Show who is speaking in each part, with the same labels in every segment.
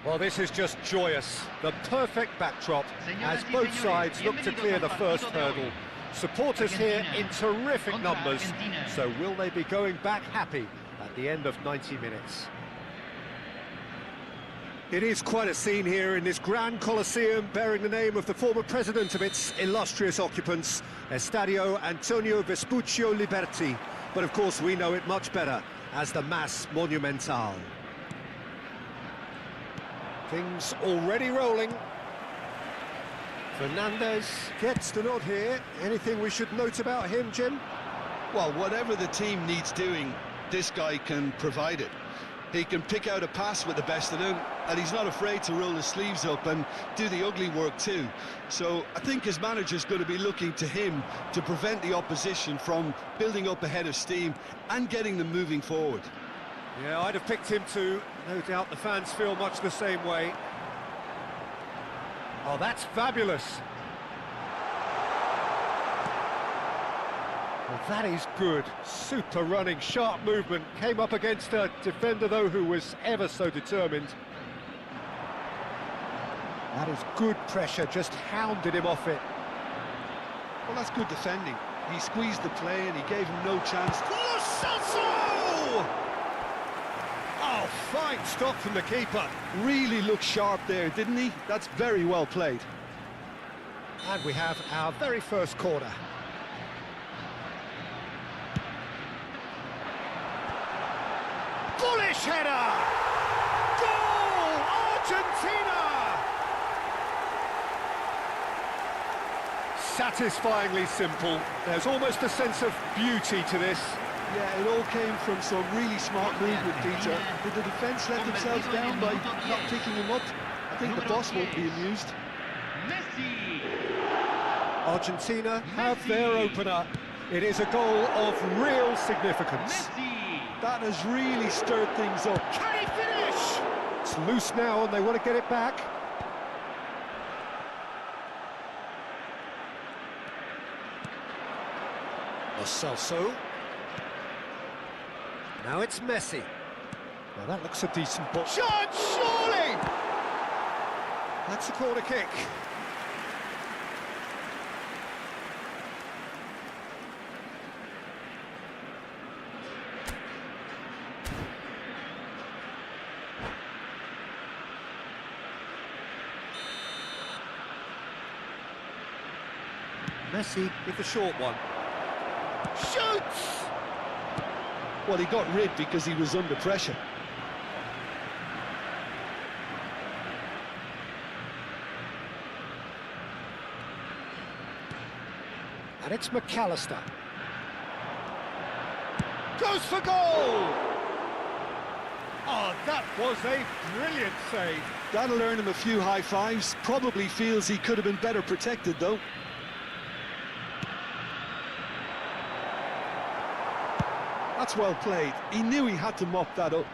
Speaker 1: Well, this is just joyous. The perfect backdrop as both sides look to clear the first hurdle. Supporters here in terrific numbers, so will they be going back happy at the end of 90 minutes? It is quite a scene here in this grand Colosseum, bearing the name of the former president of its illustrious occupants, Estadio Antonio Vespuccio Liberti. But of course we know it much better as the Mas Monumental. Things already rolling. Fernandez gets the nod here. Anything we should note about him, Jim?
Speaker 2: Well, whatever the team needs doing, this guy can provide it. He can pick out a pass with the best of them, and he's not afraid to roll his sleeves up and do the ugly work too. So I think his manager's going to be looking to him to prevent the opposition from building up a head of steam and getting them moving forward.
Speaker 1: Yeah, I'd have picked him too. No doubt the fans feel much the same way. Oh, that's fabulous. Well, that is good. Super running, sharp movement. Came up against a defender, though, who was ever so determined. That is good pressure, just hounded him off it.
Speaker 2: Well, that's good defending. He squeezed the play and he gave him no chance.
Speaker 1: Lo Celso! Oh, fine stop from the keeper.
Speaker 2: Really looked sharp there, didn't he? That's very well played.
Speaker 1: And we have our very first corner. Bullish header! Goal! Argentina! Satisfyingly simple. There's almost a sense of beauty to this.
Speaker 2: Yeah, it all came from some really smart movement, Peter. Did the defence let themselves down by not picking him up? I think the boss won't be amused.
Speaker 1: Argentina have their opener. It is a goal of real significance.
Speaker 2: That has really stirred things up.
Speaker 1: Can he finish? It's loose now and they want to get it back. Lo Celso. Now it's Messi. Well, that looks a decent ball. Shot, surely! That's a corner kick. Messi with the short one. Shoots!
Speaker 2: Well, he got rid because he was under pressure.
Speaker 1: And it's McAllister. Goes for goal! Oh, that was a brilliant save.
Speaker 2: That'll earn him a few high fives. Probably feels he could have been better protected, though. That's well played. He knew he had to mop that up.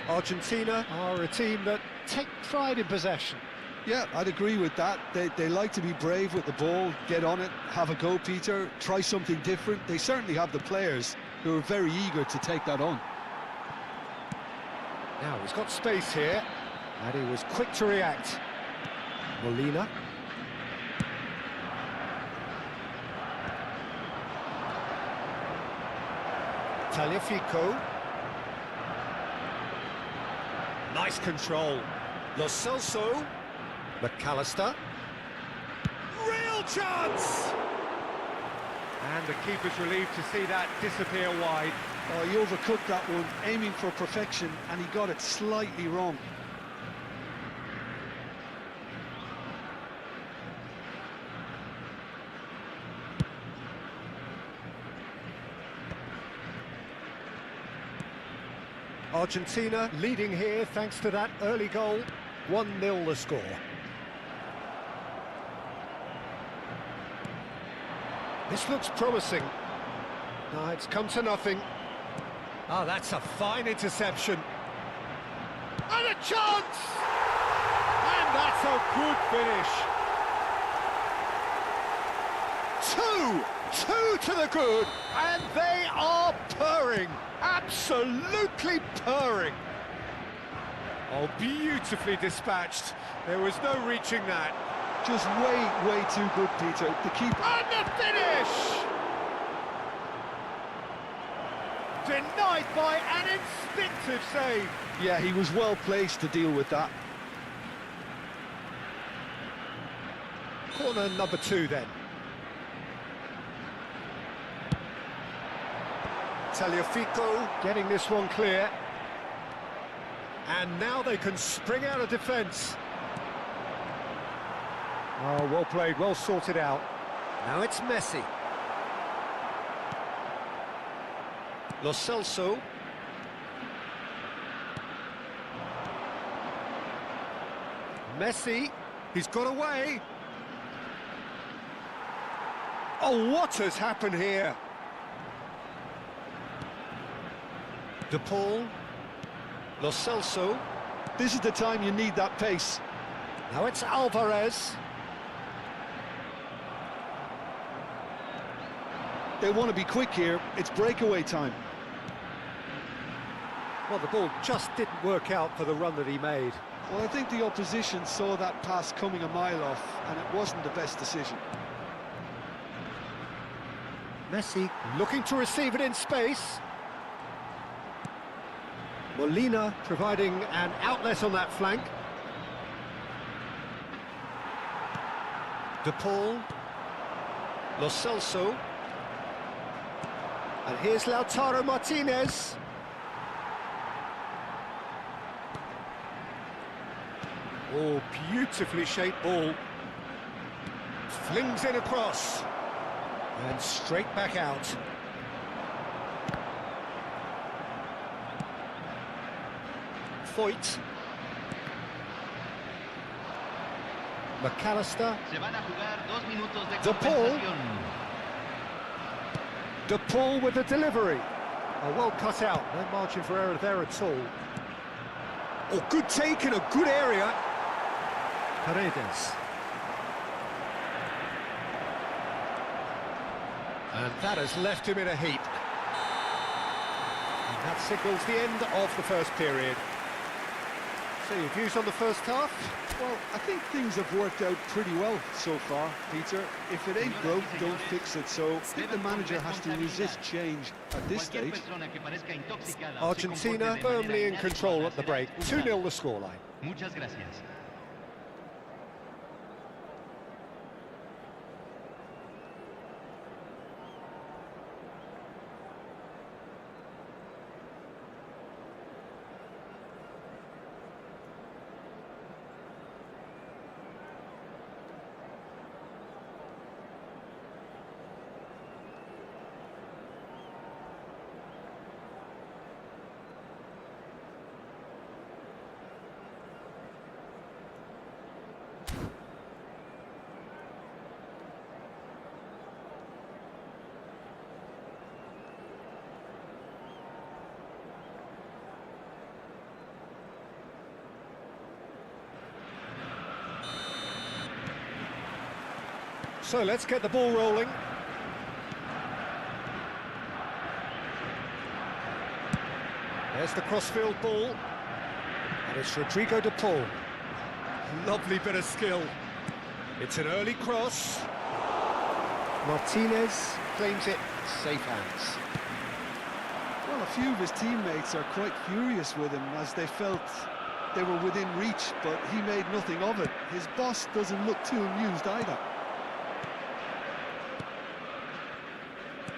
Speaker 1: Argentina are a team that take pride in possession.
Speaker 2: Yeah, I'd agree with that. They like to be brave with the ball, get on it, have a go, Peter, try something different. They certainly have the players who are very eager to take that on.
Speaker 1: Now he's got space here, and he was quick to react. Molina. Tagliafico. Nice control. Lo Celso. McAllister. Real chance! And the keeper's relieved to see that disappear wide.
Speaker 2: Oh, he overcooked that one, aiming for perfection, and he got it slightly wrong.
Speaker 1: Argentina leading here thanks to that early goal. 1-0 the score. This looks promising. No, it's come to nothing. Oh, that's a fine interception. And a chance! And that's a good finish. 2! Two to the good, and they are purring, absolutely purring. Oh, beautifully dispatched. There was no reaching that.
Speaker 2: Just way too good, Peter. The keeper...
Speaker 1: And the finish! Denied by an instinctive save.
Speaker 2: Yeah, he was well placed to deal with that.
Speaker 1: Corner number 2 then. Tagliafico getting this one clear. And now they can spring out of defence. Oh, well played, well sorted out. Now it's Messi. Lo Celso. Messi, he's got away. Oh, what has happened here? De Paul. Lo Celso.
Speaker 2: This is the time you need that pace.
Speaker 1: Now it's Alvarez.
Speaker 2: They want to be quick here. It's breakaway time.
Speaker 1: Well, the ball just didn't work out for the run that he made.
Speaker 2: Well, I think the opposition saw that pass coming a mile off, and it wasn't the best decision.
Speaker 1: Messi looking to receive it in space. Molina providing an outlet on that flank. De Paul. Lo Celso. And here's Lautaro Martinez. Oh, beautifully shaped ball. Flings it across. And straight back out. Foyt. McAllister. De Paul. De Paul with the delivery. Oh, well cut out. No margin for error there at all. Oh, good take in a good area. Paredes. And that has left him in a heap. And that signals the end of the first period. So your views on the first half?
Speaker 2: Well, I think things have worked out pretty well so far, Peter. If it ain't broke, don't fix it. So I think the manager has to resist change at this stage.
Speaker 1: Argentina firmly in control at the break. 2-0 the scoreline.
Speaker 3: Muchas gracias.
Speaker 1: So let's get the ball rolling. There's the crossfield ball. And it's Rodrigo de Paul. Lovely bit of skill. It's an early cross. Martinez claims it. Safe hands.
Speaker 2: Well, a few of his teammates are quite furious with him as they felt they were within reach, but he made nothing of it. His boss doesn't look too amused either.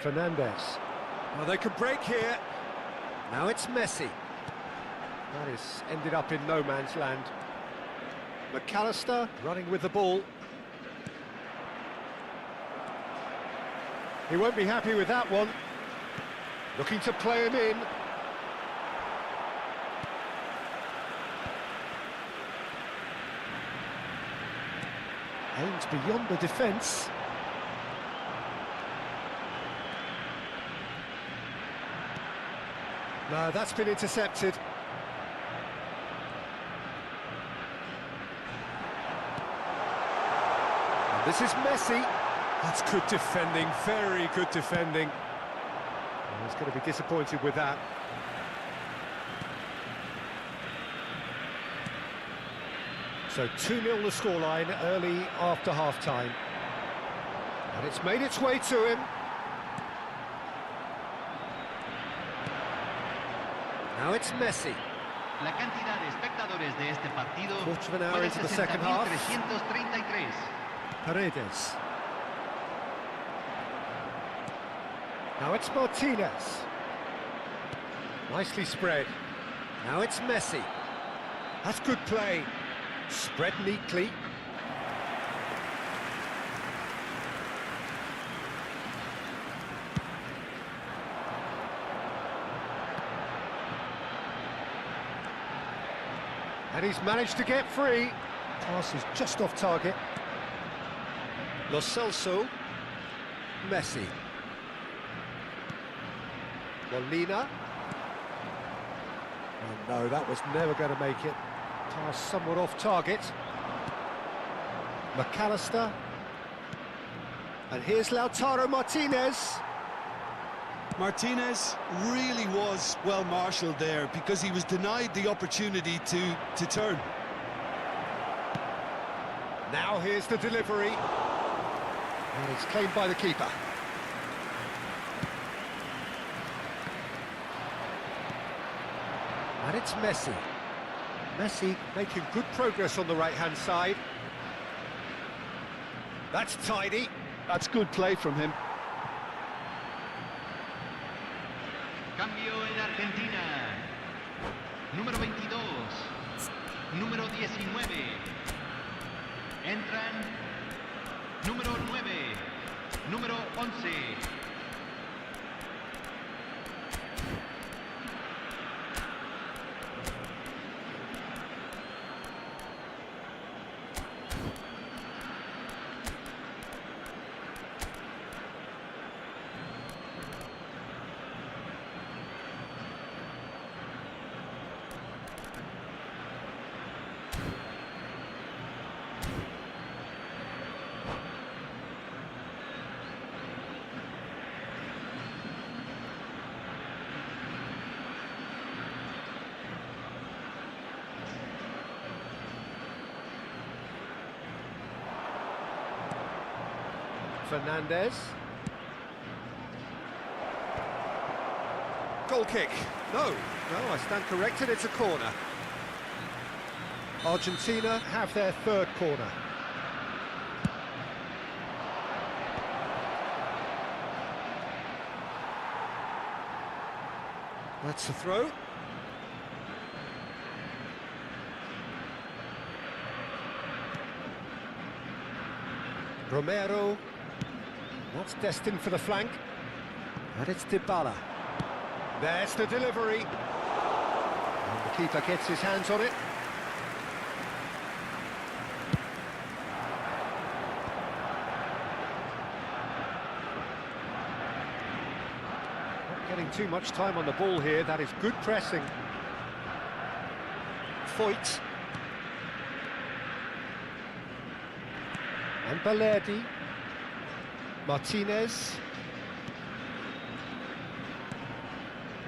Speaker 1: Fernandez. Well, they could break here. Now it's Messi. That is ended up in no man's land. McAllister running with the ball. He won't be happy with that one. Looking to play him in. Aims beyond the defence. No, that's been intercepted. And this is Messi. That's good defending, very good defending. Oh, he's going to be disappointed with that. So 2-0 the scoreline early after half-time. And it's made its way to him. Now it's Messi.
Speaker 3: La cantidad de espectadores de este partido
Speaker 1: Quarter of an hour
Speaker 3: fue de
Speaker 1: into the second half.
Speaker 3: 60.333.
Speaker 1: Paredes. Now it's Martinez. Nicely spread. Now it's Messi. That's good play. Spread neatly. And he's managed to get free. Pass is just off target. Lo Celso. Messi. Molina. Oh no, that was never going to make it. Pass somewhat off target. McAllister. And here's Lautaro Martinez.
Speaker 2: Martinez really was well marshalled there because he was denied the opportunity to turn.
Speaker 1: Now here's the delivery. And it's claimed by the keeper. And it's Messi. Messi making good progress on the right-hand side. That's tidy.
Speaker 2: That's good play from him.
Speaker 3: Cambio en Argentina. Número 22. Número 19. Entran. Número 9. Número 11.
Speaker 1: Fernandez. Goal kick. No, I stand corrected, it's a corner. Argentina have their third corner. That's the throw. Romero. That's destined for the flank. And it's Dybala. There's the delivery. And the keeper gets his hands on it. Not getting too much time on the ball here. That is good pressing. Foyt. And Balerdi. Martinez.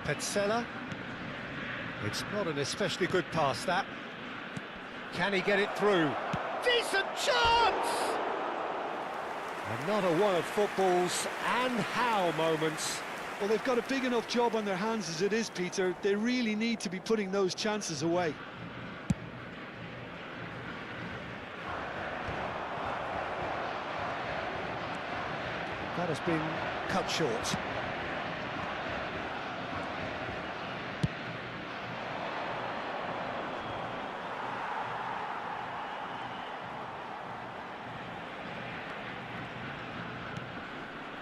Speaker 1: Petzela. It's not an especially good pass, that. Can he get it through? Decent chance! Another one of football's and how moments.
Speaker 2: Well, they've got a big enough job on their hands as it is, Peter. They really need to be putting those chances away.
Speaker 1: That has been cut short.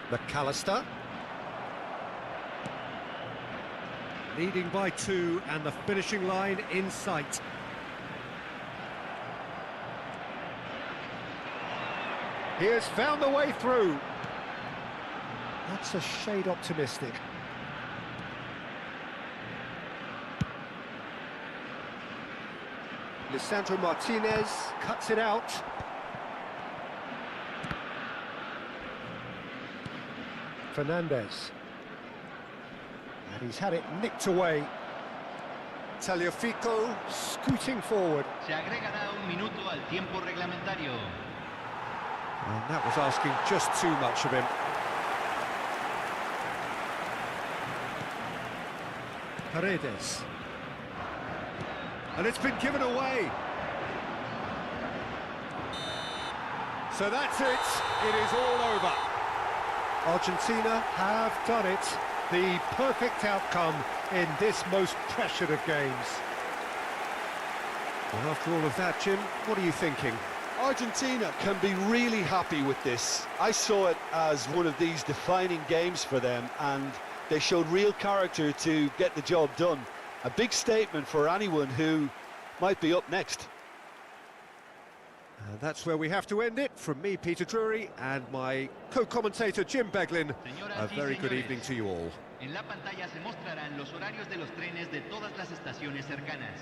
Speaker 1: McAllister. Leading by 2 and the finishing line in sight. He has found the way through. That's a shade optimistic. Lisandro Martinez cuts it out. Fernandez. And he's had it nicked away. Tagliafico scooting forward.
Speaker 3: Se agregará un minuto al tiempo reglamentario.
Speaker 1: And that was asking just too much of him. Paredes. And it's been given away. So that's it. It is all over. Argentina have done it. The perfect outcome in this most pressured of games. Well, after all of that, Jim, what are you thinking?
Speaker 2: Argentina can be really happy with this. I saw it as one of these defining games for them, and they showed real character to get the job done. A big statement for anyone who might be up next.
Speaker 1: And that's where we have to end it. From me, Peter Drury, and my co-commentator, Jim Beglin. A very good evening to you all.
Speaker 3: En la pantalla se mostrarán los horarios de los trenes de todas las estaciones cercanas.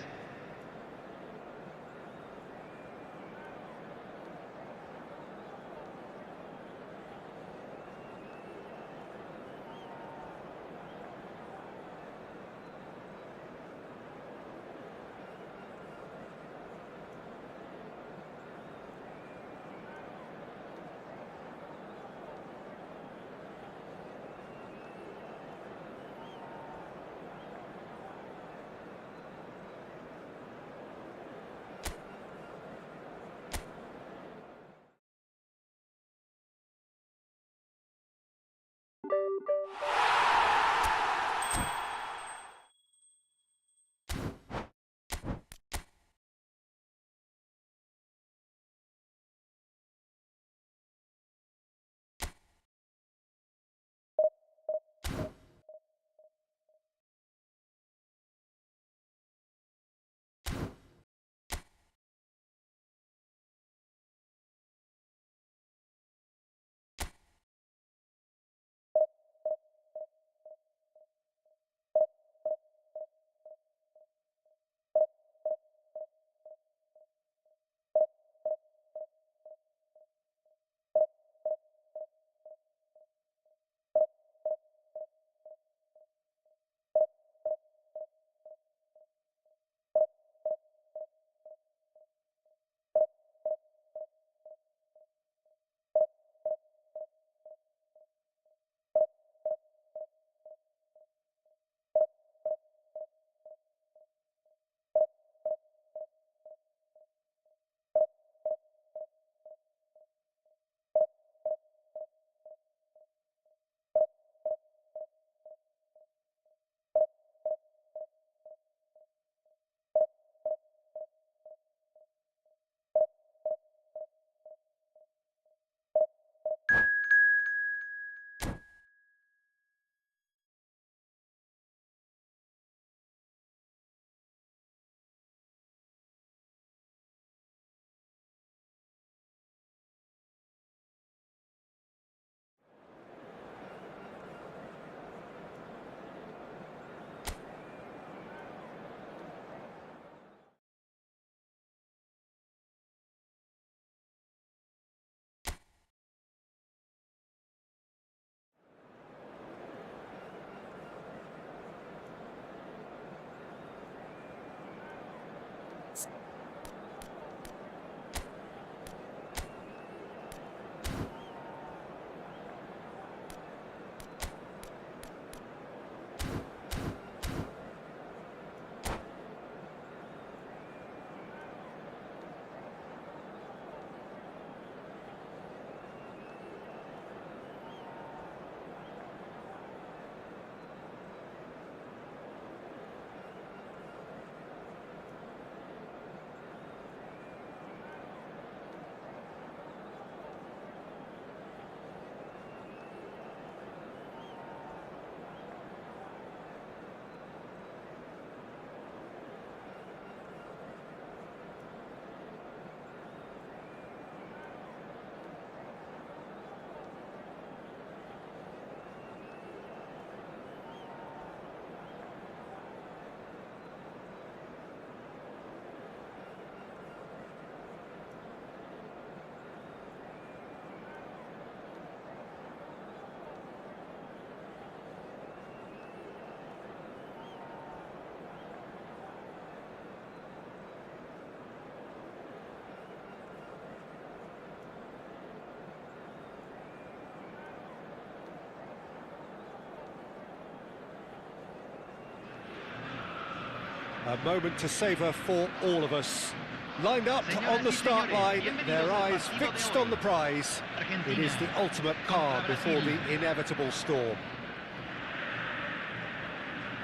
Speaker 1: A moment to savour for all of us. Lined up on the start line, their eyes fixed on the prize. It is the ultimate calm before the inevitable storm.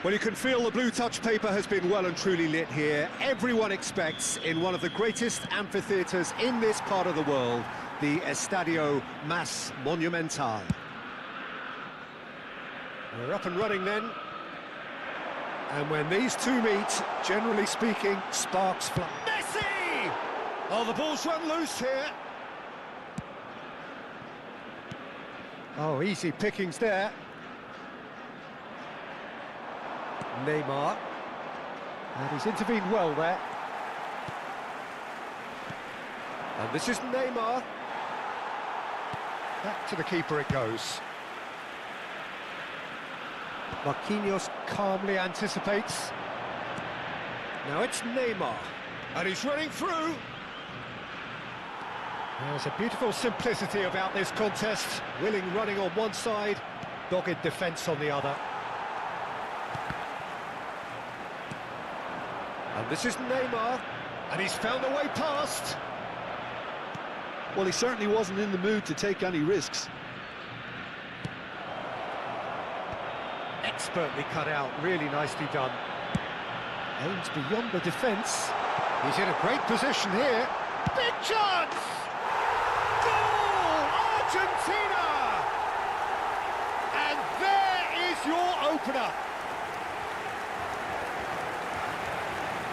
Speaker 1: Well, you can feel the blue touch paper has been well and truly lit here. Everyone expects, in one of the greatest amphitheatres in this part of the world, the Estadio Más Monumental. We're up and running then. And when these two meet, generally speaking, sparks fly. Messi! Oh, the ball's run loose here. Oh, easy pickings there. Neymar. And he's intervened well there. And this is Neymar. Back to the keeper it goes. Marquinhos calmly anticipates. Now it's Neymar. And he's running through. There's a beautiful simplicity about this contest. Willing running on one side, dogged defence on the other. And this is Neymar. And he's found a way past.
Speaker 2: Well, he certainly wasn't in the mood to take any risks.
Speaker 1: Expertly cut out, really nicely done. Aims beyond the defence. He's in a great position here. Big chance! Goal! Argentina! And there is your opener.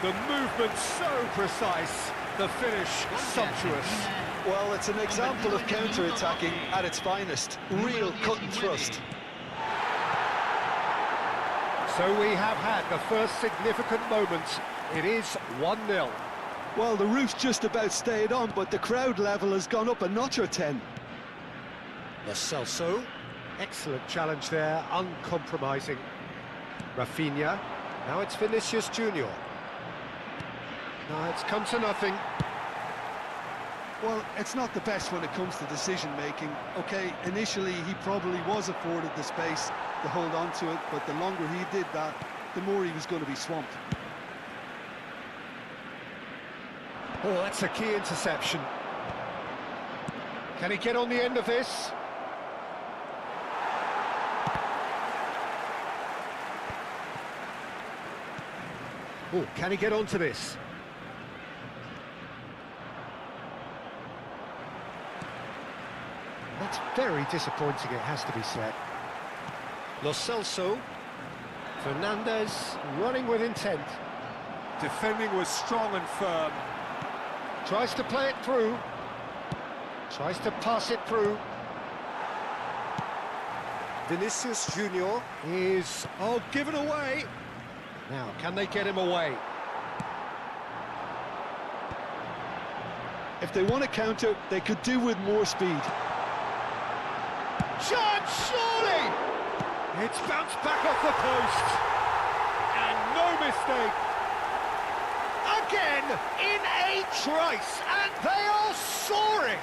Speaker 1: The movement so precise, the finish sumptuous.
Speaker 2: Well, it's an example of counter-attacking at its finest. Real cut and thrust.
Speaker 1: So we have had the first significant moment. It is 1-0.
Speaker 2: Well, the roof's just about stayed on, but the crowd level has gone up a notch or 10.
Speaker 1: Lo Celso. Excellent challenge there, uncompromising. Rafinha. Now it's Vinicius Junior. Now it's come to nothing.
Speaker 2: Well, it's not the best when it comes to decision-making. OK, initially he probably was afforded the space to hold on to it, but the longer he did that, the more he was going to be swamped.
Speaker 1: Oh, that's a key interception. Can he get on the end of this? Oh, can he get onto this? That's very disappointing, it has to be said. Lo Celso. Fernandez running with intent. Defending was strong and firm. Tries to play it through. Tries to pass it through. Vinicius Junior is, given away. Now, can they get him away?
Speaker 2: If they want to counter, they could do with more speed.
Speaker 1: Chance, surely! It's bounced back off the post. And no mistake. Again, in a trice, and they are soaring.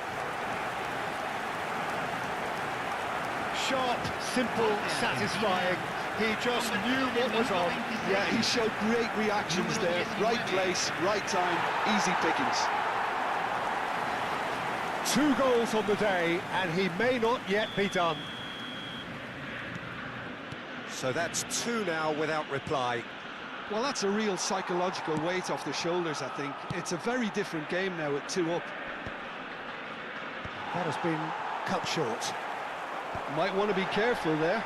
Speaker 1: Sharp, simple, satisfying. He just knew what was on.
Speaker 2: Yeah, he showed great reactions there. Right place, right time, easy pickings.
Speaker 1: 2 goals on the day, and he may not yet be done. So that's 2 now without reply.
Speaker 2: Well, that's a real psychological weight off the shoulders, I think. It's a very different game now at 2 up.
Speaker 1: That has been cut short.
Speaker 2: Might want to be careful there.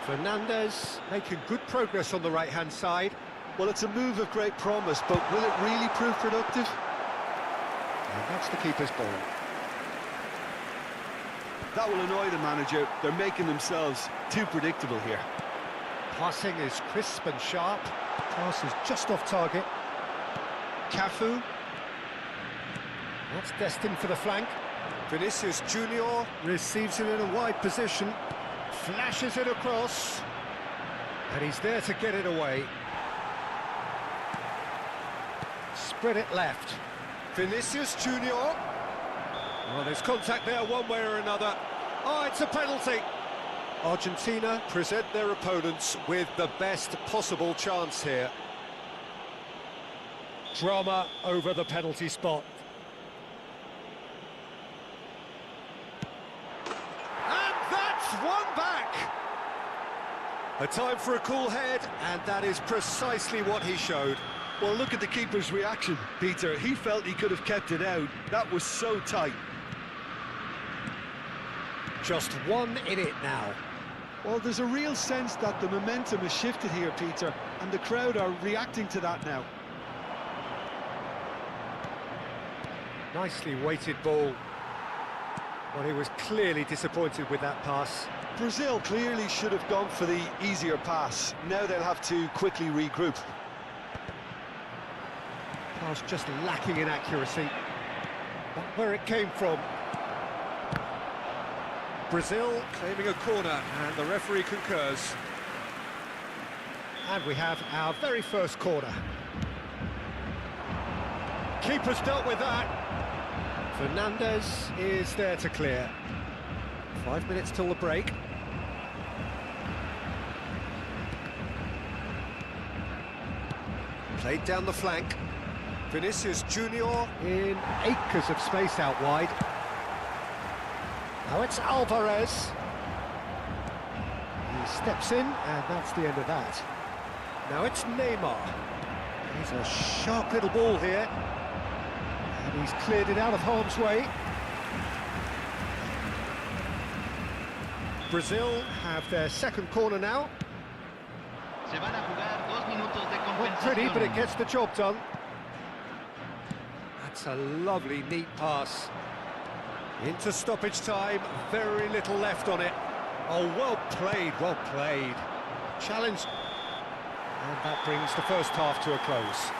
Speaker 1: Fernandez making good progress on the right-hand side.
Speaker 2: Well, it's a move of great promise, but will it really prove productive?
Speaker 1: And that's the keeper's ball.
Speaker 2: That will annoy the manager. They're making themselves too predictable here.
Speaker 1: Passing is crisp and sharp. Pass is just off target. Cafu. That's destined for the flank. Vinicius Junior receives it in a wide position. Flashes it across. And he's there to get it away. Spread it left. Vinicius Junior. Well, there's contact there one way or another. Oh, it's a penalty. Argentina present their opponents with the best possible chance here. Drama over the penalty spot. And that's one back! A time for a cool head, and that is precisely what he showed.
Speaker 2: Well, look at the keeper's reaction, Peter. He felt he could have kept it out. That was so tight.
Speaker 1: Just one in it now.
Speaker 2: Well, there's a real sense that the momentum has shifted here, Peter, and the crowd are reacting to that now.
Speaker 1: Nicely weighted ball. Well, he was clearly disappointed with that pass.
Speaker 2: Brazil clearly should have gone for the easier pass. Now they'll have to quickly regroup.
Speaker 1: Pass just lacking in accuracy. But where it came from. Brazil claiming a corner, and the referee concurs. And we have our very first corner. Keeper's dealt with that. Fernandez is there to clear. 5 minutes till the break. Played down the flank. Vinicius Junior in acres of space out wide. Now it's Alvarez. He steps in, and that's the end of that. Now it's Neymar. He's a sharp little ball here. And he's cleared it out of harm's way. Brazil have their second corner now.
Speaker 3: Se van a jugar 2 minutos de
Speaker 1: Not pretty, but it
Speaker 3: compensación.
Speaker 1: gets the job done. That's a lovely, neat pass. Into stoppage time, very little left on it. Oh, well played, well played. Challenge. And that brings the first half to a close.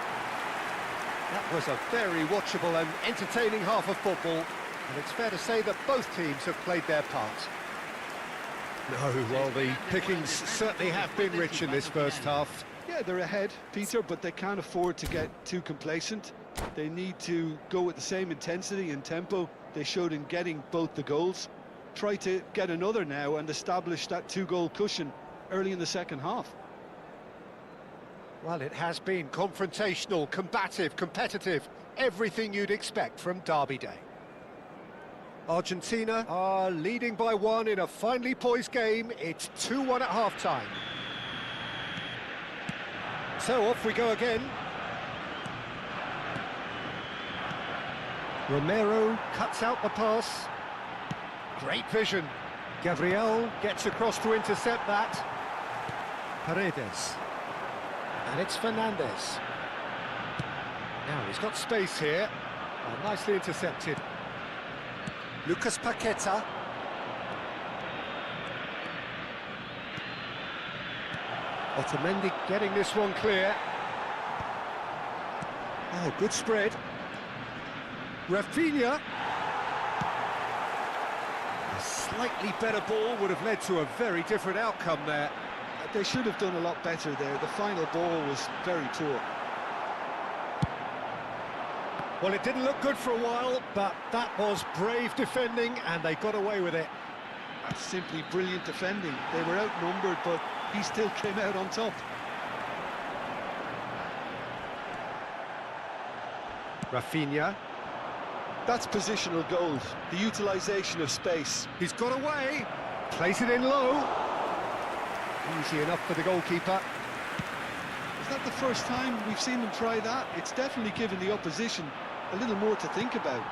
Speaker 1: That was a very watchable and entertaining half of football, and it's fair to say that both teams have played their part. No, well, the pickings certainly have been rich in this first half.
Speaker 2: Yeah, they're ahead, Peter, but they can't afford to get too complacent. They need to go with the same intensity and tempo they showed in getting both the goals. Try to get another now and establish that 2-goal cushion early in the second half.
Speaker 1: Well, it has been confrontational, combative, competitive, everything you'd expect from Derby Day. Argentina are leading by 1 in a finely poised game. It's 2-1 at half-time. So off we go again. Romero cuts out the pass. Great vision. Gabriel gets across to intercept that. Paredes. And it's Fernandez. Now he's got space here. Oh, nicely intercepted. Lucas Paqueta. Otamendi getting this one clear. Oh, good spread. Rafinha. A slightly better ball would have led to a very different outcome there.
Speaker 2: They should have done a lot better there. The final ball was very poor.
Speaker 1: Well, it didn't look good for a while, but that was brave defending, and they got away with it.
Speaker 2: That's simply brilliant defending. They were outnumbered, but he still came out on top.
Speaker 1: Rafinha.
Speaker 2: That's positional goal, the utilisation of space.
Speaker 1: He's got away. Plays it in low. Easy enough for the goalkeeper.
Speaker 2: Is that the first time we've seen them try that? It's definitely given the opposition a little more to think about.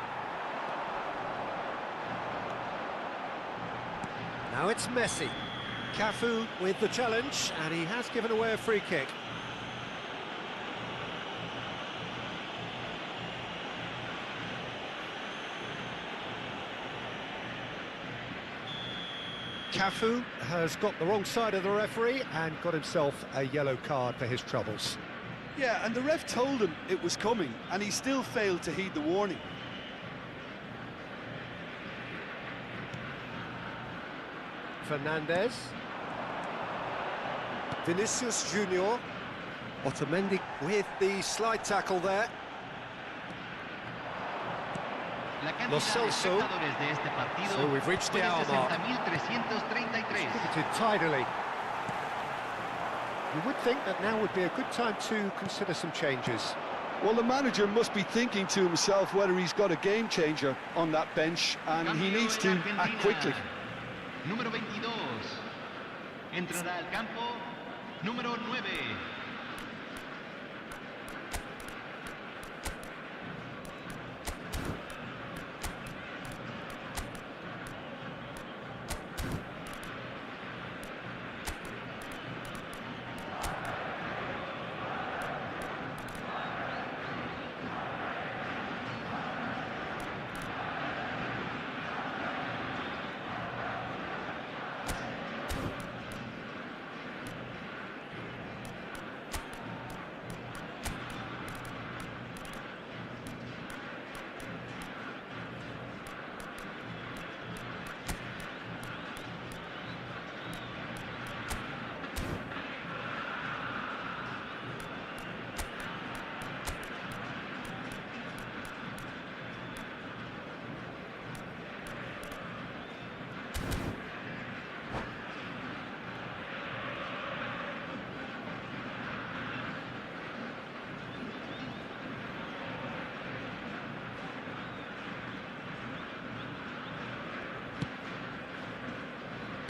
Speaker 1: Now it's Messi. Cafu with the challenge, and he has given away a free kick. Cafu has got the wrong side of the referee and got himself a yellow card for his troubles.
Speaker 2: Yeah, and the ref told him it was coming, and he still failed to heed the warning.
Speaker 1: Fernandez. Vinicius Junior. Otamendi with the slide tackle there.
Speaker 3: La cantidad
Speaker 1: Lo
Speaker 3: de
Speaker 1: Celso.
Speaker 3: espectadores de este partido
Speaker 1: So we've reached the
Speaker 3: fue de
Speaker 1: hour mark.
Speaker 3: 60.333.
Speaker 1: Distributed tidily. You would think that now would be a good time to consider some changes.
Speaker 2: Well, the manager must be thinking to himself whether he's got a game changer on that bench, and he needs to act quickly.
Speaker 3: Número 22. Entrará al campo. Número 9.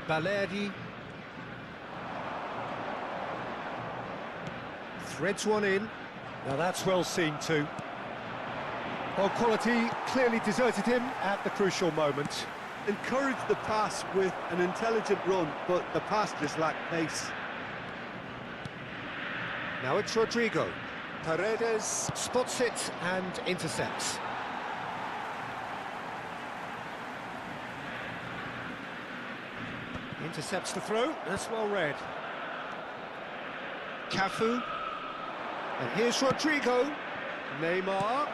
Speaker 1: Balerdi threads one in. Now that's well seen too. Well, quality clearly deserted him at the crucial moment.
Speaker 2: Encouraged the pass with an intelligent run, but the pass just lacked pace.
Speaker 1: Now it's Rodrigo. Paredes spots it and intercepts. Intercepts the throw, that's well read. Cafu. And here's Rodrigo. Neymar.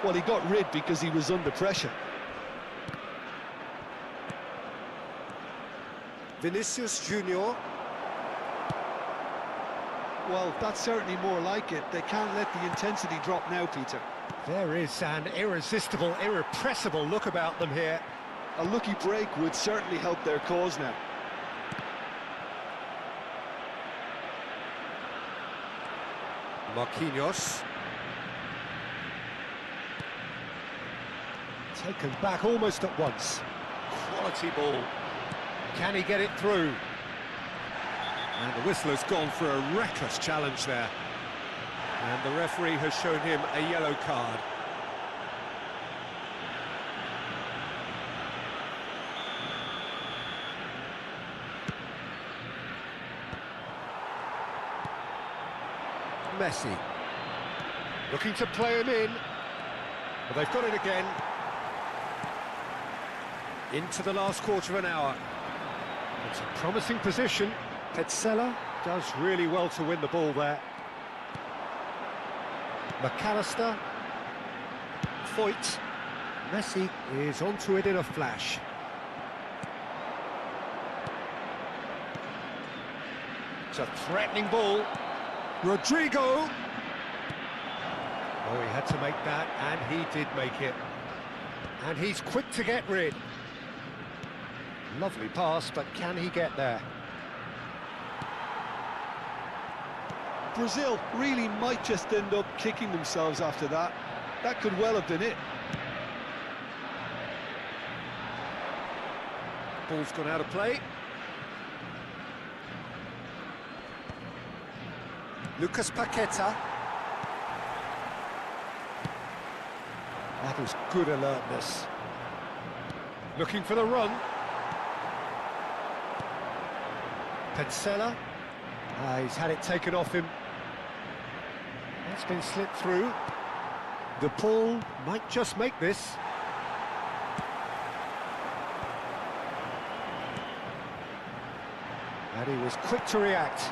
Speaker 2: Well, he got rid because he was under pressure.
Speaker 1: Vinicius Junior.
Speaker 2: Well, that's certainly more like it. They can't let the intensity drop now, Peter.
Speaker 1: There is an irresistible, irrepressible look about them here.
Speaker 2: A lucky break would certainly help their cause now.
Speaker 1: Marquinhos. Taken back almost at once. Quality ball. Can he get it through? And the whistle has gone for a reckless challenge there. And the referee has shown him a yellow card. Messi. Looking to play him in. But they've got it again. Into the last quarter of an hour. It's a promising position. Petzela does really well to win the ball there. McAllister. Foyt. Messi is onto it in a flash. It's a threatening ball. Rodrigo! Oh, he had to make that, and he did make it. And he's quick to get rid. Lovely pass, but can he get there?
Speaker 2: Brazil really might just end up kicking themselves after that. That could well have been it.
Speaker 1: Ball's gone out of play. Lucas Paqueta. That was good alertness. Looking for the run. Petzela. He's had it taken off him. That's been slipped through. The ball might just make this. And he was quick to react.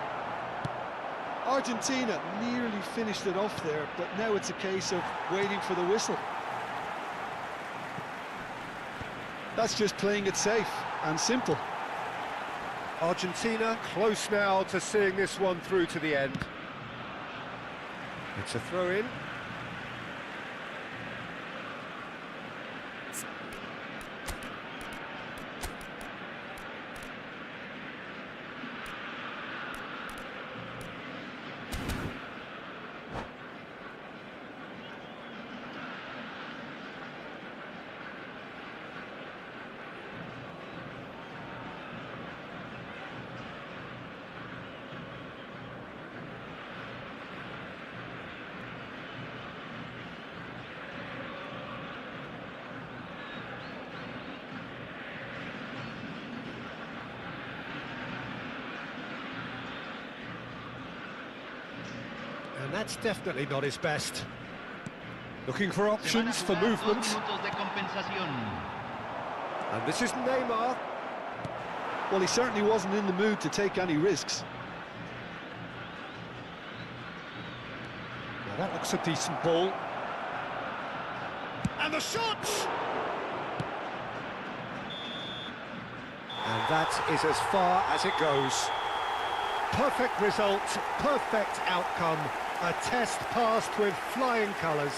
Speaker 2: Argentina nearly finished it off there, but now it's a case of waiting for the whistle. That's just playing it safe and simple.
Speaker 1: Argentina close now to seeing this one through to the end. It's a throw-in. And that's definitely not his best. Looking for options for movement. And this is Neymar.
Speaker 2: Well, he certainly wasn't in the mood to take any risks.
Speaker 1: Now that looks a decent ball. And the shot! And that is as far as it goes. Perfect result, perfect outcome. A test passed with flying colours.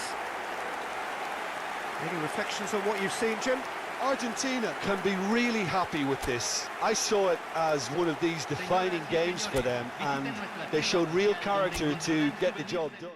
Speaker 1: Any reflections on what you've seen, Jim?
Speaker 2: Argentina can be really happy with this. I saw it as one of these defining games for them, and they showed real character to get the job done.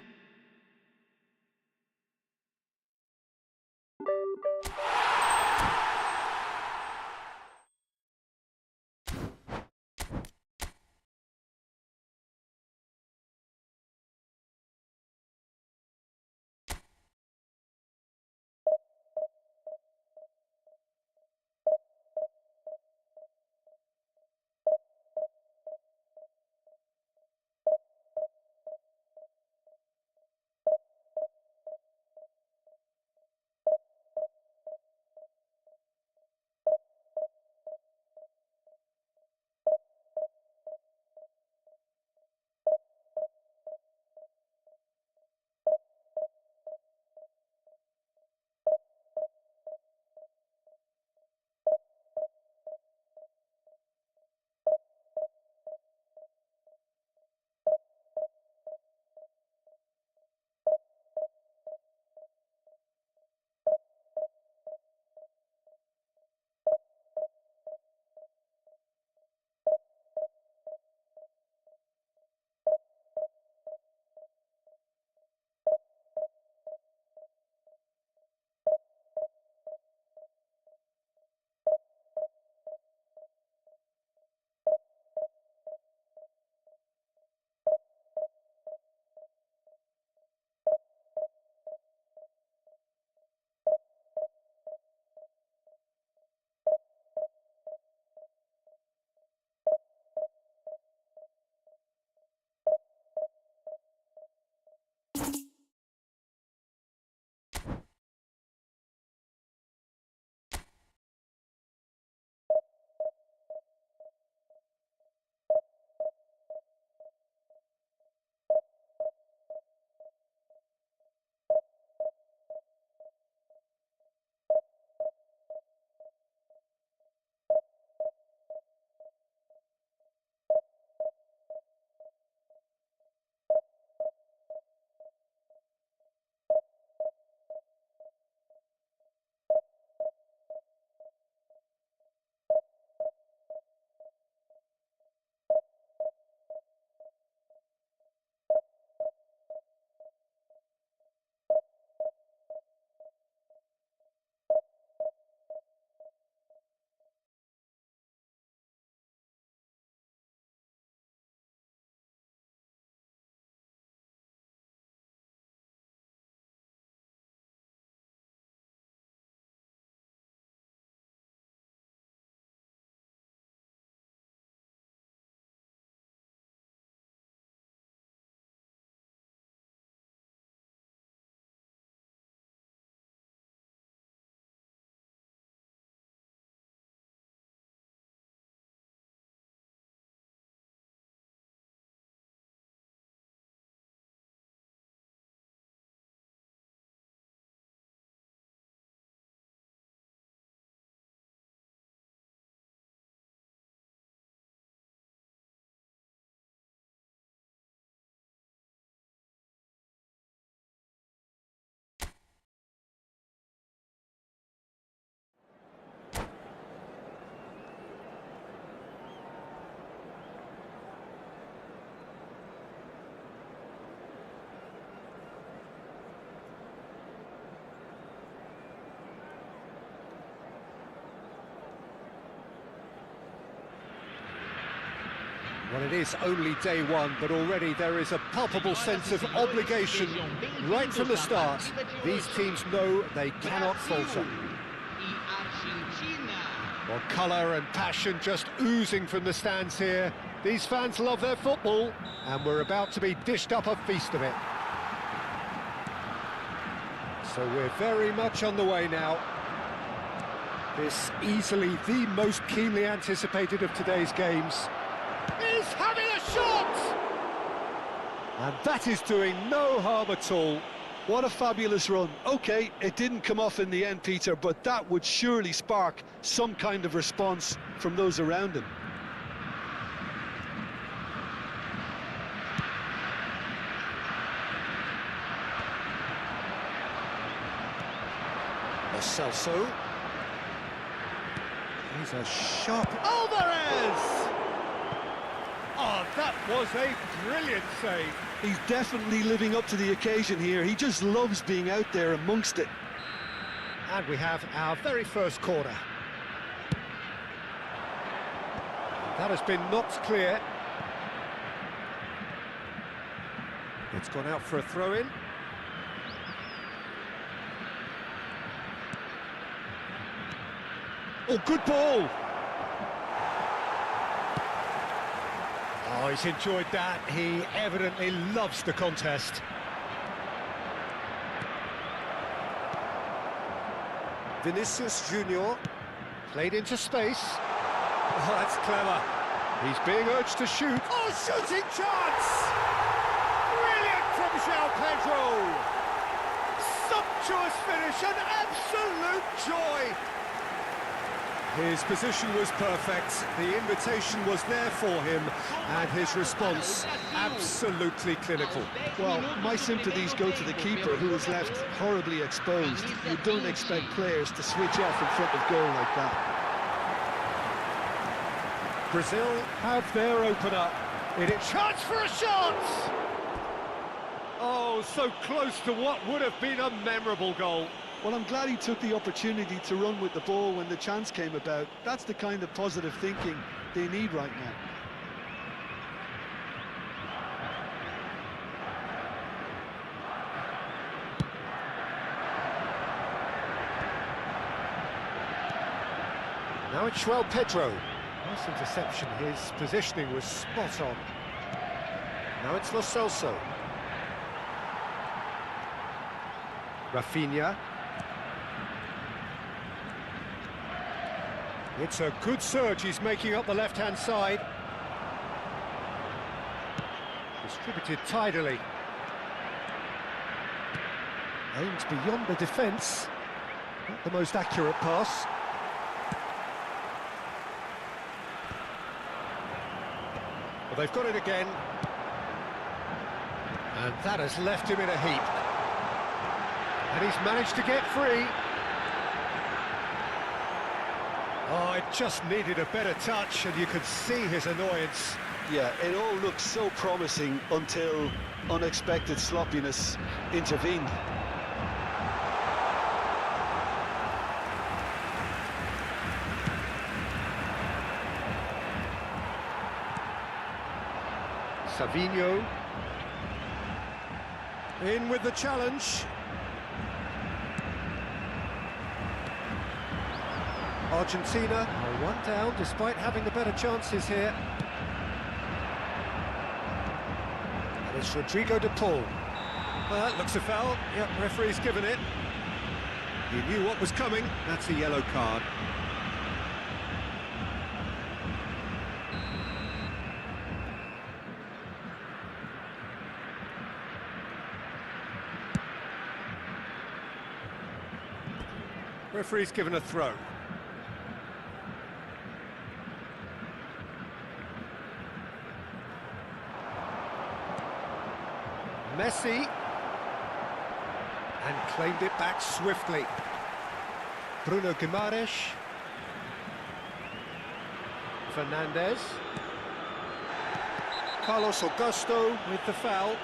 Speaker 1: Well, it is only day one, but already there is a palpable sense of obligation right from the start. These teams know they cannot falter. Well, colour and passion just oozing from the stands here. These fans love their football, and we're about to be dished up a feast of it. So we're very much on the way now. This easily the most keenly anticipated of today's games. He's having a shot! And that is doing no harm at all.
Speaker 2: What a fabulous run. OK, it didn't come off in the end, Peter, but that would surely spark some kind of response from those around him.
Speaker 1: Celso. He's a sharp... Alvarez! Oh, that was a brilliant save.
Speaker 2: He's definitely living up to the occasion here. He just loves being out there amongst it.
Speaker 1: And we have our very first corner. That has been knocked clear. It's gone out for a throw-in. Oh, good ball! Oh, he's enjoyed that. He evidently loves the contest. Vinicius Junior played into space. Oh, that's clever. He's being urged to shoot. Oh, shooting chance! Brilliant from João Pedro! Sumptuous finish, an absolute joy! His position was perfect, the invitation was there for him, and his response absolutely clinical.
Speaker 2: Well, my sympathies go to the keeper, who was left horribly exposed. You don't expect players to switch off in front of goal like that.
Speaker 1: Brazil have their opener. It is chance for a shot! Oh, so close to what would have been a memorable goal.
Speaker 2: Well, I'm glad he took the opportunity to run with the ball when the chance came about. That's the kind of positive thinking they need right now.
Speaker 1: Now it's João Pedro. Nice interception, his positioning was spot on. Now it's Lo Celso. Rafinha. It's a good surge, he's making up the left-hand side. Distributed tidily. Aimed beyond the defence. Not the most accurate pass. Well, they've got it again. And that has left him in a heap. And he's managed to get free. Oh, it just needed a better touch, and you could see his annoyance.
Speaker 2: Yeah, it all looked so promising until unexpected sloppiness intervened.
Speaker 1: Savinho. In with the challenge. Argentina are one down despite having the better chances here. And it's Rodrigo de Paul. Well, that looks a foul. Yep, referee's given it. He knew what was coming. That's a yellow card. Referee's given a throw. Messi, and claimed it back swiftly. Bruno Guimaraes. Fernandez. Carlos Augusto with the foul.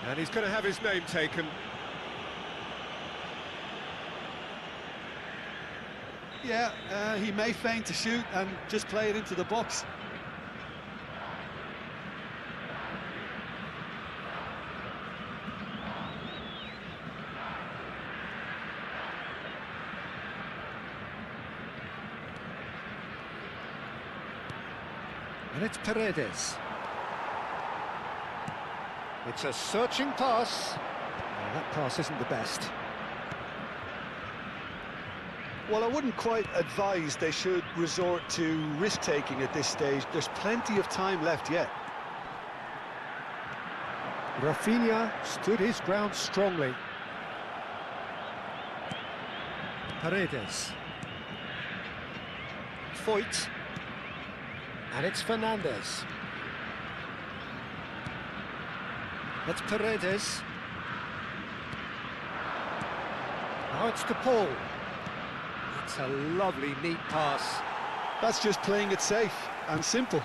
Speaker 1: And he's going to have his name taken.
Speaker 2: Yeah, he may feign to shoot and just play it into the box.
Speaker 1: And it's Paredes. It's a searching pass. Oh, that pass isn't the best.
Speaker 2: Well, I wouldn't quite advise they should resort to risk-taking at this stage. There's plenty of time left yet.
Speaker 1: Rafinha stood his ground strongly. Paredes. Foyt. And it's Fernandez. That's Paredes. Now it's to Paul. It's a lovely, neat pass.
Speaker 2: That's just playing it safe and simple.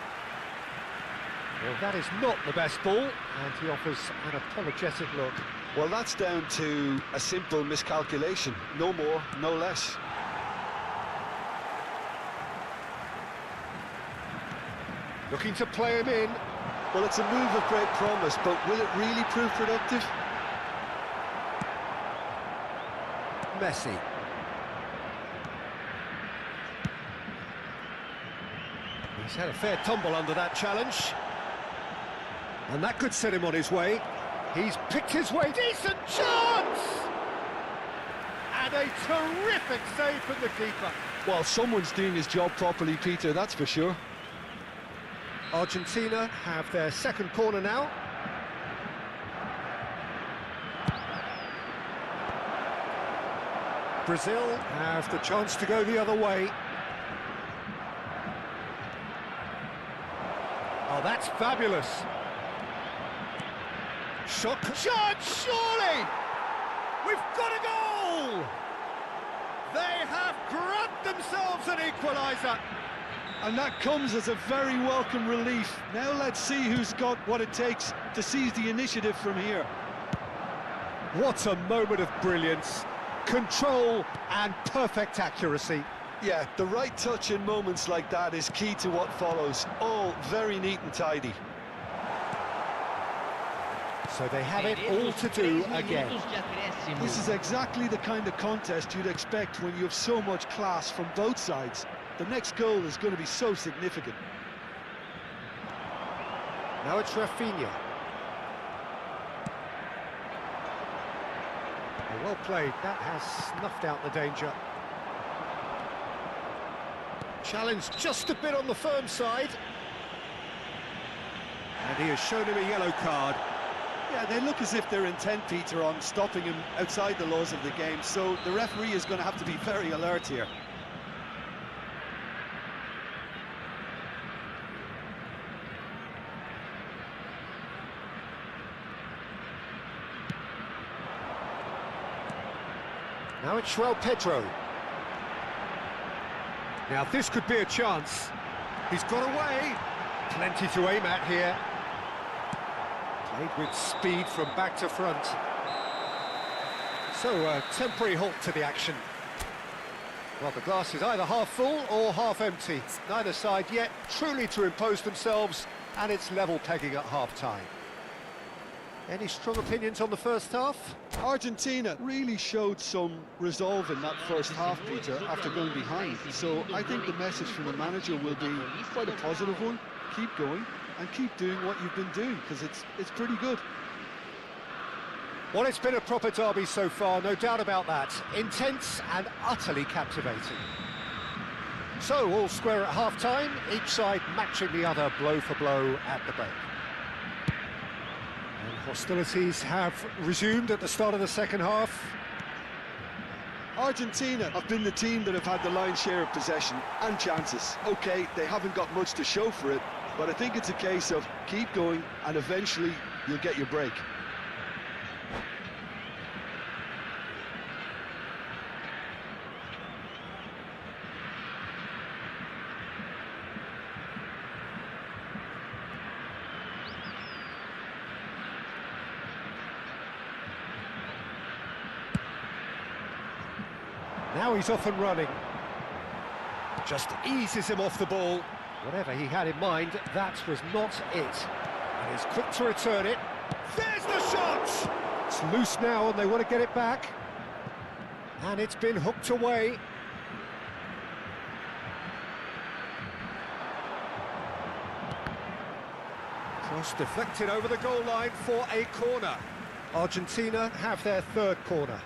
Speaker 1: Well, that is not the best ball, and he offers an apologetic look.
Speaker 2: Well, that's down to a simple miscalculation. No more, no less.
Speaker 1: Looking to play him in.
Speaker 2: Well, it's a move of great promise, but will it really prove productive?
Speaker 1: Messi. He's had a fair tumble under that challenge. And that could set him on his way. He's picked his way. Decent chance! And a terrific save from the keeper.
Speaker 2: Well, someone's doing his job properly, Peter, that's for sure.
Speaker 1: Argentina have their second corner now. Brazil have the chance to go the other way. Oh, that's fabulous. Shot, surely! We've got a goal! They have grabbed themselves an equaliser.
Speaker 2: And that comes as a very welcome relief. Now let's see who's got what it takes to seize the initiative from here.
Speaker 1: What a moment of brilliance. Control and perfect accuracy.
Speaker 2: Yeah, the right touch in moments like that is key to what follows. All very neat and tidy.
Speaker 1: So they have it all to do again.
Speaker 2: This is exactly the kind of contest you'd expect when you have so much class from both sides. The next goal is going to be so significant.
Speaker 1: Now it's Rafinha. Oh, well played. That has snuffed out the danger. Challenged just a bit on the firm side. And he has shown him a yellow card.
Speaker 2: Yeah, they look as if they're intent, Peter, on stopping him outside the laws of the game, so the referee is going to have to be very alert here.
Speaker 1: Now it's João Pedro. Now this could be a chance. He's got away. Plenty to aim at here. Played with speed from back to front. So a temporary halt to the action. Well, the glass is either half full or half empty. Neither side yet truly to impose themselves, and it's level pegging at half-time. Any strong opinions on the first half?
Speaker 2: Argentina really showed some resolve in that first half, Peter, after going behind. So I think the message from the manager will be quite a positive one. Keep going and keep doing what you've been doing, because it's pretty good.
Speaker 1: Well, it's been a proper derby so far, no doubt about that. Intense and utterly captivating. So, all square at half-time, each side matching the other blow for blow at the break. And hostilities have resumed at the start of the second half.
Speaker 2: Argentina have been the team that have had the lion's share of possession and chances. OK, they haven't got much to show for it, but I think it's a case of keep going and eventually you'll get your break.
Speaker 1: Now he's off and running. Just eases him off the ball. Whatever he had in mind, that was not it. And he's quick to return it. There's the shot! It's loose now and they want to get it back. And it's been hooked away. Cross deflected over the goal line for a corner. Argentina have their third corner.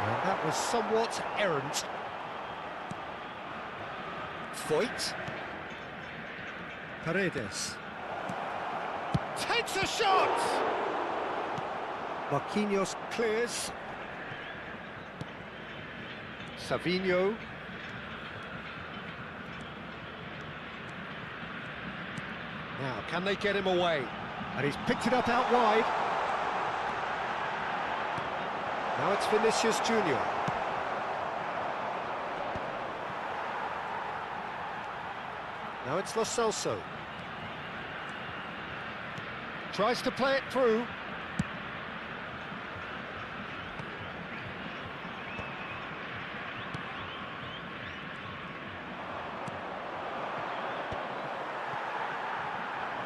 Speaker 1: And that was somewhat errant. Foyt. Paredes. Takes a shot! Marquinhos clears. Savinho. Now, can they get him away? And he's picked it up out wide. Now it's Vinicius Junior. Now it's Lo Celso. Tries to play it through.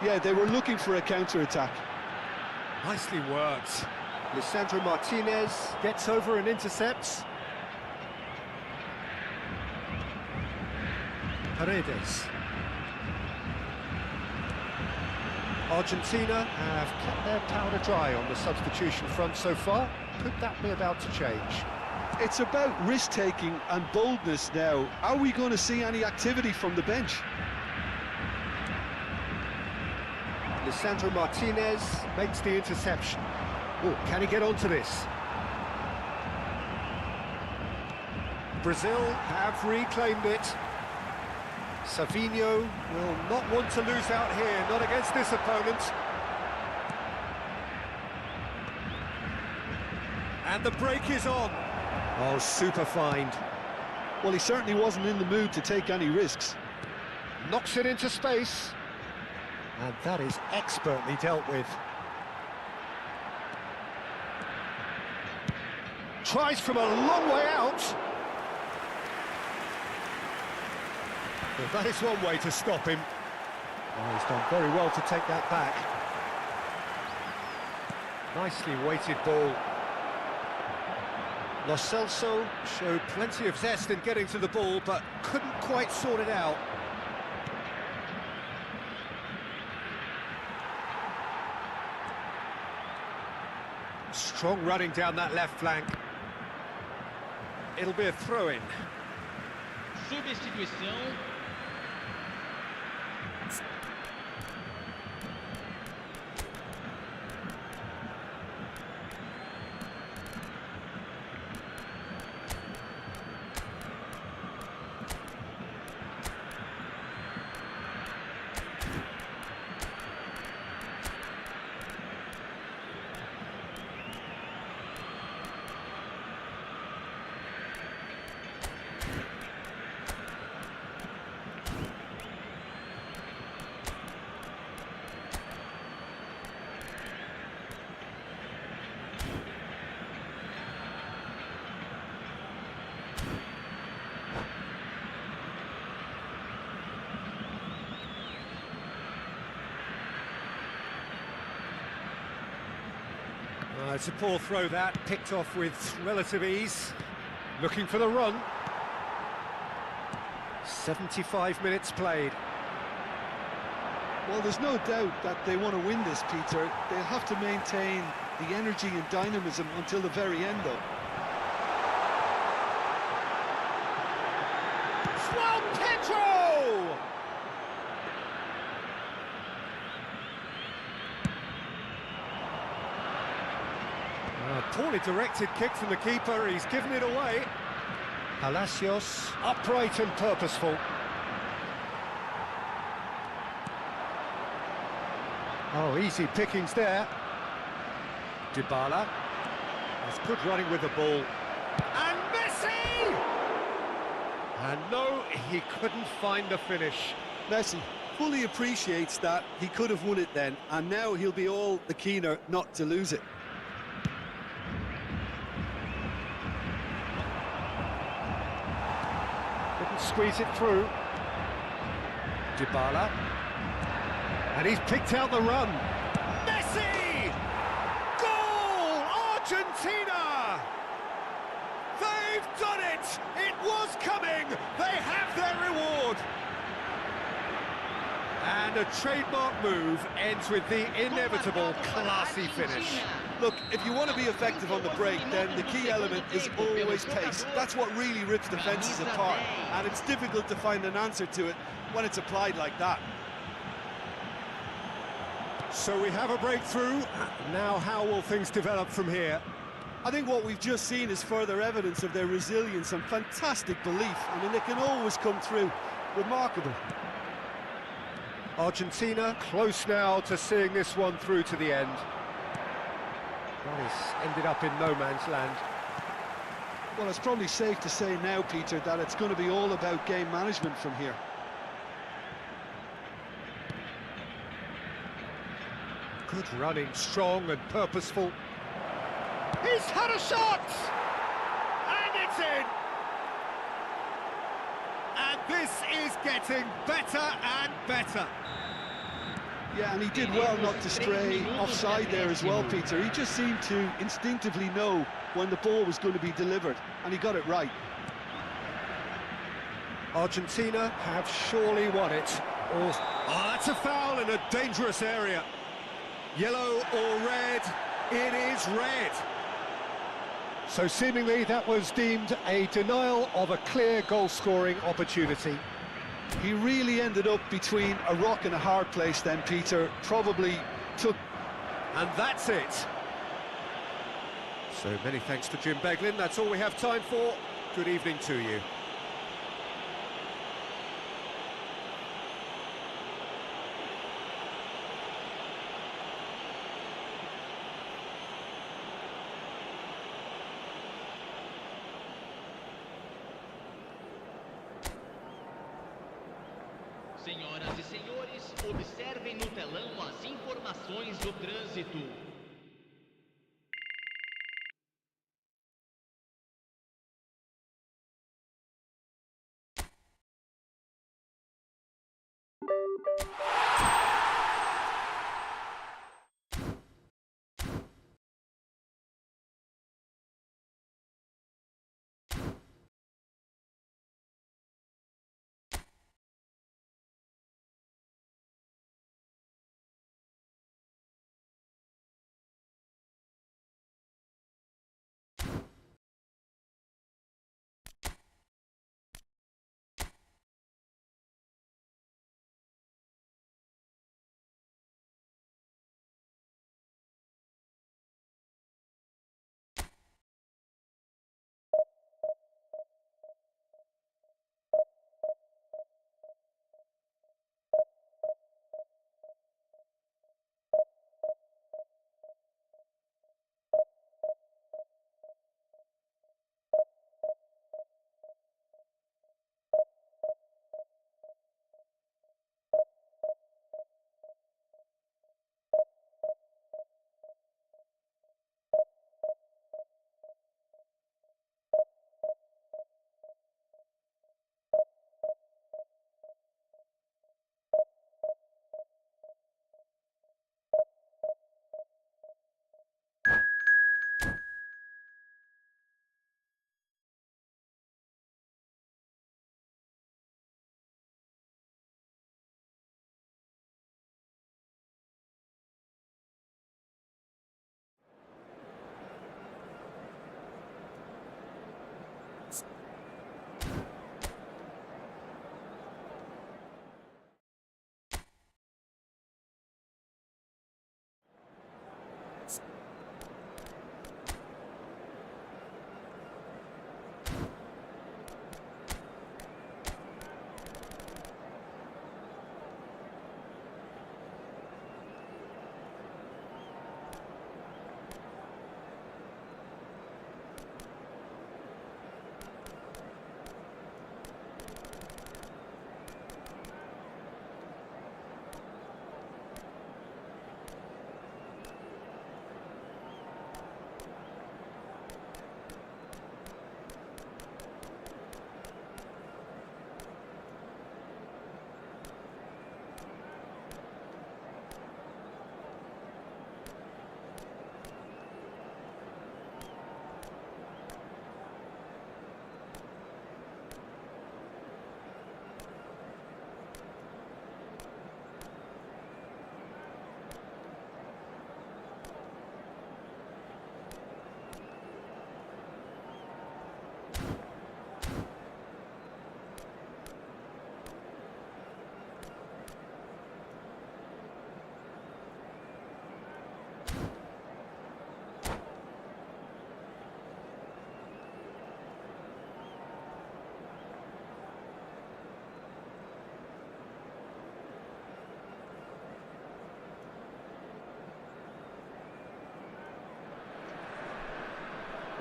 Speaker 2: Yeah, they were looking for a counter-attack.
Speaker 1: Nicely worked. Lisandro Martinez gets over and intercepts. Paredes. Argentina have kept their powder dry on the substitution front so far. Could that be about to change?
Speaker 2: It's about risk-taking and boldness now. Are we going to see any activity from the bench?
Speaker 1: Lisandro Martinez makes the interception. Oh, can he get onto this? Brazil have reclaimed it. Savinho will not want to lose out here, not against this opponent. And the break is on. Oh, super find.
Speaker 2: Well, he certainly wasn't in the mood to take any risks.
Speaker 1: Knocks it into space. And that is expertly dealt with. Tries from a long way out. Well, that is one way to stop him. Oh, he's done very well to take that back. Nicely weighted ball. Lo Celso showed plenty of zest in getting to the ball, but couldn't quite sort it out. Strong running down that left flank. It'll be a throw-in.
Speaker 4: Substituição.
Speaker 1: It's a poor throw that, picked off with relative ease. Looking for the run. 75 minutes played.
Speaker 2: Well, there's no doubt that they want to win this, Peter. They'll have to maintain the energy and dynamism until the very end, though.
Speaker 1: João Pedro! Poorly directed kick from the keeper, he's given it away. Palacios, upright and purposeful. Oh, easy pickings there. Dybala has good running with the ball. And Messi! And no, he couldn't find the finish.
Speaker 2: Messi fully appreciates that he could have won it then, and now he'll be all the keener not to lose it.
Speaker 1: Couldn't squeeze it through. Dybala. And he's picked out the run. Messi! Goal! Argentina! it! It was coming! They have their reward! And a trademark move ends with the inevitable classy finish.
Speaker 2: Look, if you want to be effective on the break, then the key element is always pace. That's what really rips defences apart, and it's difficult to find an answer to it when it's applied like that.
Speaker 1: So we have a breakthrough. Now how will things develop from here?
Speaker 2: I think what we've just seen is further evidence of their resilience and fantastic belief. I mean, they can always come through. Remarkable.
Speaker 1: Argentina close now to seeing this one through to the end. Well, it's ended up in no man's land.
Speaker 2: Well, it's probably safe to say now, Peter, that it's going to be all about game management from here.
Speaker 1: Good running, strong and purposeful. He's had a shot! And it's in! And this is getting better and better.
Speaker 2: Yeah, and he did well not to stray offside there as well, Peter. He just seemed to instinctively know when the ball was going to be delivered, and he got it right.
Speaker 1: Argentina have surely won it. Oh, that's a foul in a dangerous area. Yellow or red? It is red. So seemingly that was deemed a denial of a clear goal-scoring opportunity.
Speaker 2: He really ended up between a rock and a hard place then, Peter. Probably took...
Speaker 1: And that's it. So many thanks to Jim Beglin. That's all we have time for. Good evening to you.
Speaker 3: Senhoras e senhores, observem no telão as informações do trânsito.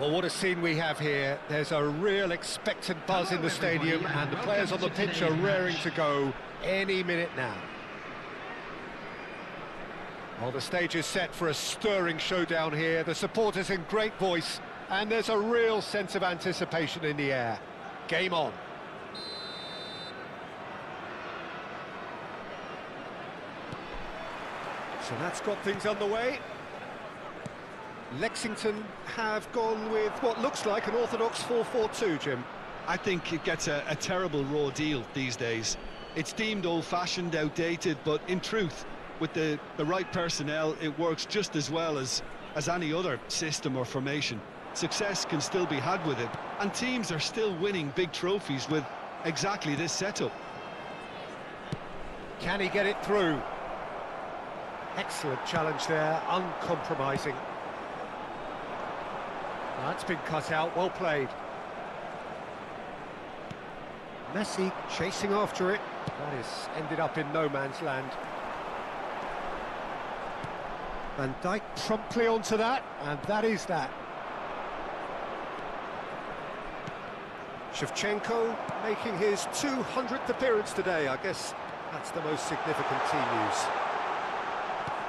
Speaker 1: Well, what a scene we have here. There's a real expectant buzz in the stadium, and the players on the pitch are raring to go any minute now. Well, the stage is set for a stirring showdown here. The supporters in great voice, and there's a real sense of anticipation in the air. Game on. So that's got things underway. Lexington have gone with what looks like an orthodox 4-4-2, Jim.
Speaker 2: I think it gets a terrible raw deal these days. It's deemed old-fashioned, outdated, but in truth, with the right personnel, it works just as well as any other system or formation. Success can still be had with it, and teams are still winning big trophies with exactly this setup.
Speaker 1: Can he get it through? Excellent challenge there, uncompromising. That's been cut out, well played. Messi chasing after it. That is ended up in no man's land. Van Dijk promptly onto that, and that is that. Shevchenko making his 200th appearance today. I guess that's the most significant team news.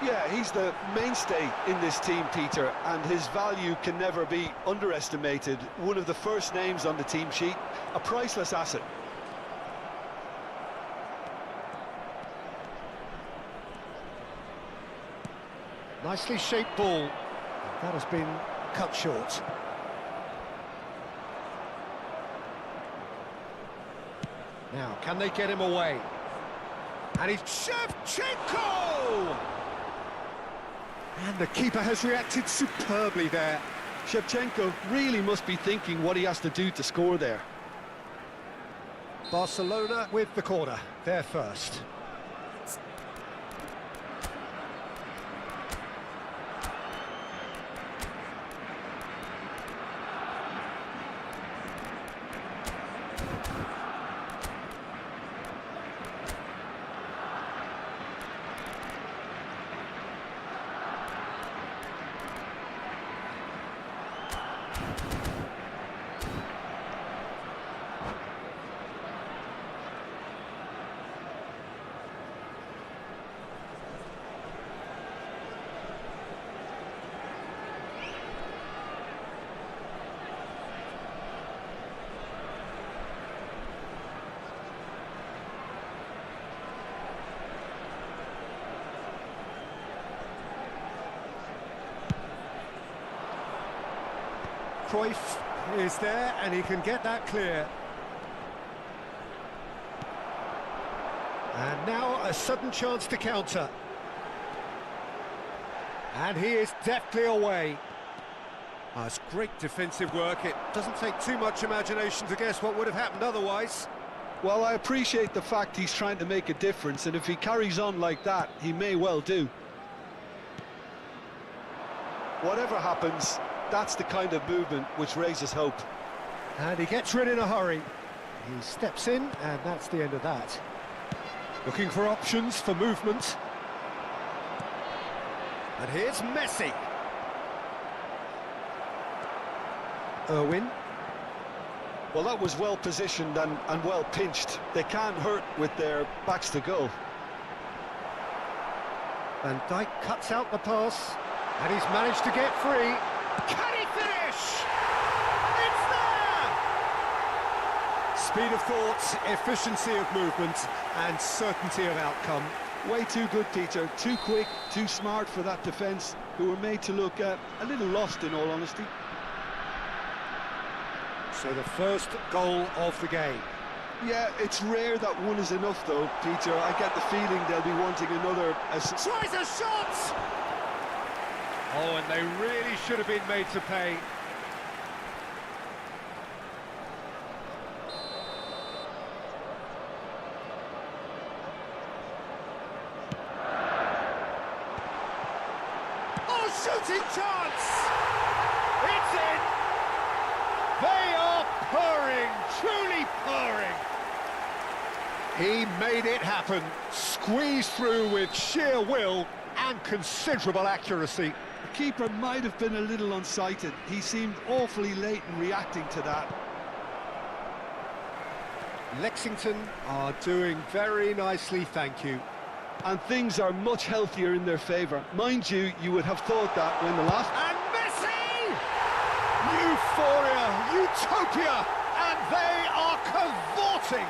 Speaker 2: Yeah, he's the mainstay in this team, Peter, and his value can never be underestimated. One of the first names on the team sheet, a priceless asset.
Speaker 1: Nicely shaped ball. That has been cut short. Now, can they get him away? And it's Shevchenko! And the keeper has reacted superbly there.
Speaker 2: Shevchenko really must be thinking what he has to do to score there.
Speaker 1: Barcelona with the corner, they're first. Cruyff is there, and he can get that clear. And now a sudden chance to counter. And he is deftly away. That's great defensive work. It doesn't take too much imagination to guess what would have happened otherwise.
Speaker 2: Well, I appreciate the fact he's trying to make a difference, and if he carries on like that, he may well do. Whatever happens, that's the kind of movement which raises hope.
Speaker 1: And he gets rid in a hurry. He steps in, and that's the end of that. Looking for options for movement. And here's Messi. Irwin.
Speaker 2: Well, that was well positioned and well pinched. They can't hurt with their backs to goal.
Speaker 1: Van Dijk cuts out the pass, and he's managed to get free. Can he finish? It's there! Speed of thought, efficiency of movement, and certainty of outcome.
Speaker 2: Way too good, Peter. Too quick, too smart for that defence, who were made to look a little lost, in all honesty.
Speaker 1: So the first goal of the game.
Speaker 2: Yeah, it's rare that one is enough, though, Peter. I get the feeling they'll be wanting another...
Speaker 1: Tries a shot! Oh, and they really should have been made to pay. Oh, shooting chance! It's in! They are purring, truly purring. He made it happen, squeezed through with sheer will and considerable accuracy.
Speaker 2: The keeper might have been a little unsighted. He seemed awfully late in reacting to that.
Speaker 1: Lexington are doing very nicely, thank you.
Speaker 2: And things are much healthier in their favour. Mind you, you would have thought that when the last...
Speaker 1: And Messi! Euphoria, utopia, and they are cavorting.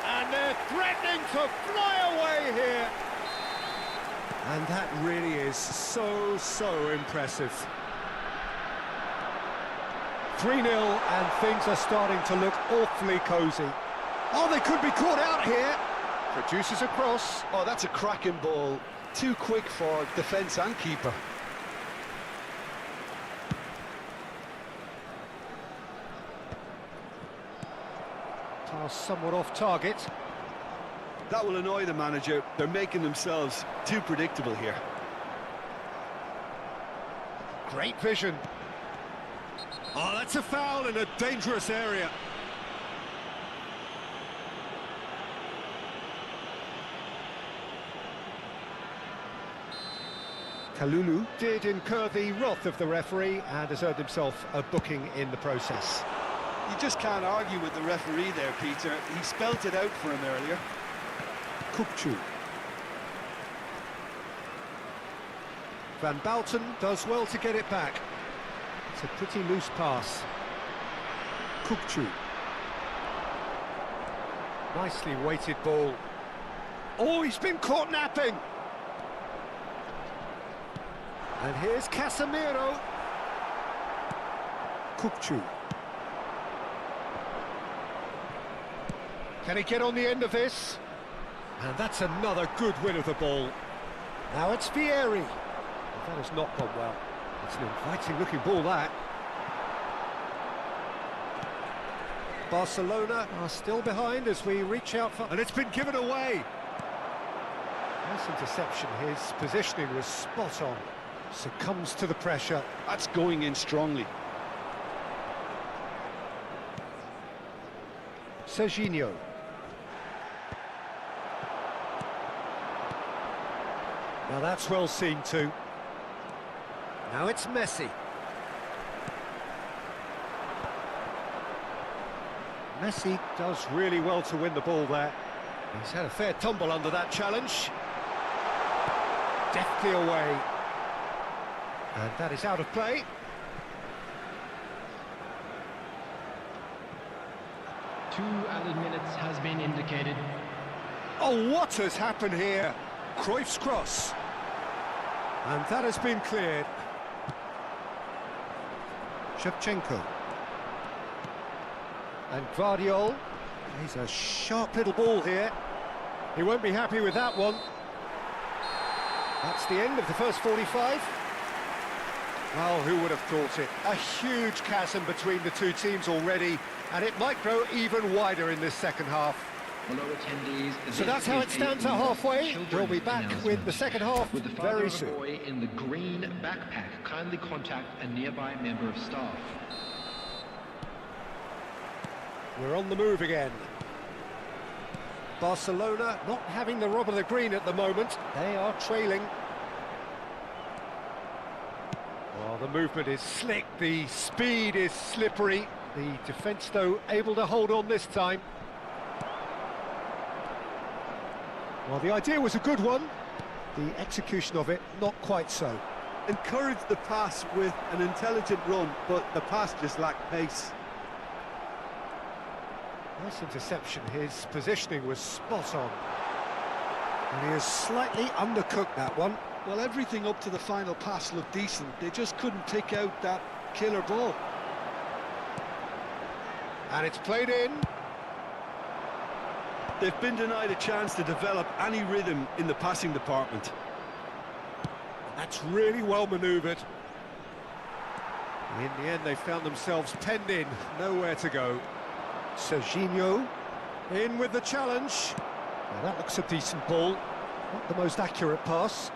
Speaker 1: And they're threatening to fly away here. And that really is so impressive. 3-0, and things are starting to look awfully cosy. Oh, they could be caught out here. Produces a cross.
Speaker 2: Oh, that's a cracking ball. Too quick for defence and keeper.
Speaker 1: Pass somewhat off target.
Speaker 2: That will annoy the manager. They're making themselves too predictable here.
Speaker 1: Great vision. Oh, that's a foul in a dangerous area. Kalulu did incur the wrath of the referee and has earned himself a booking in the process.
Speaker 2: You just can't argue with the referee there, Peter. He spelt it out for him earlier.
Speaker 1: Kukçu. Van Bouten does well to get it back. It's a pretty loose pass. Kukçu. Nicely weighted ball. Oh, he's been caught napping. And here's Casemiro. Kukçu. Can he get on the end of this? And that's another good win of the ball. Now it's Vieri. That has not gone well. It's an inviting-looking ball, that. Barcelona are still behind as we reach out for... And it's been given away. Nice interception. His positioning was spot on. Succumbs to the pressure.
Speaker 2: That's going in strongly.
Speaker 1: Serginho. Now that's well seen too. Now it's Messi. Messi does really well to win the ball there. He's had a fair tumble under that challenge. Deftly away. And that is out of play.
Speaker 4: Two added minutes has been indicated.
Speaker 1: Oh, what has happened here? Cruyff's cross. And that has been cleared. Shevchenko. And Guardiola. He's a sharp little ball here. He won't be happy with that one. That's the end of the first 45. Well, who would have thought it? A huge chasm between the two teams already, and it might grow even wider in this second half. So that's how it stands at halfway. We'll be back with the second half very soon.
Speaker 4: Boy in the green backpack, kindly contact a nearby member of staff.
Speaker 1: We're on the move again. Barcelona not having the rub of the green at the moment. They are trailing. Well, the movement is slick, the speed is slippery. The defence, though, able to hold on this time. Well, the idea was a good one. The execution of it, not quite so.
Speaker 2: Encouraged the pass with an intelligent run, but the pass just lacked pace.
Speaker 1: Nice interception. His positioning was spot on. And he has slightly undercooked that one.
Speaker 2: Well, everything up to the final pass looked decent. They just couldn't pick out that killer ball.
Speaker 1: And it's played in.
Speaker 2: They've been denied a chance to develop any rhythm in the passing department.
Speaker 1: That's really well manoeuvred. In the end, they found themselves penned in, nowhere to go. Serginho in with the challenge. Now that looks a decent ball. Not the most accurate pass.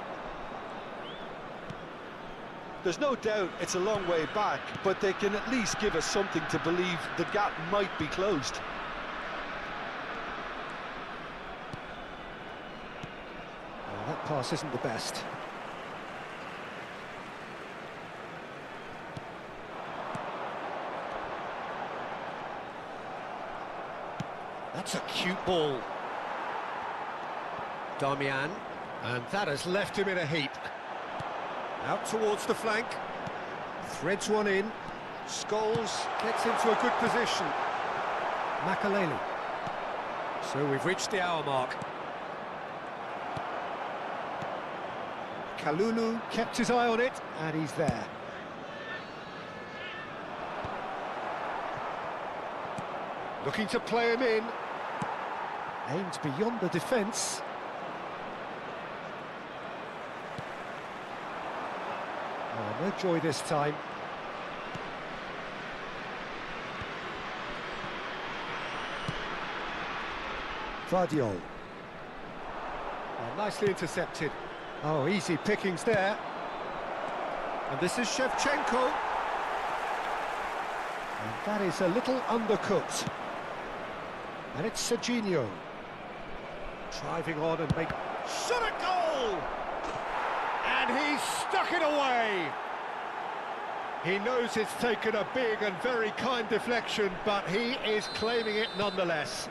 Speaker 2: There's no doubt it's a long way back, but they can at least give us something to believe the gap might be closed.
Speaker 1: Well, that pass isn't the best. That's a cute ball. Damian, and that has left him in a heap. Out towards the flank, threads one in. Scholes gets into a good position. Makaleli. So we've reached the hour mark. Kalulu kept his eye on it, and he's there. Looking to play him in. Aimed beyond the defence. Oh, no joy this time. Vardiol. Oh, nicely intercepted. Oh, easy pickings there. And this is Shevchenko. And that is a little undercooked. And it's Serginho. Driving on and make... Shot a goal! And he's stuck it away! He knows it's taken a big and very kind deflection, but he is claiming it nonetheless.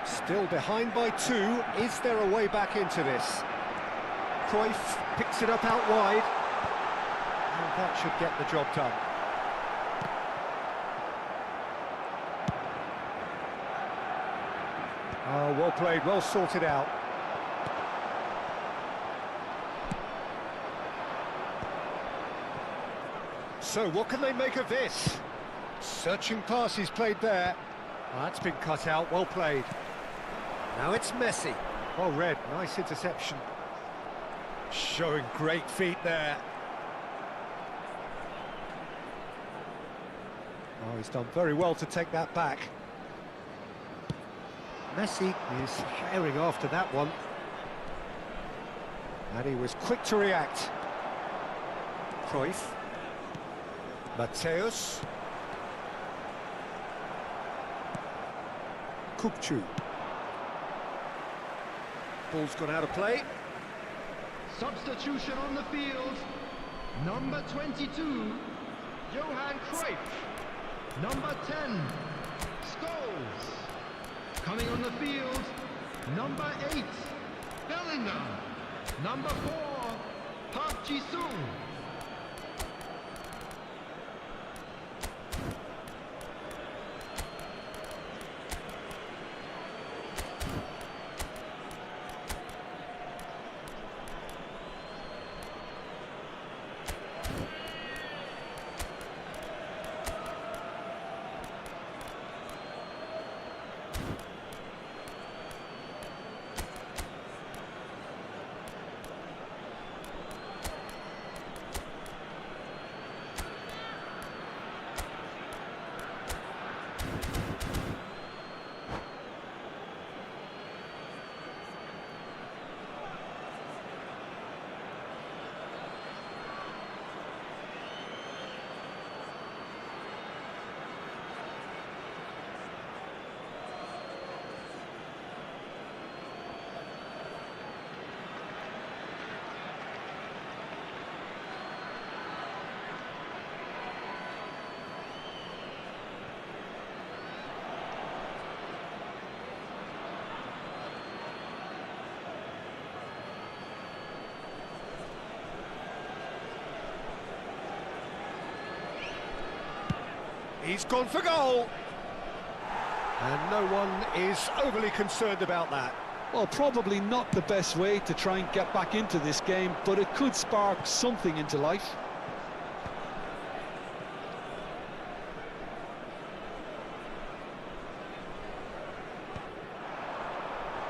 Speaker 1: Still behind by 2. Is there a way back into this? Cruyff picks it up out wide. And that should get the job done. Oh, well played, well sorted out. So what can they make of this? Searching pass he's played there. Oh, that's been cut out, well played. Now it's Messi. Oh, Red, nice interception. Showing great feet there. Oh, he's done very well to take that back. Messi is herring after that one. And he was quick to react. Cruyff. Mateus. Kupchu. Ball's gone out of play.
Speaker 4: Substitution on the field. Number 22, Johan Cruyff. Number 10, Scholes. Coming on the field, number 8, Bellingham. Number 4, Park Ji-sung.
Speaker 1: He's gone for goal. And no one is overly concerned about that.
Speaker 2: Well, probably not the best way to try and get back into this game, but it could spark something into life.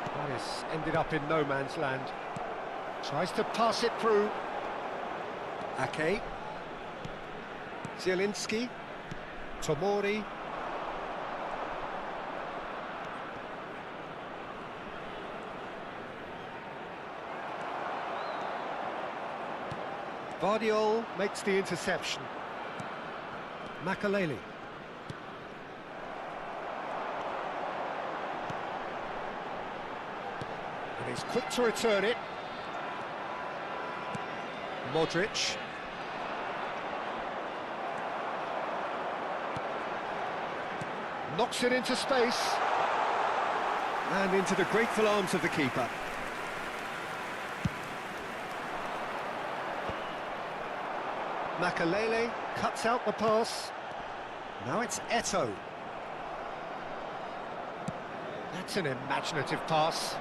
Speaker 1: That has ended up in no man's land. Tries to pass it through. Ake. Zielinski. Tomori. Vardiol makes the interception. Makaleli. And he's quick to return it. Modric. Knocks it into space. And into the grateful arms of the keeper. Makalele cuts out the pass. Now it's Eto'o. That's an imaginative pass.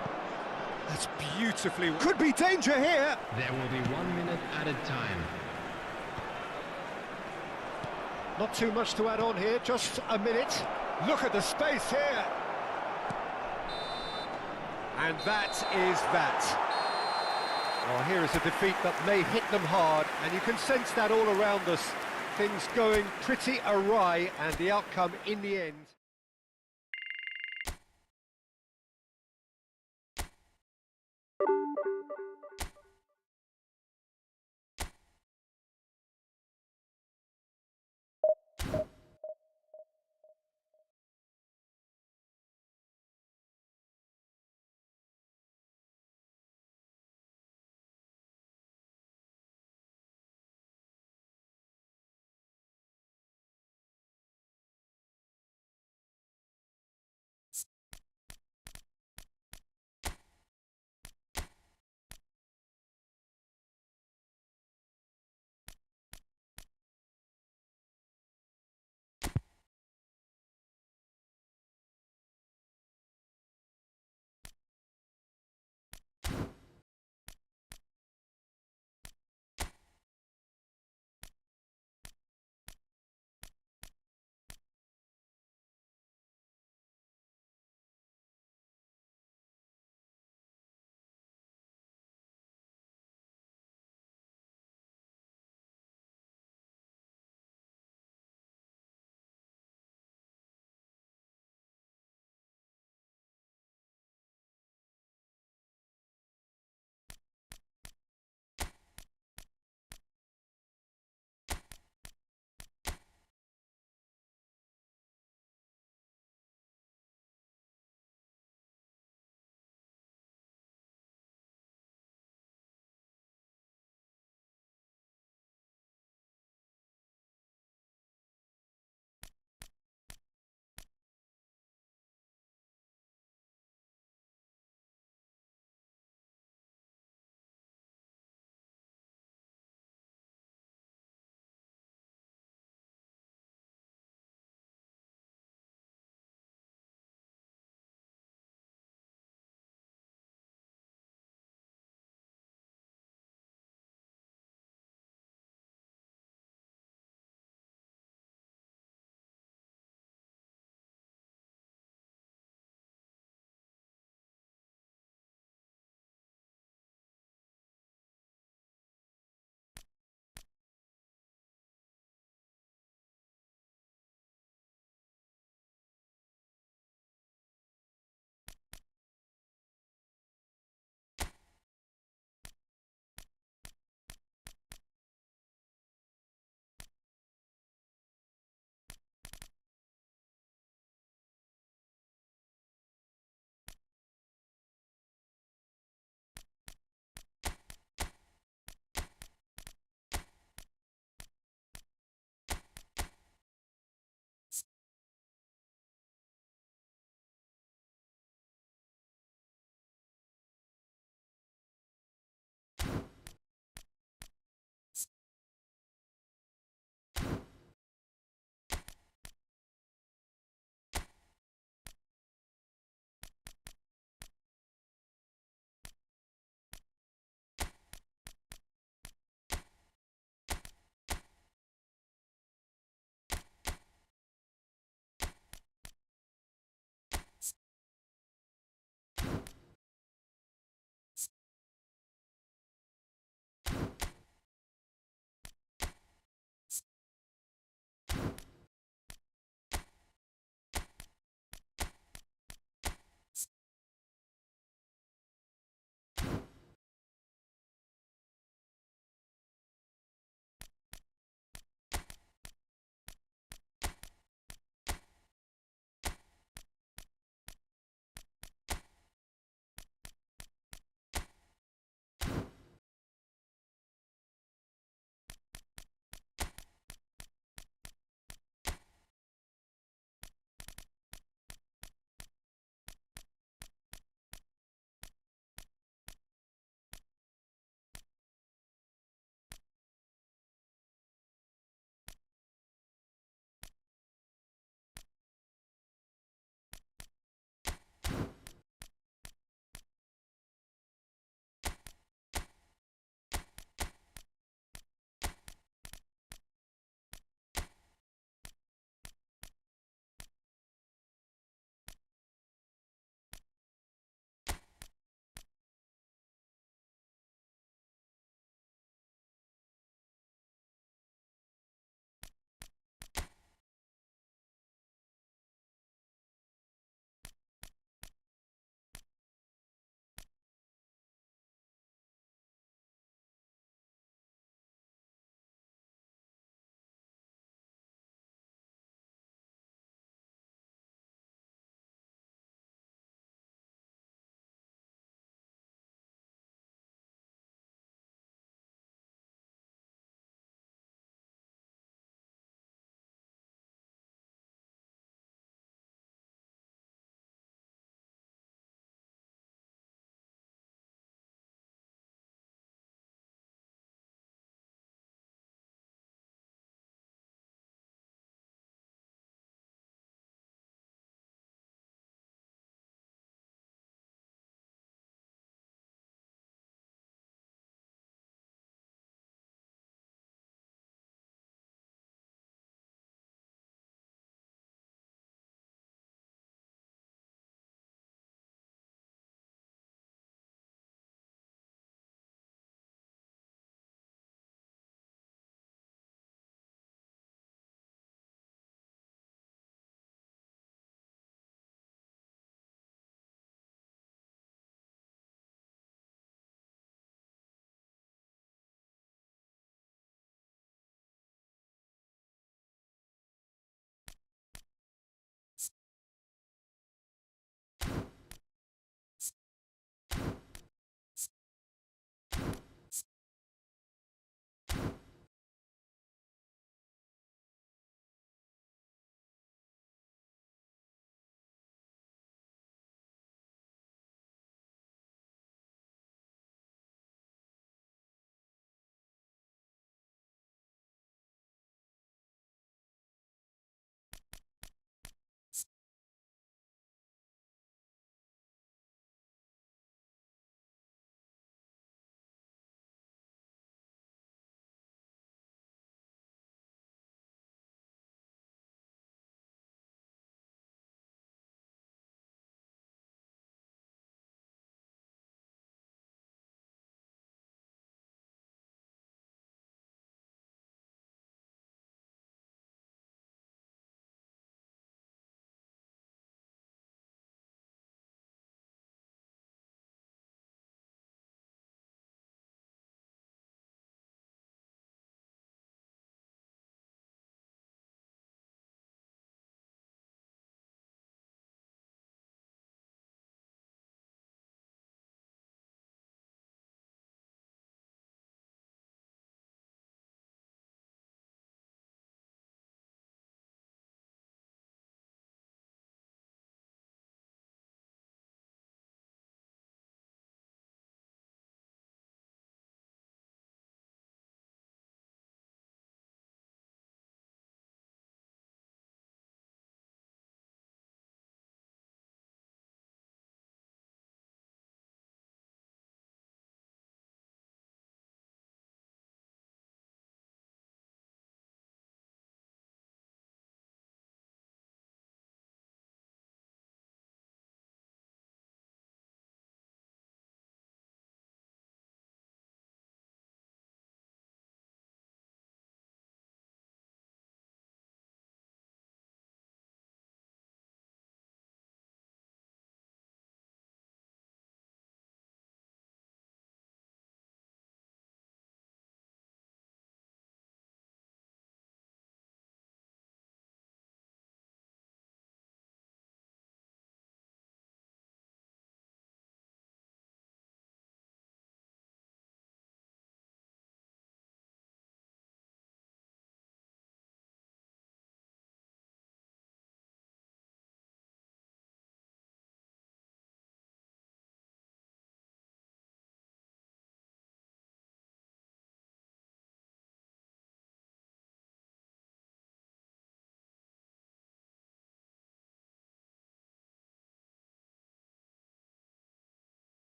Speaker 1: That's beautifully... Could be danger here!
Speaker 4: There will be 1 minute added time.
Speaker 1: Not too much to add on here, just a minute. Look at the space here! And that is that. Well, here is a defeat that may hit them hard, and you can sense that all around us. Things going pretty awry, and the outcome in the end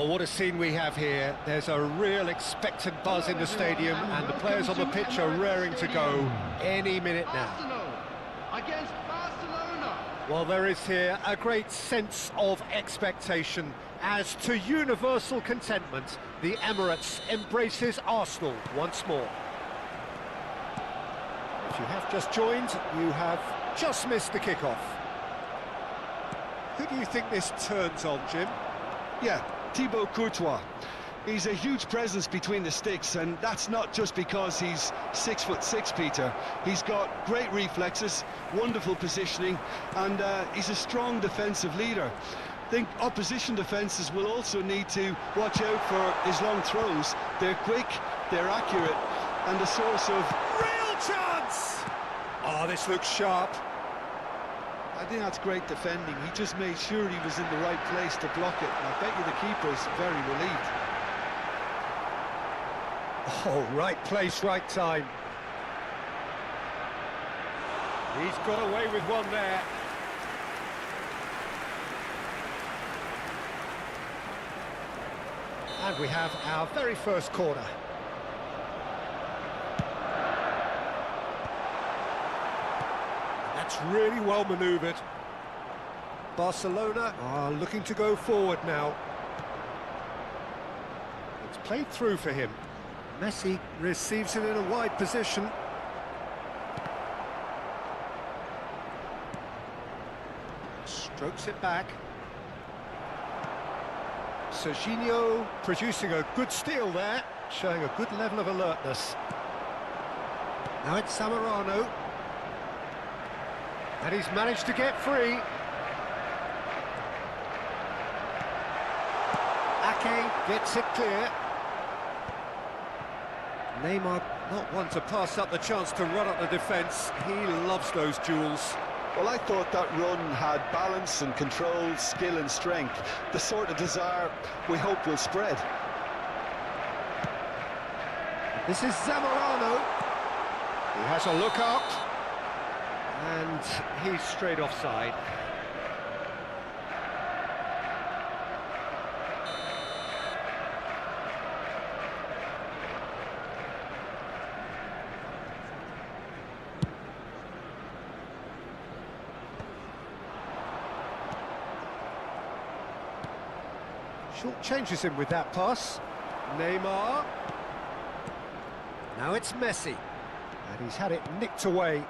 Speaker 1: Well, what a scene we have here. There's a real expectant buzz in the stadium, and the players on the pitch are raring to go any minute now.
Speaker 4: Arsenal against Barcelona.
Speaker 1: Well, there is here a great sense of expectation. As to universal contentment, the Emirates embraces Arsenal once more. If you have just joined, you have just missed the kickoff. Who do you think this turns on, Jim?
Speaker 2: Yeah, Thibaut Courtois. He's a huge presence between the sticks, and that's not just because he's 6'6", Peter. He's got great reflexes, wonderful positioning, and he's a strong defensive leader. I think opposition defences will also need to watch out for his long throws. They're quick, they're accurate, and a source of...
Speaker 1: Real chance! Oh, this looks sharp.
Speaker 2: I think that's great defending. He just made sure he was in the right place to block it, and I bet you the keeper's very relieved.
Speaker 1: Oh, right place, right time. He's got away with one there. And we have our very first corner. That's really well manoeuvred. Barcelona are looking to go forward now. It's played through for him. Messi receives it in a wide position. Strokes it back. Serginho producing a good steal there, showing a good level of alertness. Now it's Zamorano. And he's managed to get free. Ake gets it clear. Neymar not one to pass up the chance to run up the defence. He loves those duels.
Speaker 2: Well, I thought that run had balance and control, skill and strength. The sort of desire we hope will spread.
Speaker 1: This is Zamorano. He has a look up. And he's straight offside. Short changes him with that pass. Neymar. Now it's Messi. And he's had it nicked away.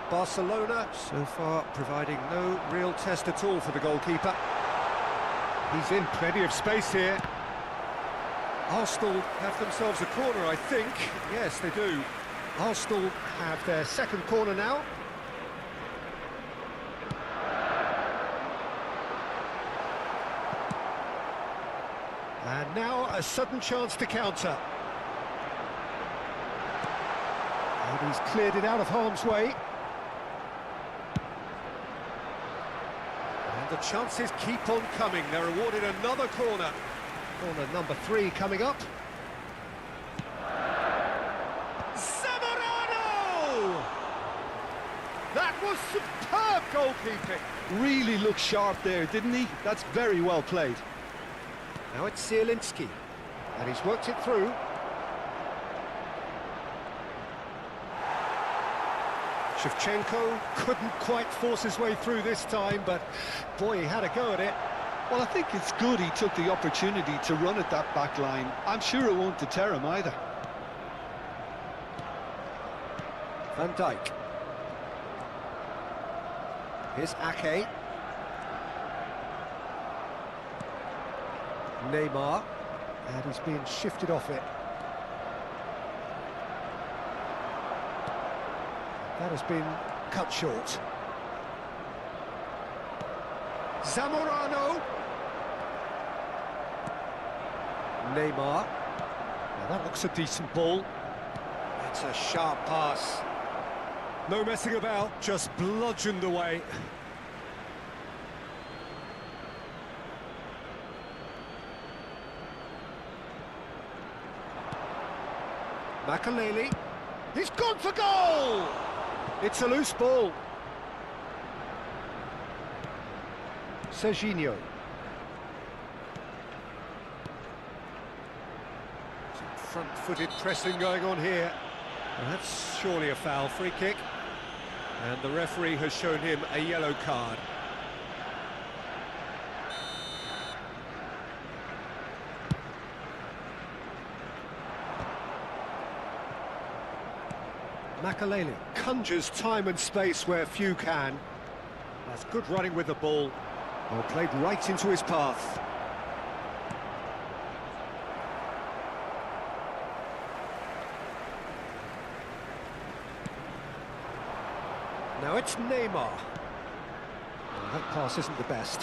Speaker 1: Barcelona, so far, providing no real test at all for the goalkeeper. He's in plenty of space here. Arsenal have themselves a corner, I think. Yes, they do. Arsenal have their second corner now. And now a sudden chance to counter. And he's cleared it out of harm's way. The chances keep on coming. They're awarded another corner. Corner number 3 coming up. Zamorano! That was superb goalkeeping.
Speaker 2: Really looked sharp there, didn't he? That's very well played.
Speaker 1: Now it's Zielinski, and he's worked it through. Shevchenko couldn't quite force his way through this time, but boy, he had a go at it.
Speaker 2: Well, I think it's good he took the opportunity to run at that back line. I'm sure it won't deter him either.
Speaker 1: Van Dijk. Here's Ake. Neymar. And he's being shifted off it. That has been cut short. Zamorano. Neymar. Now that looks a decent ball. It's a sharp pass. No messing about, just bludgeoned away. Makaleli. He's gone for goal! It's a loose ball. Serginho. front-footed pressing going on here. Well, that's surely a foul. Free kick. And the referee has shown him a yellow card. Makalele conjures time and space where few can. That's good running with the ball. Well, played right into his path. Now it's Neymar. Well, that pass isn't the best.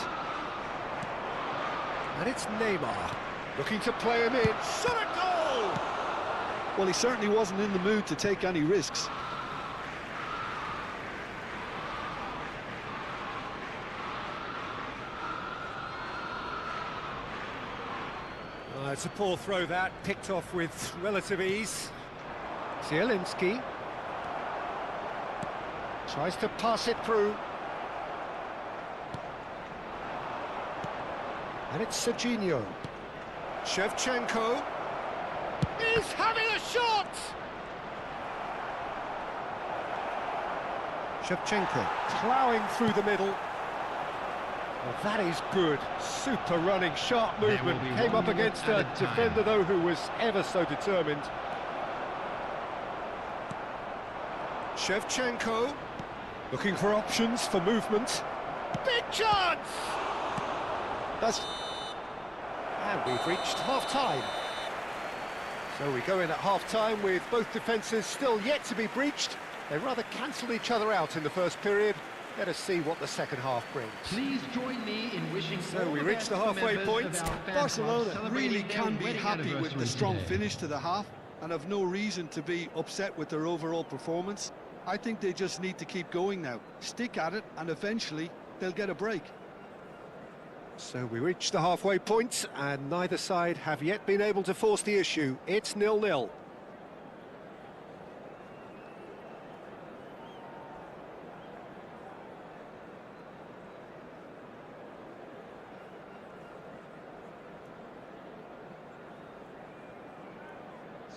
Speaker 1: And it's Neymar looking to play him in. Shot a goal!
Speaker 2: Well, he certainly wasn't in the mood to take any risks.
Speaker 1: It's a poor throw that, picked off with relative ease. Zielinski tries to pass it through. And it's Serginho. Shevchenko is having a shot! Shevchenko ploughing through the middle. Well, that is good. Super running, sharp movement. Came up against a defender, though, who was ever so determined. Shevchenko looking for options for movement. Big chance! And we've reached half-time. So we go in at half-time with both defences still yet to be breached. They rather cancelled each other out in the first period. Let us see what the second half brings.
Speaker 4: Please join me in wishing
Speaker 1: so we reach the halfway point.
Speaker 2: Barcelona really can be happy with the strong finish to the half and have no reason to be upset with their overall performance. I think they just need to keep going now. Stick at it and eventually they'll get a break.
Speaker 1: So we reach the halfway point and neither side have yet been able to force the issue. It's 0-0.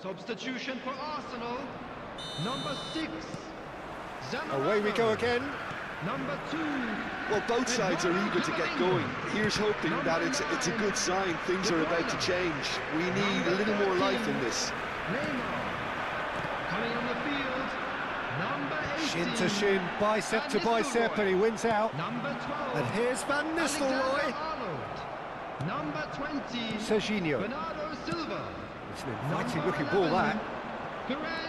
Speaker 4: Substitution for Arsenal. Number 6. Zamorano.
Speaker 1: Away we go again.
Speaker 4: Number 2.
Speaker 2: Well, both sides are eager to get going. Here's hoping that it's a good sign. Things are about to change. We need a little more life in this.
Speaker 4: Neymar. Coming on the field. Number 18.
Speaker 1: Shin to shin, bicep to bicep, and he wins out.
Speaker 4: Number 12.
Speaker 1: And here's Van Nistelrooy.
Speaker 4: Number 20.
Speaker 1: Serginho.
Speaker 4: Bernardo Silva.
Speaker 1: It's an inviting-looking ball, that.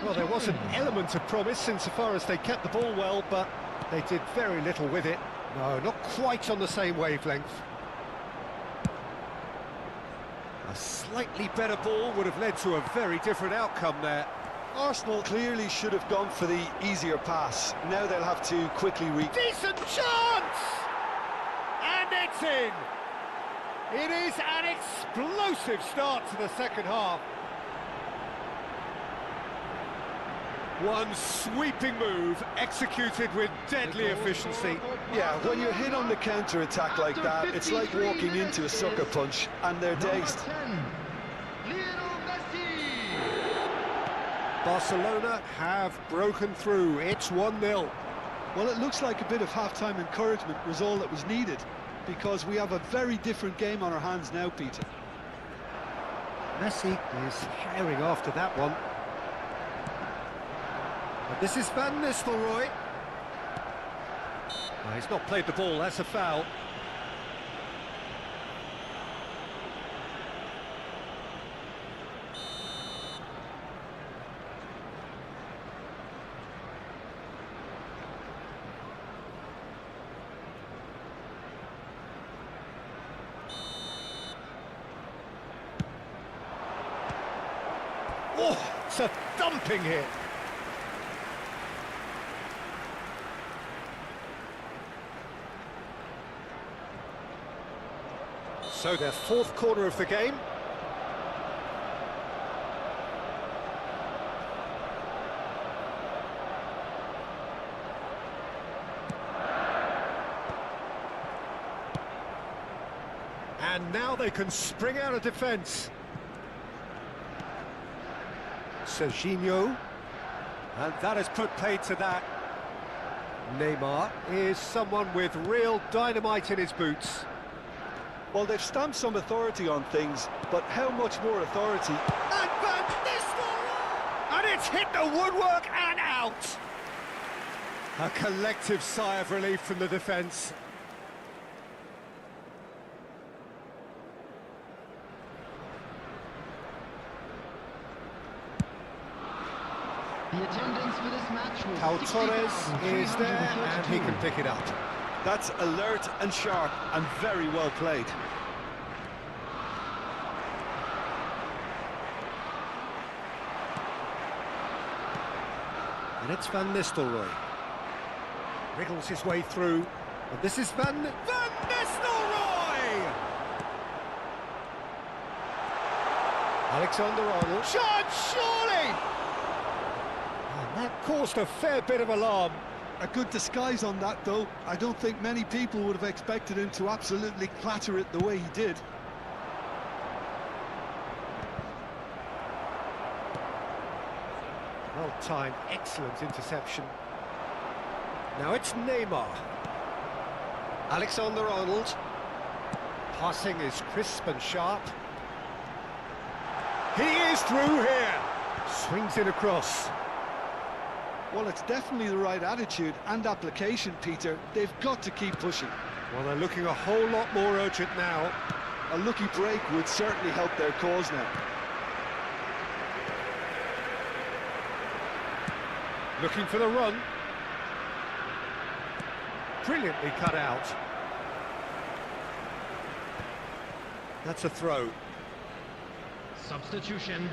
Speaker 1: Well, there was an element of promise insofar as they kept the ball well, but they did very little with it. No, not quite on the same wavelength. A slightly better ball would have led to a very different outcome there.
Speaker 2: Arsenal clearly should have gone for the easier pass. Now they'll have to quickly
Speaker 1: Decent chance! And it's in! It is an explosive start to the second half. One sweeping move, executed with deadly efficiency.
Speaker 2: Yeah, when you're hit on the counter-attack like that, it's like walking into a sucker punch, and they're dazed.
Speaker 1: Barcelona have broken through. It's 1-0.
Speaker 2: Well, it looks like a bit of half-time encouragement was all that was needed, because we have a very different game on our hands now, Peter.
Speaker 1: Messi is herring after that one. But this is Van Nistelrooy. No, he's not played the ball, that's a foul. Oh, it's a thumping hit. So their fourth corner of the game. And now they can spring out of defence. Serginho. And that has put paid to that. Neymar is someone with real dynamite in his boots.
Speaker 2: Well, they've stamped some authority on things, but how much more authority?
Speaker 1: And Van Nistelrooy! And it's hit the woodwork and out! A collective sigh of relief from the defence.
Speaker 4: The attendance for this match was
Speaker 1: Pau Torres is there and he can pick it up.
Speaker 2: That's alert and sharp and very well played.
Speaker 1: And it's Van Nistelrooy. Wriggles his way through. And this is Van Nistelrooy! Alexander-Arnold. Shot, surely! And that caused a fair bit of alarm.
Speaker 2: A good disguise on that, though. I don't think many people would have expected him to absolutely clatter it the way he did.
Speaker 1: Well-timed, excellent interception. Now it's Neymar. Alexander-Arnold. Passing is crisp and sharp. He is through here. Swings it across.
Speaker 2: Well, it's definitely the right attitude and application, Peter. They've got to keep pushing.
Speaker 1: Well, they're looking a whole lot more urgent now.
Speaker 2: A lucky break would certainly help their cause now.
Speaker 1: Looking for the run. Brilliantly cut out. That's a throw.
Speaker 4: Substitution.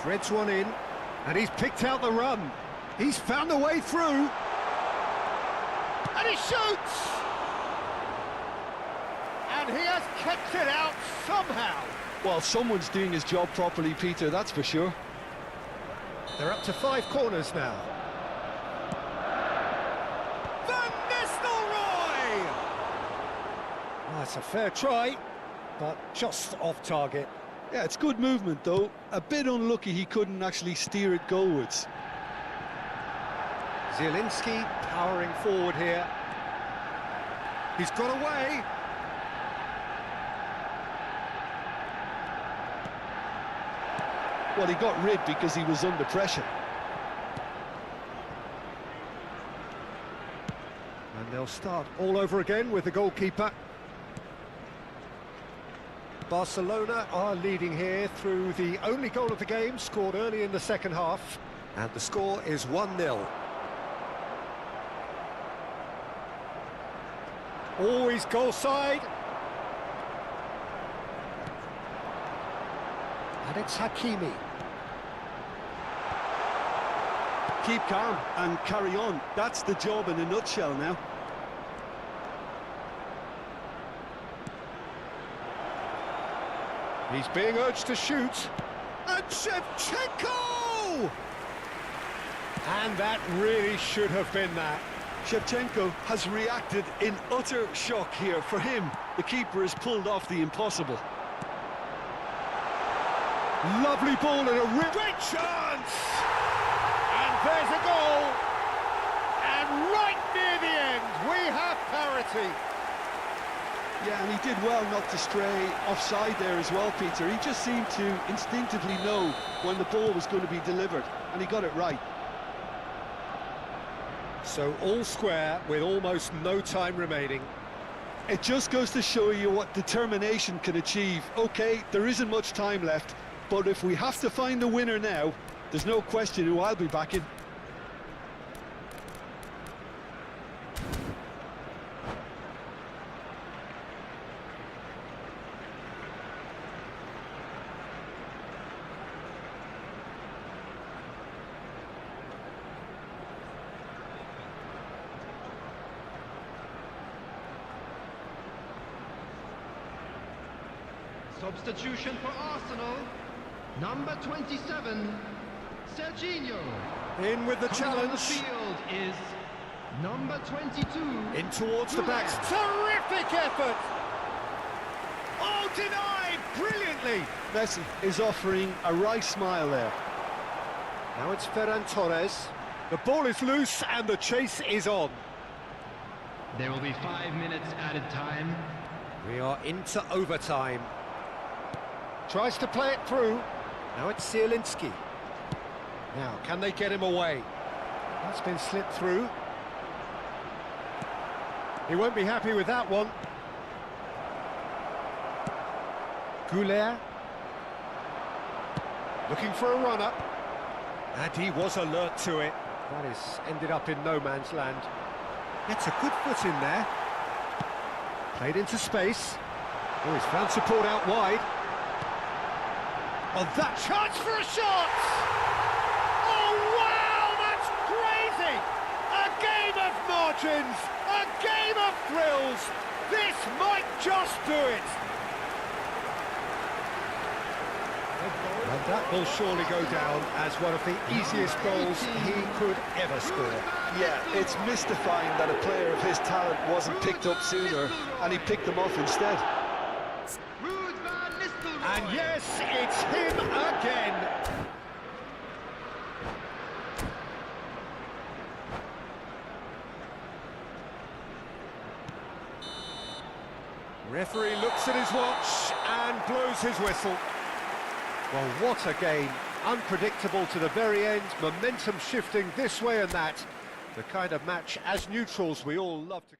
Speaker 1: Threads one in, and he's picked out the run. He's found a way through. And he shoots! And he has kept it out somehow.
Speaker 2: Well, someone's doing his job properly, Peter, that's for sure.
Speaker 1: They're up to 5 corners now. Van Nistelrooy! Oh, it's a fair try, but just off target.
Speaker 2: Yeah, it's good movement, though. A bit unlucky he couldn't actually steer it goalwards.
Speaker 1: Zielinski powering forward here. He's got away.
Speaker 2: Well, he got rid because he was under pressure.
Speaker 1: And they'll start all over again with the goalkeeper. Barcelona are leading here through the only goal of the game, scored early in the second half. And the score is 1-0. Always goal side. And it's Hakimi.
Speaker 2: Keep calm and carry on. That's the job in a nutshell now.
Speaker 1: He's being urged to shoot. And Shevchenko! And that really should have been that.
Speaker 2: Shevchenko has reacted in utter shock here. For him, the keeper has pulled off the impossible.
Speaker 1: Lovely ball and a great chance! And there's a goal! And right near the end, we have parity.
Speaker 2: Yeah, and he did well not to stray offside there as well, Peter. He just seemed to instinctively know when the ball was going to be delivered, and he got it right.
Speaker 1: So all square with almost no time remaining.
Speaker 2: It just goes to show you what determination can achieve. OK, there isn't much time left, but if we have to find a winner now, there's no question who I'll be backing.
Speaker 4: Substitution for Arsenal. Number 27, Serginho.
Speaker 1: In with the
Speaker 4: Coming on the
Speaker 1: challenge.
Speaker 4: field is number 22.
Speaker 1: In towards the back. Terrific effort! Oh, denied brilliantly!
Speaker 2: Messi is offering a right smile there.
Speaker 1: Now it's Ferran Torres. The ball is loose and the chase is on.
Speaker 4: There will be 5 minutes added time.
Speaker 1: We are into overtime. Tries to play it through. Now it's Zielinski. Now, can they get him away? That's been slipped through. He won't be happy with that one. Goulet. Looking for a runner. And he was alert to it. That is ended up in no man's land. Gets a good foot in there. Played into space. Oh, he's found support out wide. Oh, that chance for a shot! Oh, wow, that's crazy! A game of margins, a game of thrills. This might just do it. And that will surely go down as one of the easiest goals he could ever score.
Speaker 2: Yeah, it's mystifying that a player of his talent wasn't picked up sooner, and he picked them off instead.
Speaker 1: And yes, it's him again. Referee looks at his watch and blows his whistle. Well, what a game. Unpredictable to the very end, momentum shifting this way and that. The kind of match, as neutrals, we all love to...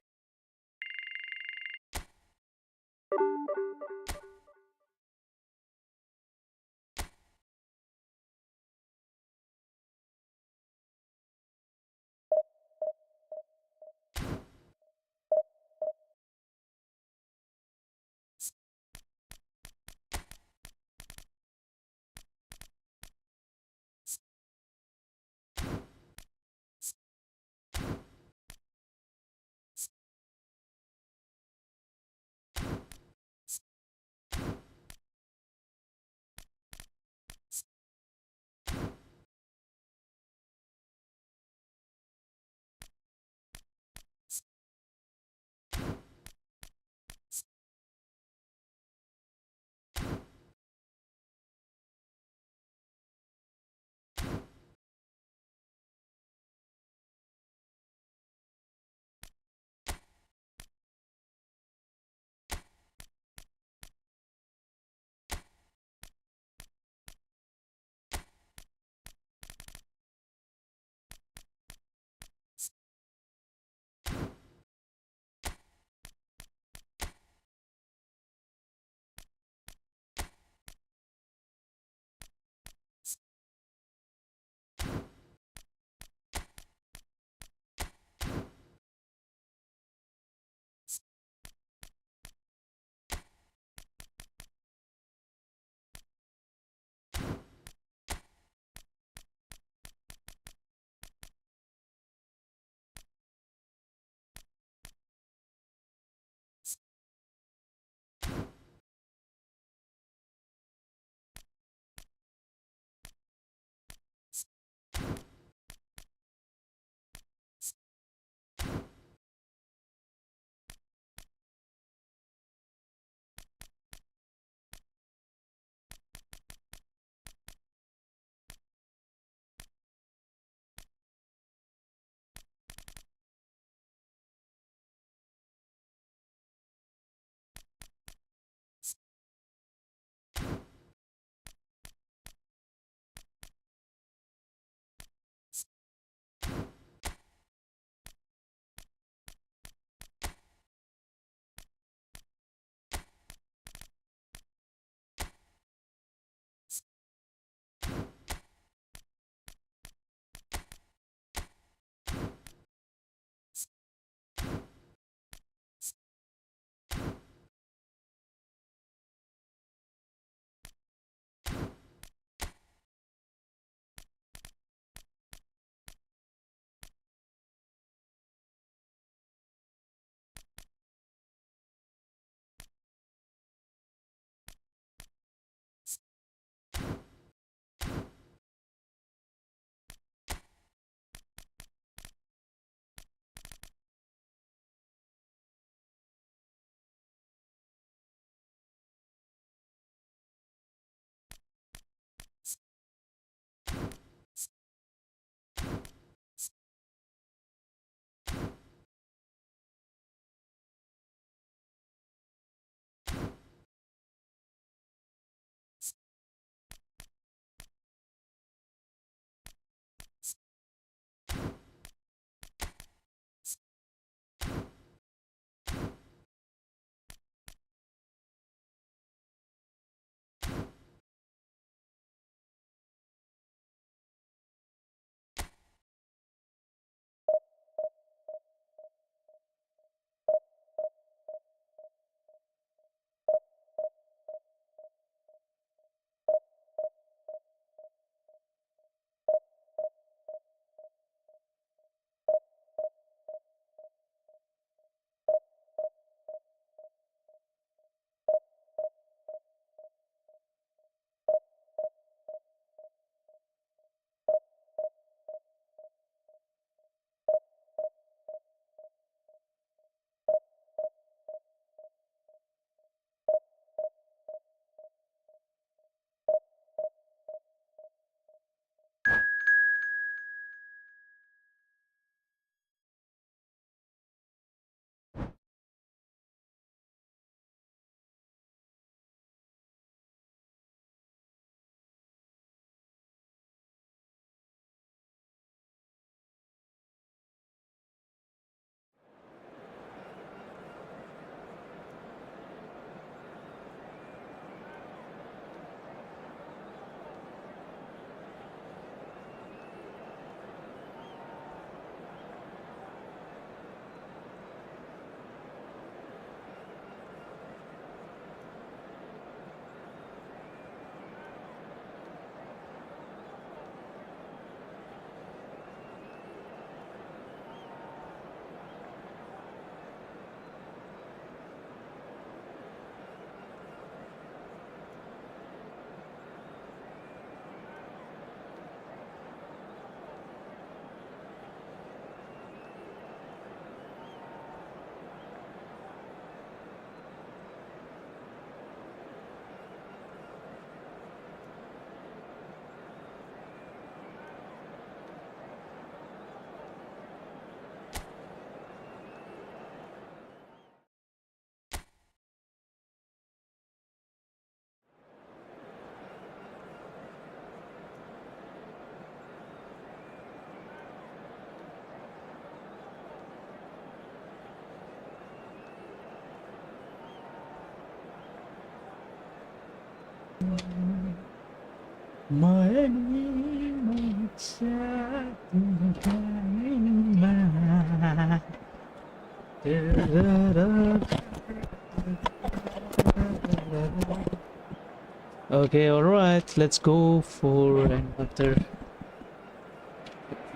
Speaker 5: Okay, alright, let's go for another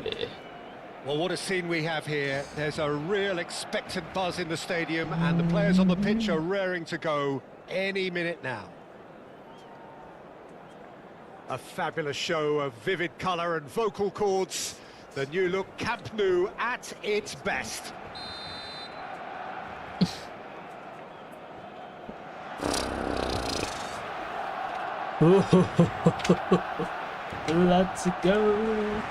Speaker 5: play.
Speaker 1: Well, what a scene we have here. There's a real expectant buzz in the stadium, and the players on the pitch are raring to go any minute now. A fabulous show of vivid colour and vocal cords. The new look Camp Nou at its best.
Speaker 5: Let's go.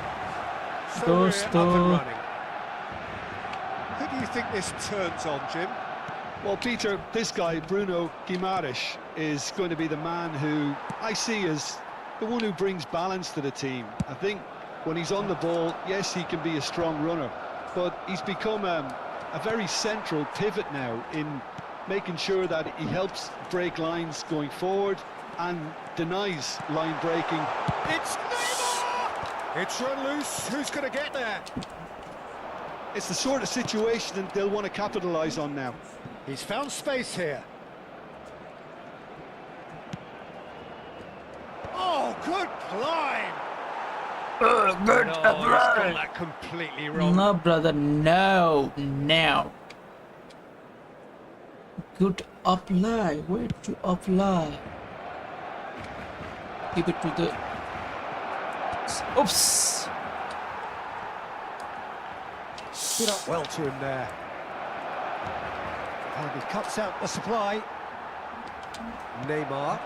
Speaker 1: So we're up and running. Who do you think this turns on, Jim?
Speaker 2: Well, Peter, this guy, Bruno Guimaraes, is going to be the man who I see as the one who brings balance to the team. I think when he's on the ball, yes, he can be a strong runner, but he's become a very central pivot now in making sure that he helps break lines going forward and denies line breaking.
Speaker 1: It's Neymar! It's run loose. Who's going to get there?
Speaker 2: It's the sort of situation that they'll want to capitalise on now.
Speaker 1: He's found space here. Oh, good climb!
Speaker 5: Good
Speaker 1: No, he's got that completely wrong.
Speaker 5: No, brother, no, no. Good apply. Where to apply? Give it to the. Oops.
Speaker 1: Stood up well to him there. And he cuts out the supply. Neymar.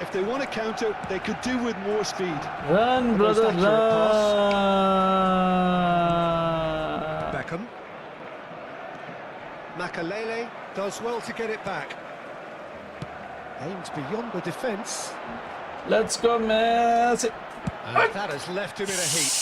Speaker 2: If they want to counter, they could do with more speed.
Speaker 5: Run, brother,
Speaker 1: accurate
Speaker 5: run.
Speaker 1: Beckham. Makalele does well to get it back. Aims beyond the defence.
Speaker 5: Let's go, Messi.
Speaker 1: And that has left him in a heap.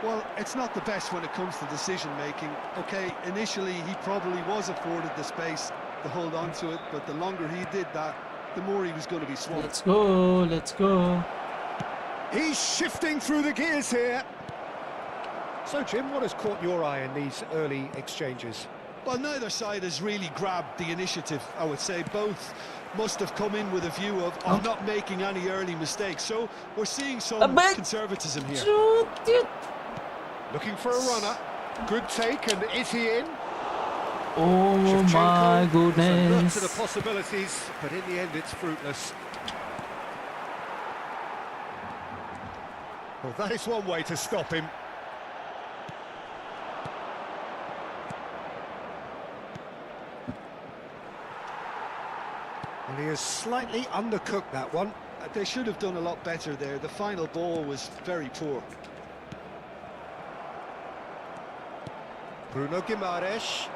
Speaker 2: Well, it's not the best when it comes to decision-making. OK, initially he probably was afforded the space to hold on to it, but the longer he did that, the more he was going to be swamped.
Speaker 5: Let's go, let's go.
Speaker 1: He's shifting through the gears here. So, Jim, what has caught your eye in these early exchanges?
Speaker 2: Well, neither side has really grabbed the initiative, I would say. Both must have come in with a view of not making any early mistakes. So we're seeing some conservatism here.
Speaker 1: Looking for a runner. Good take, and is he in?
Speaker 5: Oh my goodness.
Speaker 1: To the possibilities, but in the end it's fruitless. Well, that is one way to stop him. And he has slightly undercooked that one.
Speaker 2: They should have done a lot better there. The final ball was very poor.
Speaker 1: Bruno Guimaraes.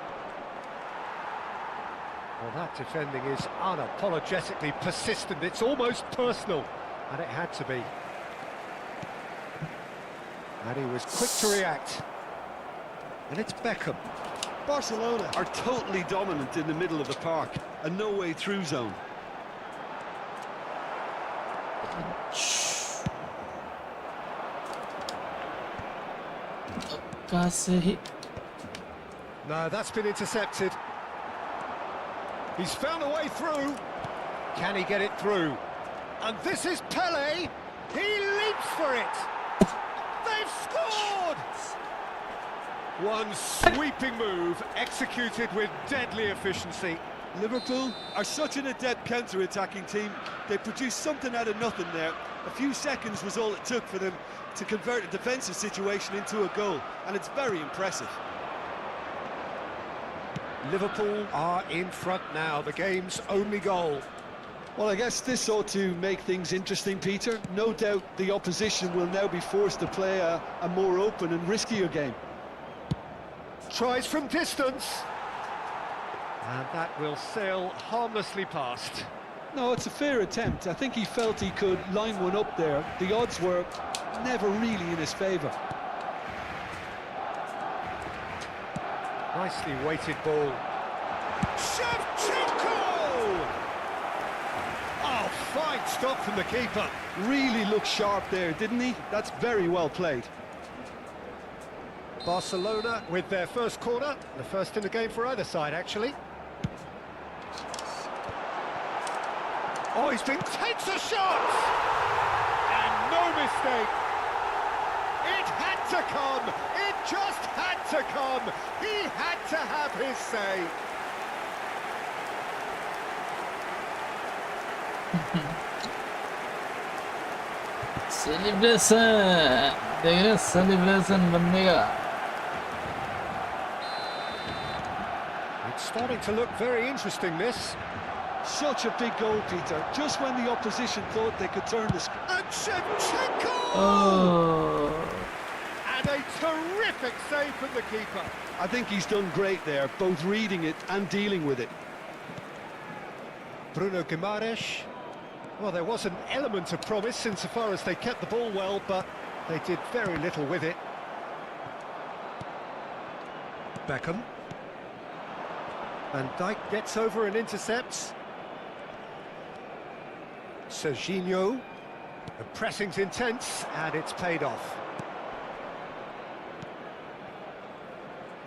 Speaker 1: Well, that defending is unapologetically persistent. It's almost personal, and it had to be. And he was quick to react. And it's Beckham.
Speaker 2: Barcelona are totally dominant in the middle of the park, a no-way through zone.
Speaker 1: No, that's been intercepted. He's found a way through. Can he get it through? And this is Pele. He leaps for it. They've scored! One sweeping move, executed with deadly efficiency.
Speaker 2: Liverpool are such an adept counter-attacking team. They produced something out of nothing there. A few seconds was all it took for them to convert a defensive situation into a goal, and it's very impressive.
Speaker 1: Liverpool are in front now, the game's only goal.
Speaker 2: Well, I guess this ought to make things interesting, Peter. No doubt the opposition will now be forced to play a more open and riskier game.
Speaker 1: Tries from distance. And that will sail harmlessly past.
Speaker 2: No, it's a fair attempt. I think he felt he could line one up there. The odds were never really in his favour.
Speaker 1: Nicely weighted ball. Shevchenko! Oh, Fine stop from the keeper.
Speaker 2: Really looked sharp there, didn't he? That's very well played.
Speaker 1: Barcelona with their first corner, the first in the game for either side, actually. Oh, he's been takes a shot! And no mistake. It had to come. It just had to come. He had to have his say.
Speaker 5: Celebration देख रहे celebration बनने का
Speaker 1: It's starting to look very interesting, this.
Speaker 2: Such a big goal, Peter. Just when the opposition thought they could turn this.
Speaker 1: And Shevchenko!
Speaker 5: oh
Speaker 1: And a terrific save from the keeper.
Speaker 2: I think he's done great there, both reading it and dealing with it.
Speaker 1: Bruno Guimaraes. Well, there was an element of promise insofar as they kept the ball well, but they did very little with it. Beckham. Van Dijk gets over and intercepts. Serginho. The pressing's intense, and it's paid off.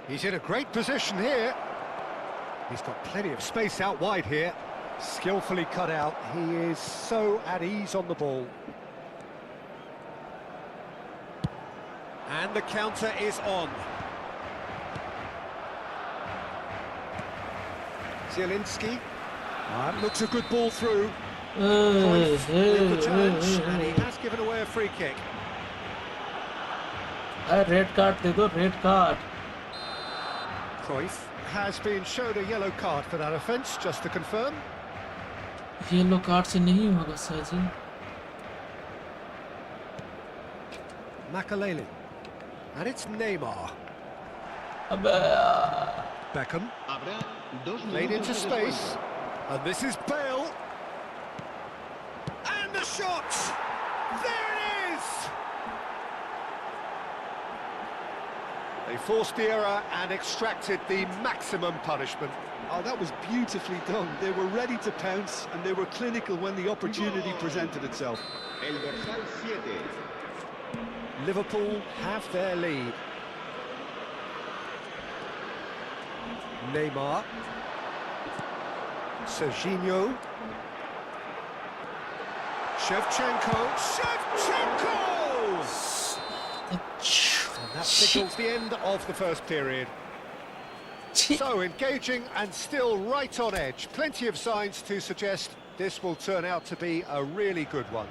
Speaker 1: He's in a great position here. He's got plenty of space out wide here. Skillfully cut out. He is so at ease on the ball. And the counter is on. Zielinski. That looks a good ball through. Cruyff with the challenge, and he has given away a free kick.
Speaker 5: Red card दे दो red card
Speaker 1: Cruyff has been shown a yellow card for that offence, just to confirm.
Speaker 5: Yellow card से नहीं होगा sir ji
Speaker 1: Makaleli. And it's Neymar.
Speaker 5: अबे
Speaker 1: Beckham. Laid into space. And this is Bale. And the shot! There it is! They forced the error and extracted the maximum punishment.
Speaker 2: Oh, that was beautifully done. They were ready to pounce, and they were clinical when the opportunity presented itself.
Speaker 1: Liverpool have their lead. Neymar. Serginho. Shevchenko. Shevchenko! And that signals the end of the first period. So engaging and still right on edge. Plenty of signs to suggest this will turn out to be a really good one.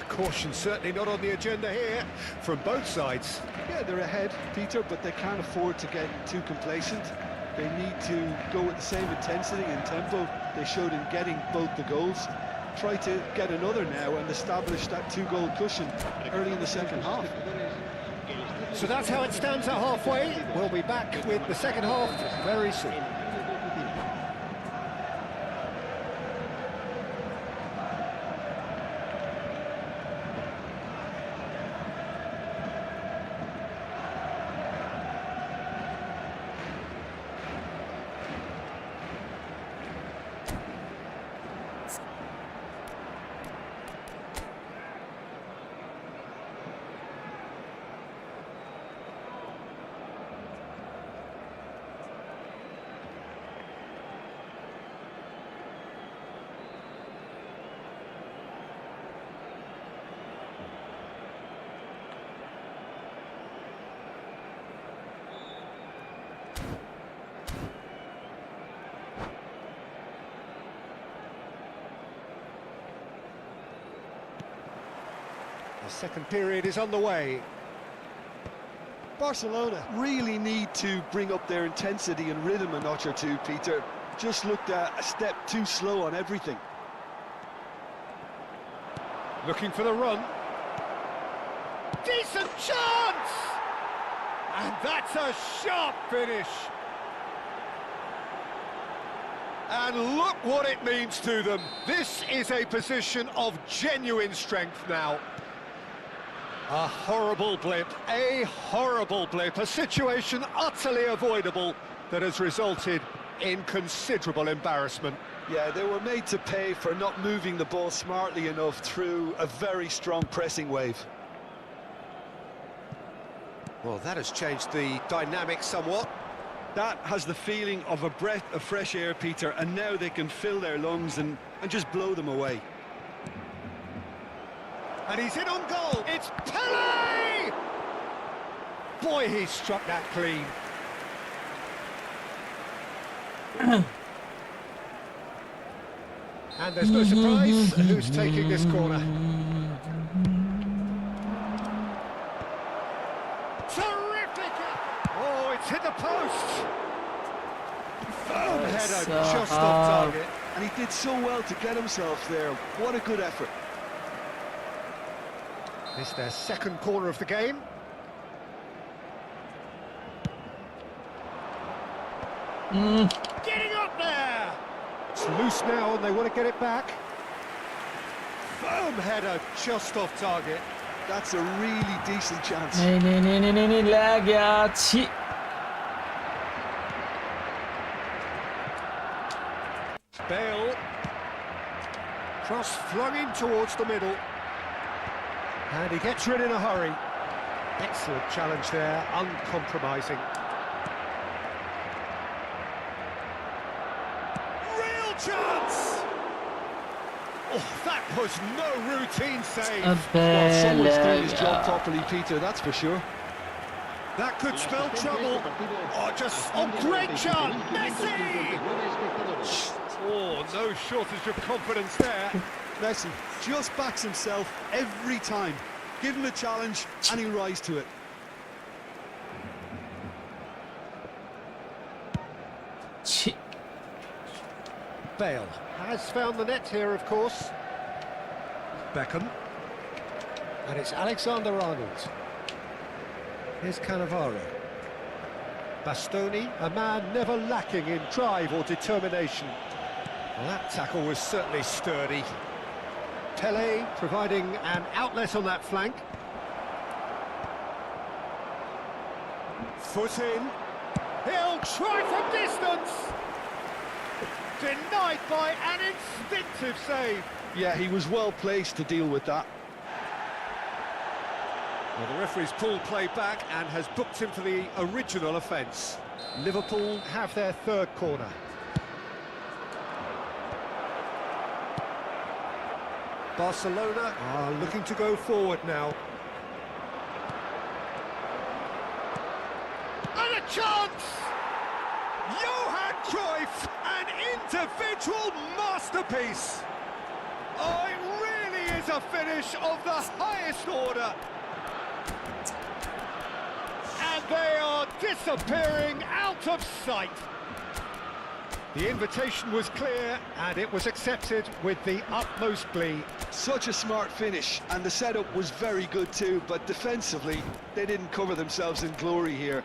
Speaker 1: Caution certainly not on the agenda here from both sides.
Speaker 2: Yeah, they're ahead, Peter, but they can't afford to get too complacent. They need to go with the same intensity and tempo they showed in getting both the goals. Try to get another now and establish that two-goal cushion early in the second half.
Speaker 1: So that's how it stands at halfway. We'll be back with the second half very soon. The second period is underway.
Speaker 2: Barcelona really need to bring up their intensity and rhythm a notch or two, Peter. Just looked a step too slow on everything.
Speaker 1: Looking for the run. Decent chance! And that's a sharp finish. And look what it means to them. This is a position of genuine strength now. A horrible blip, a situation utterly avoidable that has resulted in considerable embarrassment.
Speaker 2: Yeah, they were made to pay for not moving the ball smartly enough through a very strong pressing wave.
Speaker 1: Well, that has changed the dynamic somewhat.
Speaker 2: That has the feeling of a breath of fresh air, Peter, and now they can fill their lungs and just blow them away.
Speaker 1: And he's in on goal. It's Pele! Boy, he struck that clean. And there's no surprise who's taking this corner. Terrific! Oh, it's hit the post. Firm header, just off target.
Speaker 2: And he did so well to get himself there. What a good effort.
Speaker 1: It's their second corner of the game. Getting up there! It's loose now and they want to get it back. Firm header, just off target.
Speaker 2: That's a really decent chance.
Speaker 5: नहीं लग गया छी
Speaker 1: Bale. Cross flung in towards the middle. And he gets rid in a hurry. Excellent challenge there, uncompromising. Real chance! Oh, that was no routine save.
Speaker 2: Well, someone's doing his job properly, Peter, that's for sure.
Speaker 1: That could spell trouble. Oh, great chance. Messi! Oh, no shortage of confidence there.
Speaker 2: Messi just backs himself every time. Give him a challenge and he'll rise to it.
Speaker 5: छी
Speaker 1: Bale has found the net here, of course. Beckham. And it's Alexander-Arnold. Here's Cannavaro. Bastoni, a man never lacking in drive or determination. Well, that tackle was certainly sturdy. Pele providing an outlet on that flank. Foot in. He'll try from distance. Denied by an instinctive save.
Speaker 2: Yeah, he was well placed to deal with that.
Speaker 1: Well, the referee's pulled play back and has booked him for the original offence. Liverpool have their third corner. Barcelona are looking to go forward now. And a chance! Johan Cruyff, an individual masterpiece. Oh, it really is a finish of the highest order. And they are disappearing out of sight. The invitation was clear and it was accepted with the utmost glee.
Speaker 2: Such a smart finish, and the setup was very good too, but defensively they didn't cover themselves in glory here.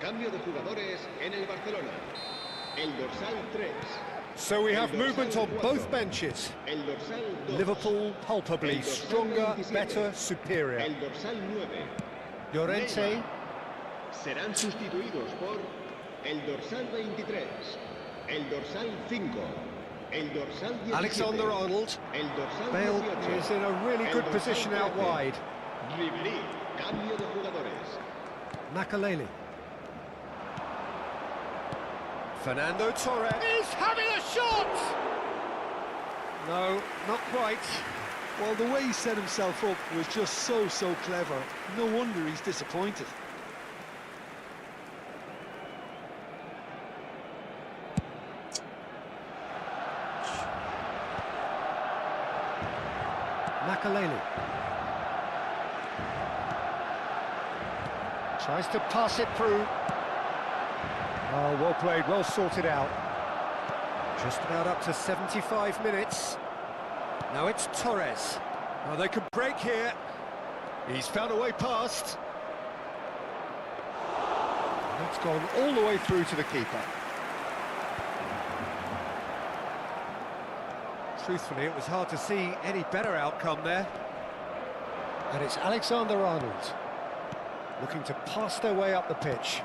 Speaker 6: Cambio de jugadores en el Barcelona. El dorsal 3.
Speaker 1: So we have movement on both benches.
Speaker 6: El dorsal 2.
Speaker 1: Liverpool palpably stronger, better, superior.
Speaker 6: El dorsal 9.
Speaker 1: Llorente.
Speaker 6: Serán sustituidos por el dorsal 23. El dorsal 5. El dorsal 17.
Speaker 1: Alexander-Arnold.
Speaker 6: El dorsal
Speaker 1: Bale
Speaker 6: 18.
Speaker 1: is in a really good position out wide.
Speaker 6: Ribery. Cambio de jugadores.
Speaker 1: Makaleli. Fernando Torres is having a shot! No, not quite.
Speaker 2: Well, the way he set himself up was just so clever. No wonder he's disappointed.
Speaker 1: Makaleli. Tries to pass it through. Oh, well played, well sorted out. Just about up to 75 minutes. Now it's Torres. Oh, they could break here. He's found a way past. That's gone all the way through to the keeper. Truthfully, it was hard to see any better outcome there. And it's Alexander-Arnold looking to pass their way up the pitch.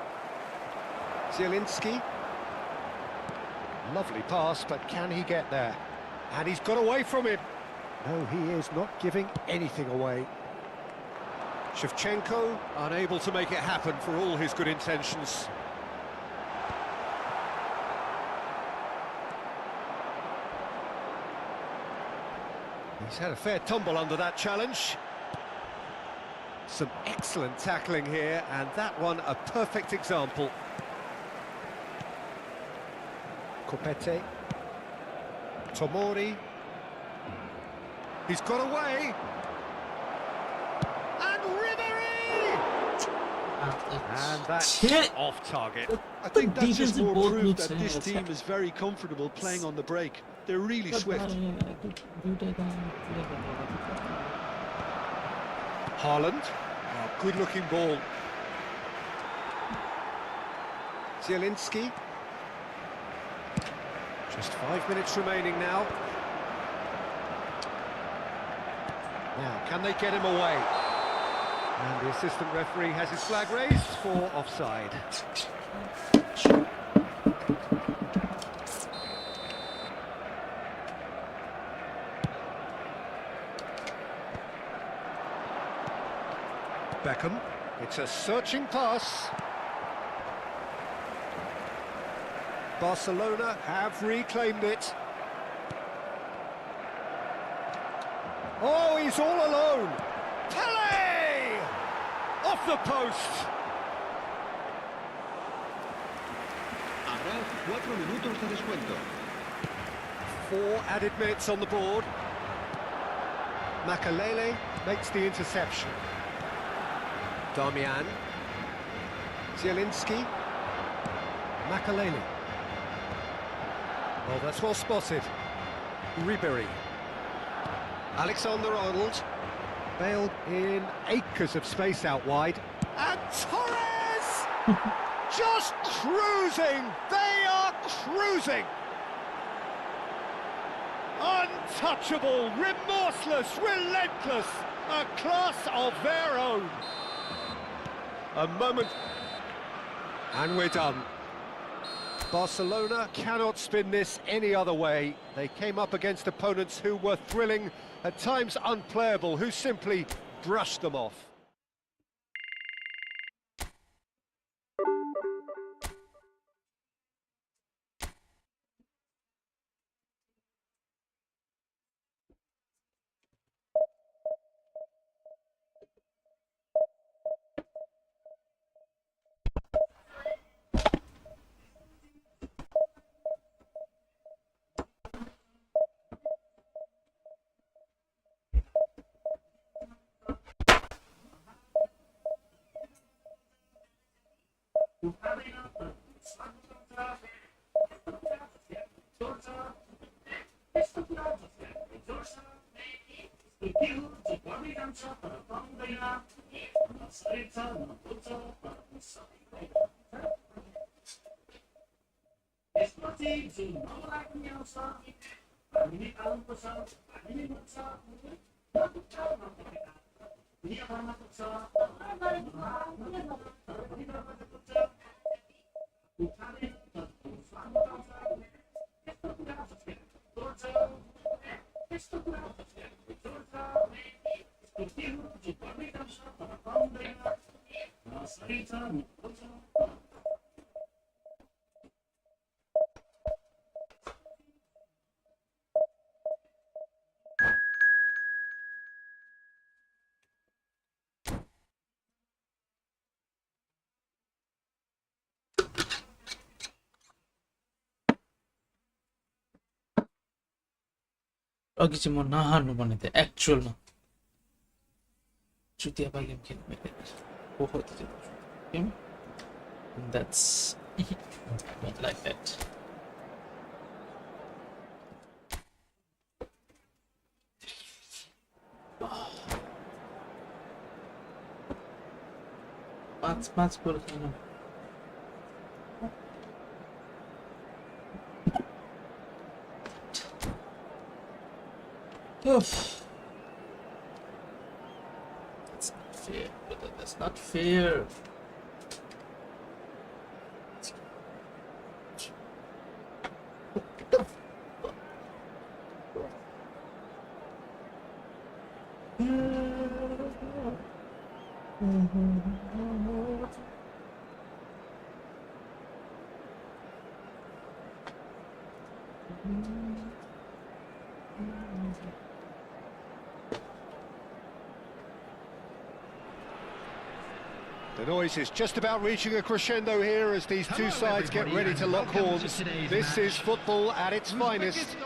Speaker 1: Zielinski. Lovely pass, but can he get there? And he's got away from him. No, he is not giving anything away. Shevchenko unable to make it happen for all his good intentions. He's had a fair tumble under that challenge. Some excellent tackling here, and that one a perfect example. Copete. Tomori. He's got away. And Ribery! And that's off target.
Speaker 2: I think that's just
Speaker 5: defensive
Speaker 2: more
Speaker 5: ball
Speaker 2: proof
Speaker 5: looks,
Speaker 2: that this team is very comfortable playing on the break. They're really swift.
Speaker 1: Haaland. Oh, good-looking ball. Zielinski. Just 5 minutes remaining now. Now, can they get him away? And the assistant referee has his flag raised for offside. Beckham. It's a searching pass. Barcelona have reclaimed it. Oh, he's all alone. Pele! Off the post.
Speaker 6: Habrá 4 minutos de descuento.
Speaker 1: 4 added minutes on the board. Makaleli makes the interception. Darmian. Zielinski. Makaleli. Oh, that's well spotted. Ribery. Alexander-Arnold. Bale in acres of space out wide. And Torres! Just cruising! They are cruising! Untouchable, remorseless, relentless, a class of their own. A moment, and we're done. Barcelona cannot spin this any other way. They came up against opponents who were thrilling, at times unplayable, who simply brushed them off.
Speaker 5: अघि चाहिँ म नहार्नु पर्ने थियो एक्चुअलमा चुतिया बा game खेल्नु बहुत game that's not like that. पाँच गोल खेल्नु That's not fair, brother. That's not fair.
Speaker 1: The noise is just about reaching a crescendo here as these two sides get ready to lock horns. This is football at its finest.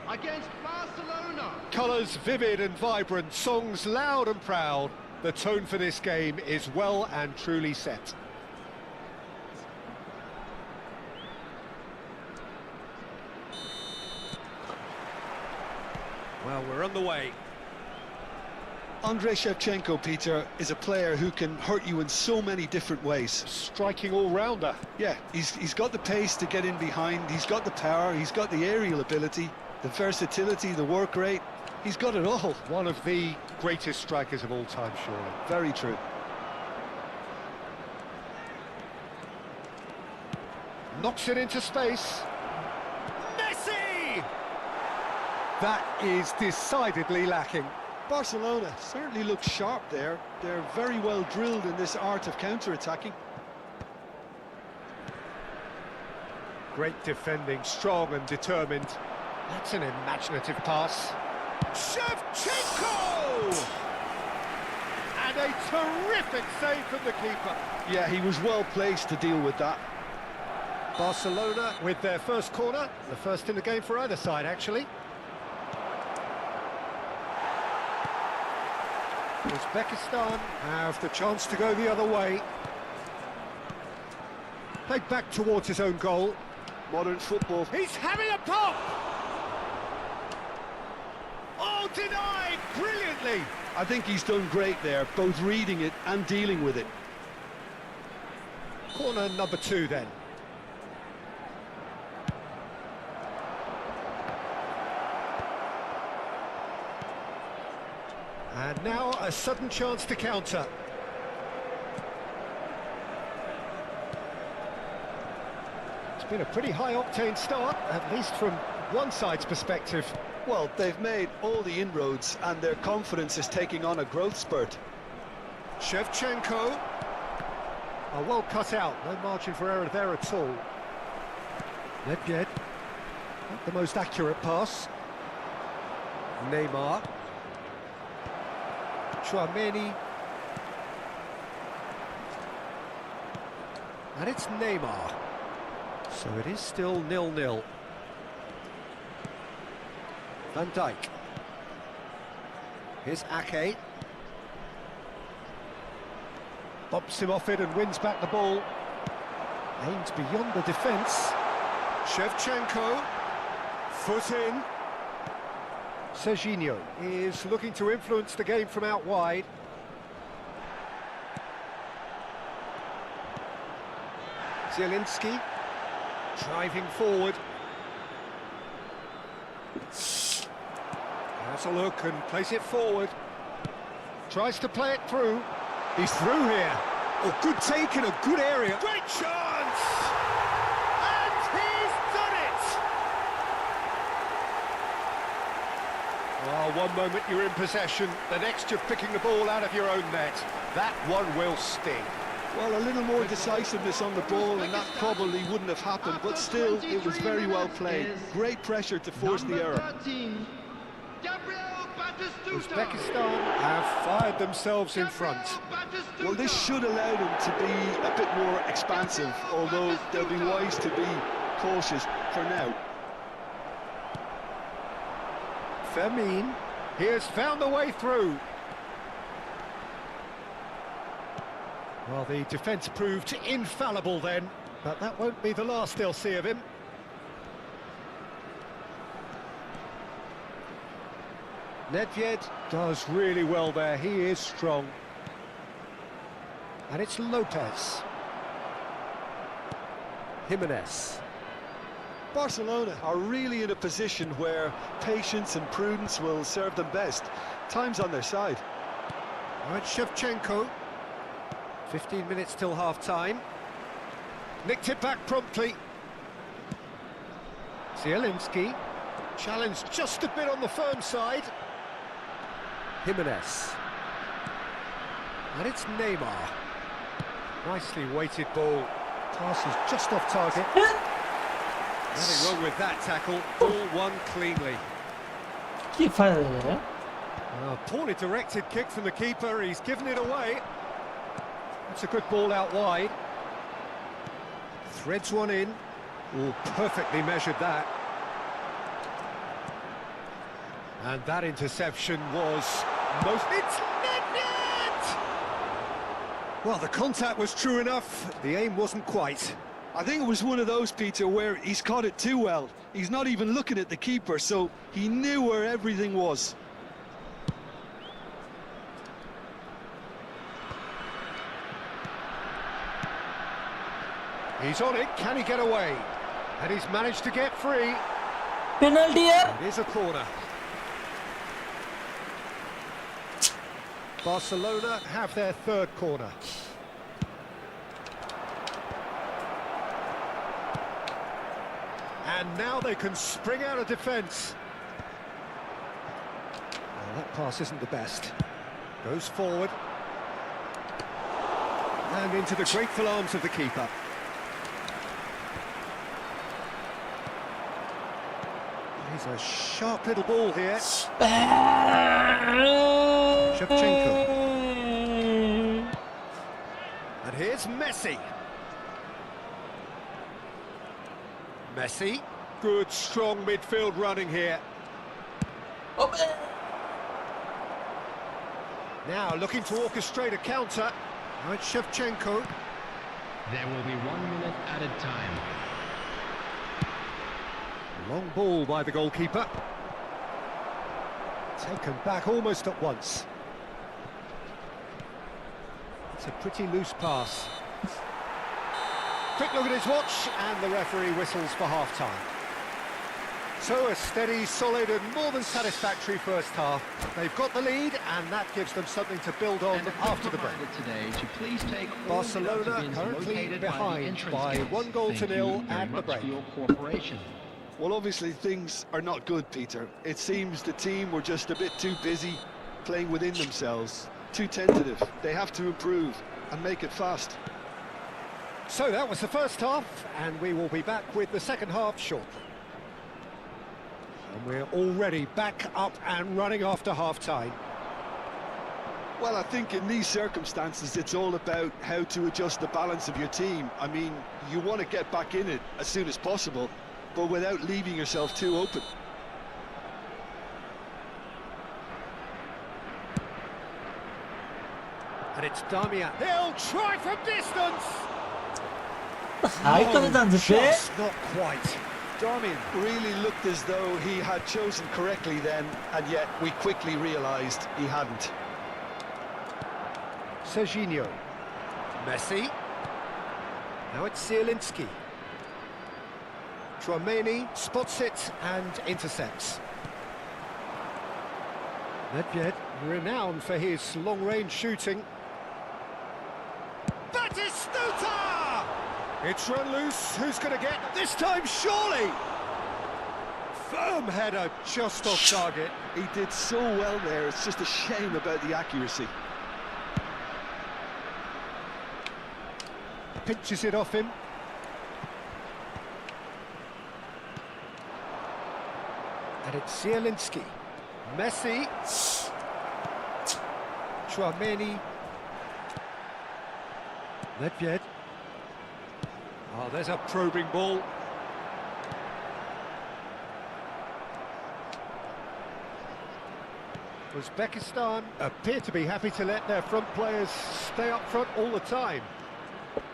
Speaker 4: Against Barcelona.
Speaker 1: Colours vivid and vibrant, songs loud and proud. The tone for this game is well and truly set. Well, we're on the way.
Speaker 2: Andrei Shevchenko, Peter, is a player who can hurt you in so many different ways.
Speaker 1: Striking all-rounder.
Speaker 2: Yeah, he's got the pace to get in behind, he's got the power, he's got the aerial ability, the versatility, the work rate. He's got it all.
Speaker 1: One of the greatest strikers of all time, surely.
Speaker 2: Very true.
Speaker 1: Knocks it into space. Messi! That is decidedly lacking.
Speaker 2: Barcelona certainly look sharp there. They're very well drilled in this art of counter-attacking.
Speaker 1: Great defending, strong and determined. That's an imaginative pass. Shevchenko! And a terrific save from the keeper.
Speaker 2: Yeah, he was well placed to deal with that.
Speaker 1: Barcelona with their first corner, the first in the game for either side, actually. Uzbekistan have the chance to go the other way. Played back towards his own goal.
Speaker 2: Modern football.
Speaker 1: He's having a pop! Oh, denied brilliantly!
Speaker 2: I think he's done great there, both reading it and dealing with it.
Speaker 1: Corner number 2 then. And now a sudden chance to counter. It's been a pretty high-octane start, at least from one side's perspective.
Speaker 2: Well, they've made all the inroads and their confidence is taking on a growth spurt.
Speaker 1: Shevchenko. Oh, well cut out, no margin for error there at all. Nedved. Not the most accurate pass. Neymar. Chouameni. And it's Neymar. So it is still 0-0. Van Dijk. Here's Ake. Bumps him off it and wins back the ball. Aims beyond the defence. Shevchenko. Foot in. Serginho is looking to influence the game from out wide. Zielinski driving forward. Has a look and plays it forward. Tries to play it through. He's through here. Oh, good take in a good area. Great chance! And he's done it! Oh, one moment you're in possession, the next you're picking the ball out of your own net. That one will sting.
Speaker 2: Well, a little more decisiveness on the ball and that probably wouldn't have happened, but still, it was very well played. Great pressure to force the error.
Speaker 1: Uzbekistan have fired themselves in front.
Speaker 2: Well, this should allow them to be a bit more expansive, although they'll be wise to be cautious for now.
Speaker 1: Fermin. He has found the way through. Well, the defence proved infallible then, but that won't be the last they'll see of him. Nedved does really well there, he is strong. And it's Lopez. Jimenez.
Speaker 2: Barcelona are really in a position where patience and prudence will serve them best. Time's on their side.
Speaker 1: All right, Shevchenko. 15 minutes till half-time. Nicked it back promptly. Zielinski. Challenged just a bit on the firm side. Jimenez. And it's Neymar. Nicely weighted ball. Pass is just off target. Nothing wrong with that tackle. Ball won cleanly.
Speaker 5: Que falha, né?
Speaker 1: Poorly directed kick from the keeper. He's given it away. That's a good ball out wide. Threads one in. Oh, perfectly measured that. And that interception was most... It's net! Well, the contact was true enough. The aim wasn't quite.
Speaker 2: I think it was one of those, Peter, where he's caught it too well. He's not even looking at the keeper, so he knew where everything was.
Speaker 1: He's on it, can he get away? And he's managed to get free.
Speaker 5: Penalty here.
Speaker 1: It is a corner. Barcelona have their third corner. And now they can spring out of defence. Well, that pass isn't the best. Goes forward. And into the grateful arms of the keeper. He's a sharp little ball here. Shevchenko. And here's Messi. Messi. Good, strong midfield running here. Now looking to orchestrate a counter. Now it's Shevchenko.
Speaker 4: There will be 1 minute added time.
Speaker 1: Long ball by the goalkeeper. Taken back almost at once. It's a pretty loose pass. Quick look at his watch, and the referee whistles for half-time. So a steady, solid and more than satisfactory first half. They've got the lead, and that gives them something to build on after the break. Barcelona currently behind by 1-0 at the break.
Speaker 2: Well, obviously things are not good, Peter. It seems the team were just a bit too busy playing within themselves, too tentative. They have to improve and make it fast.
Speaker 1: So that was the first half, and we will be back with the second half shortly. And we're already back up and running after half-time.
Speaker 2: Well, I think in these circumstances, it's all about how to adjust the balance of your team. I mean, you want to get back in it as soon as possible, but without leaving yourself too open.
Speaker 1: And it's Damian. He'll try from distance!
Speaker 5: Just
Speaker 1: not quite.
Speaker 2: Darmian really looked as though he had chosen correctly then, and yet we quickly realised he hadn't.
Speaker 1: Serginho. Messi. Now it's Zielinski. Tchouaméni spots it and intercepts. Nedved, renowned for his long-range shooting. Batistuta! It's run loose. Who's going to get this time? Surely! Firm header just off target.
Speaker 2: He did so well there. It's just a shame about the accuracy.
Speaker 1: Pinches it off him. And it's Zielinski. Messi. Tchouaméni. Nedved. Oh, there's a probing ball. Uzbekistan appear to be happy to let their front players stay up front all the time.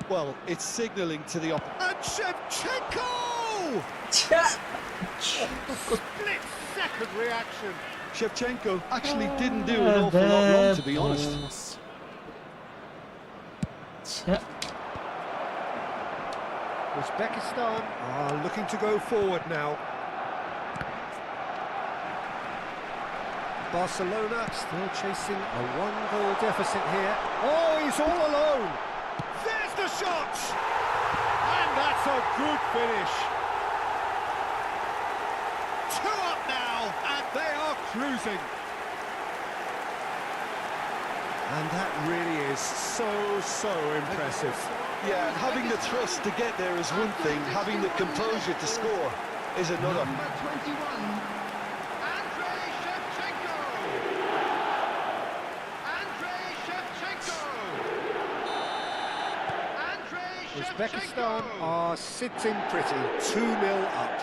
Speaker 2: Well, it's signalling to the
Speaker 1: And Shevchenko! Split-second reaction.
Speaker 2: Shevchenko actually didn't do an awful lot wrong, to be honest.
Speaker 1: Uzbekistan are looking to go forward now. Barcelona still chasing a one-goal deficit here. Oh, he's all alone. There's the shot! And that's a good finish. 2 up now, and they are cruising. And that really is so impressive.
Speaker 2: Yeah, and having the thrust to get there is one thing, having the composure to score is another.
Speaker 4: Number 21, Andrei Shevchenko. Andrei Shevchenko. Andrei
Speaker 1: Uzbekistan
Speaker 4: Shevchenko.
Speaker 1: are sitting pretty, 2-0 up.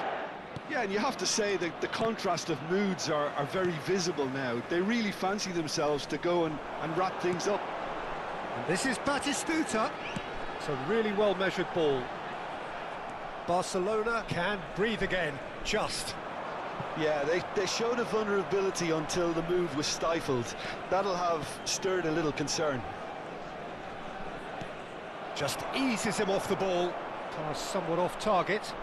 Speaker 2: Yeah, and you have to say that the contrast of moods are very visible now. They really fancy themselves to go and wrap things up.
Speaker 1: And this is Batistuta. It's a really well-measured ball. Barcelona can breathe again, just.
Speaker 2: Yeah, they showed a vulnerability until the move was stifled. That'll have stirred a little concern.
Speaker 1: Just eases him off the ball. Pass somewhat off target.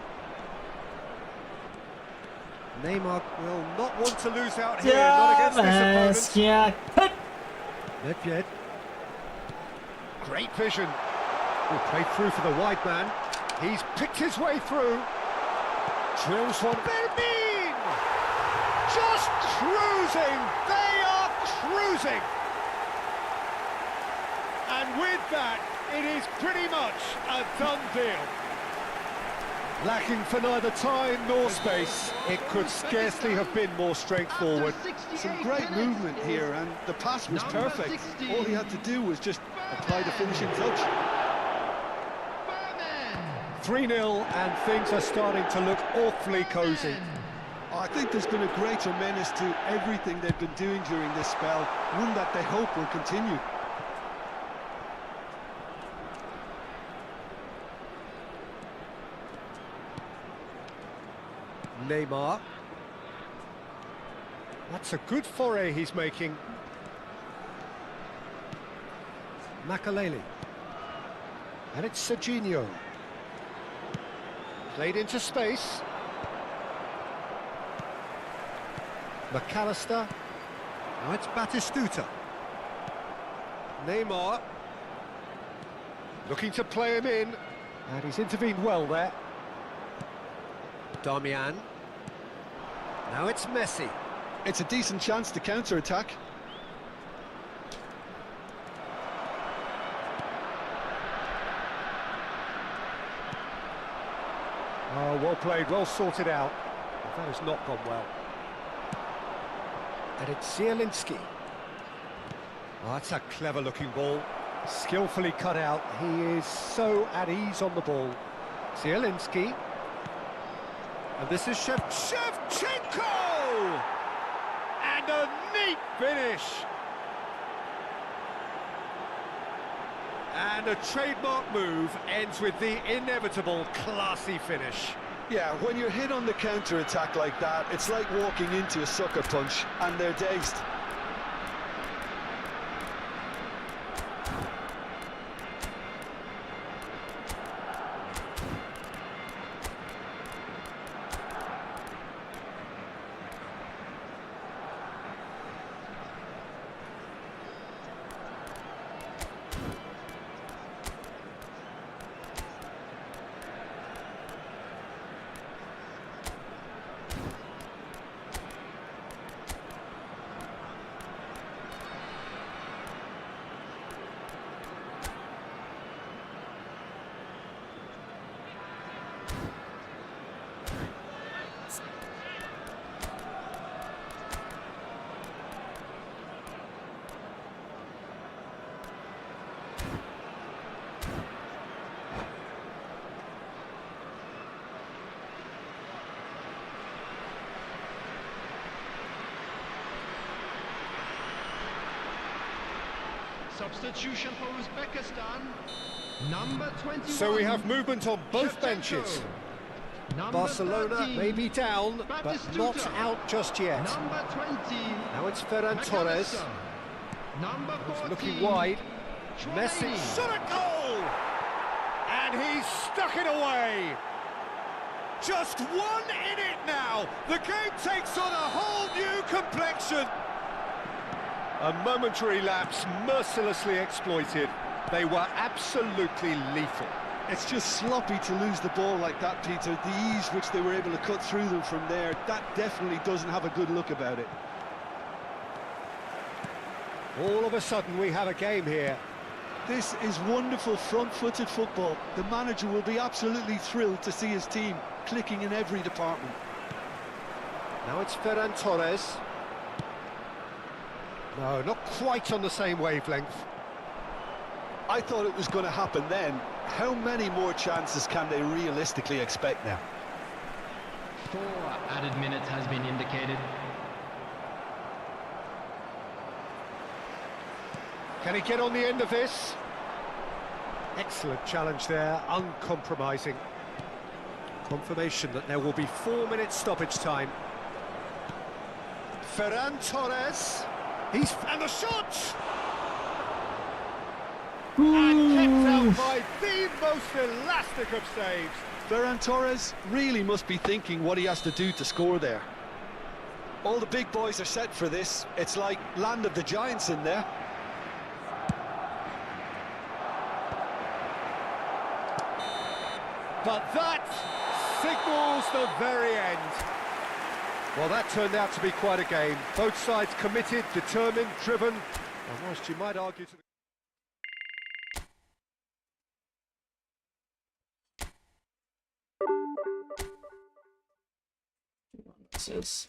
Speaker 1: Neymar will not want to lose out here, not against this opponent. Nedved. Great vision. Will play through for the wide man. He's picked his way through. Drills one. Bermin! Just cruising! They are cruising! And with that, it is pretty much a done deal. Lacking for neither time nor space, it could scarcely have been more straightforward.
Speaker 2: Some great movement here, and the pass was perfect. All he had to do was just apply the finishing touch.
Speaker 1: 3-0, and things are starting to look awfully cosy.
Speaker 2: I think there's been a greater menace to everything they've been doing during this spell, one that they hope will continue.
Speaker 1: Neymar. That's a good foray he's making. Makaleli. And it's Serginho. Played into space. McAllister. Now it's Batistuta. Neymar. Looking to play him in. And he's intervened well there. Darmian. Now it's Messi.
Speaker 2: It's a decent chance to counter-attack.
Speaker 1: Oh, well played, well sorted out. But that has not gone well. And it's Zielinski. Oh, that's a clever-looking ball. Skillfully cut out. He is so at ease on the ball. Zielinski. And this is Shevchenko! And a neat finish! And a trademark move ends with the inevitable classy finish.
Speaker 2: Yeah, when you're hit on the counter-attack like that, it's like walking into a sucker punch, and they're dazed.
Speaker 4: Substitution for Uzbekistan. Number 21.
Speaker 1: So we have movement on both
Speaker 4: Shevchenko.
Speaker 1: benches.
Speaker 4: Number
Speaker 1: Barcelona
Speaker 4: 13,
Speaker 1: may be down, but
Speaker 4: Batistuta.
Speaker 1: not out just yet.
Speaker 4: Number 20.
Speaker 1: Now it's Ferran Torres.
Speaker 4: McAllister. Number 14.
Speaker 1: Looking wide.
Speaker 4: Chouameni.
Speaker 1: Messi, shot a goal! And he's stuck it away. Just 1 in it now. The game takes on a whole new complexion. A momentary lapse mercilessly exploited. They were absolutely lethal.
Speaker 2: It's just sloppy to lose the ball like that, Peter. The ease which they were able to cut through them from there, that definitely doesn't have a good look about it.
Speaker 1: All of a sudden we have a game here.
Speaker 2: This is wonderful front-footed football. The manager will be absolutely thrilled to see his team clicking in every department.
Speaker 1: Now it's Ferran Torres. No, not quite on the same wavelength.
Speaker 2: I thought it was going to happen then. How many more chances can they realistically expect now?
Speaker 7: 4 added minutes has been indicated.
Speaker 1: Can he get on the end of this? Excellent challenge there, uncompromising. Confirmation that there will be 4 minutes stoppage time. Ferran Torres. And the shot! And kept out by the most elastic of saves.
Speaker 2: Ferran Torres really must be thinking what he has to do to score there. All the big boys are set for this. It's like land of the giants in there.
Speaker 1: But that signals the very end. Well, that turned out to be quite a game. Both sides committed, determined, driven, and whilst you might argue to the...
Speaker 5: Yes.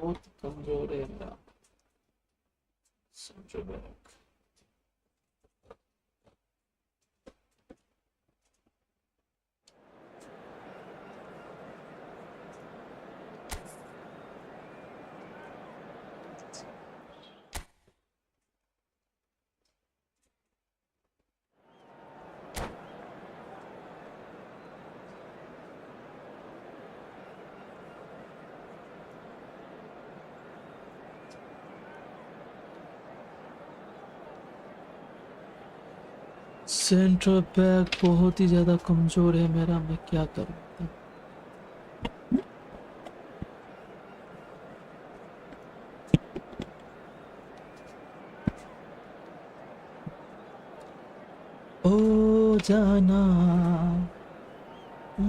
Speaker 5: बहुत कमजोर है मेरा centre back. Centre back बहुत ही ज़्यादा कमज़ोर है मेरा. मैं क्या करूँ? ओ जाना, ओ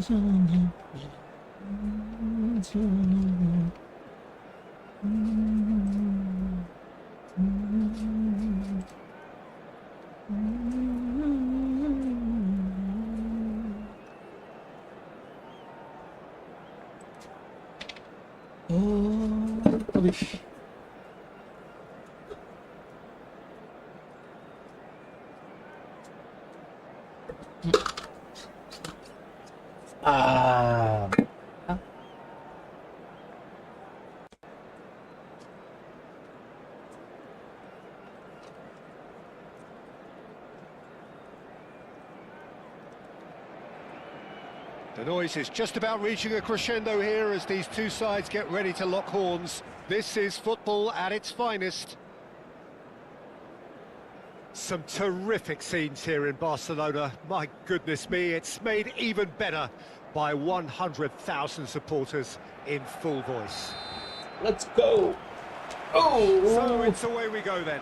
Speaker 5: जाना, ओ जाना.
Speaker 1: The noise is just about reaching a crescendo here as these two sides get ready to lock horns. This is football at its finest. Some terrific scenes here in Barcelona. My goodness me, it's made even better by 100,000 supporters in full voice.
Speaker 5: Let's go.
Speaker 1: So
Speaker 5: Oh,
Speaker 1: it's away we go then.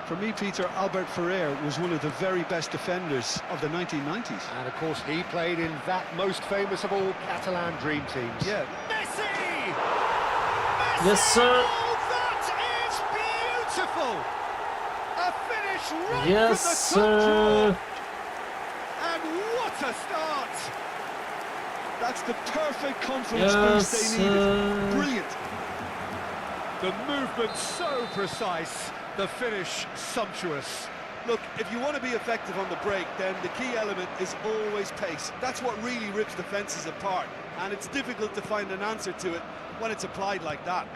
Speaker 2: For me, Peter, Albert Ferrer was one of the very best defenders of the 1990s.
Speaker 1: And of course, he played in that most famous of all Catalan dream teams.
Speaker 2: Yeah.
Speaker 1: Messi!
Speaker 5: Yes, sir.
Speaker 1: Oh, that is beautiful! A finish right
Speaker 5: Yes,
Speaker 1: from the top
Speaker 5: sir.
Speaker 1: draw. And what a start!
Speaker 2: That's the perfect confidence
Speaker 5: Yes,
Speaker 2: boost they needed.
Speaker 5: sir.
Speaker 2: Brilliant.
Speaker 1: The movement so precise, the finish sumptuous.
Speaker 2: Look, if you want to be effective on the break, then the key element is always pace. That's what really rips defences apart, and it's difficult to find an answer to it when it's applied like that.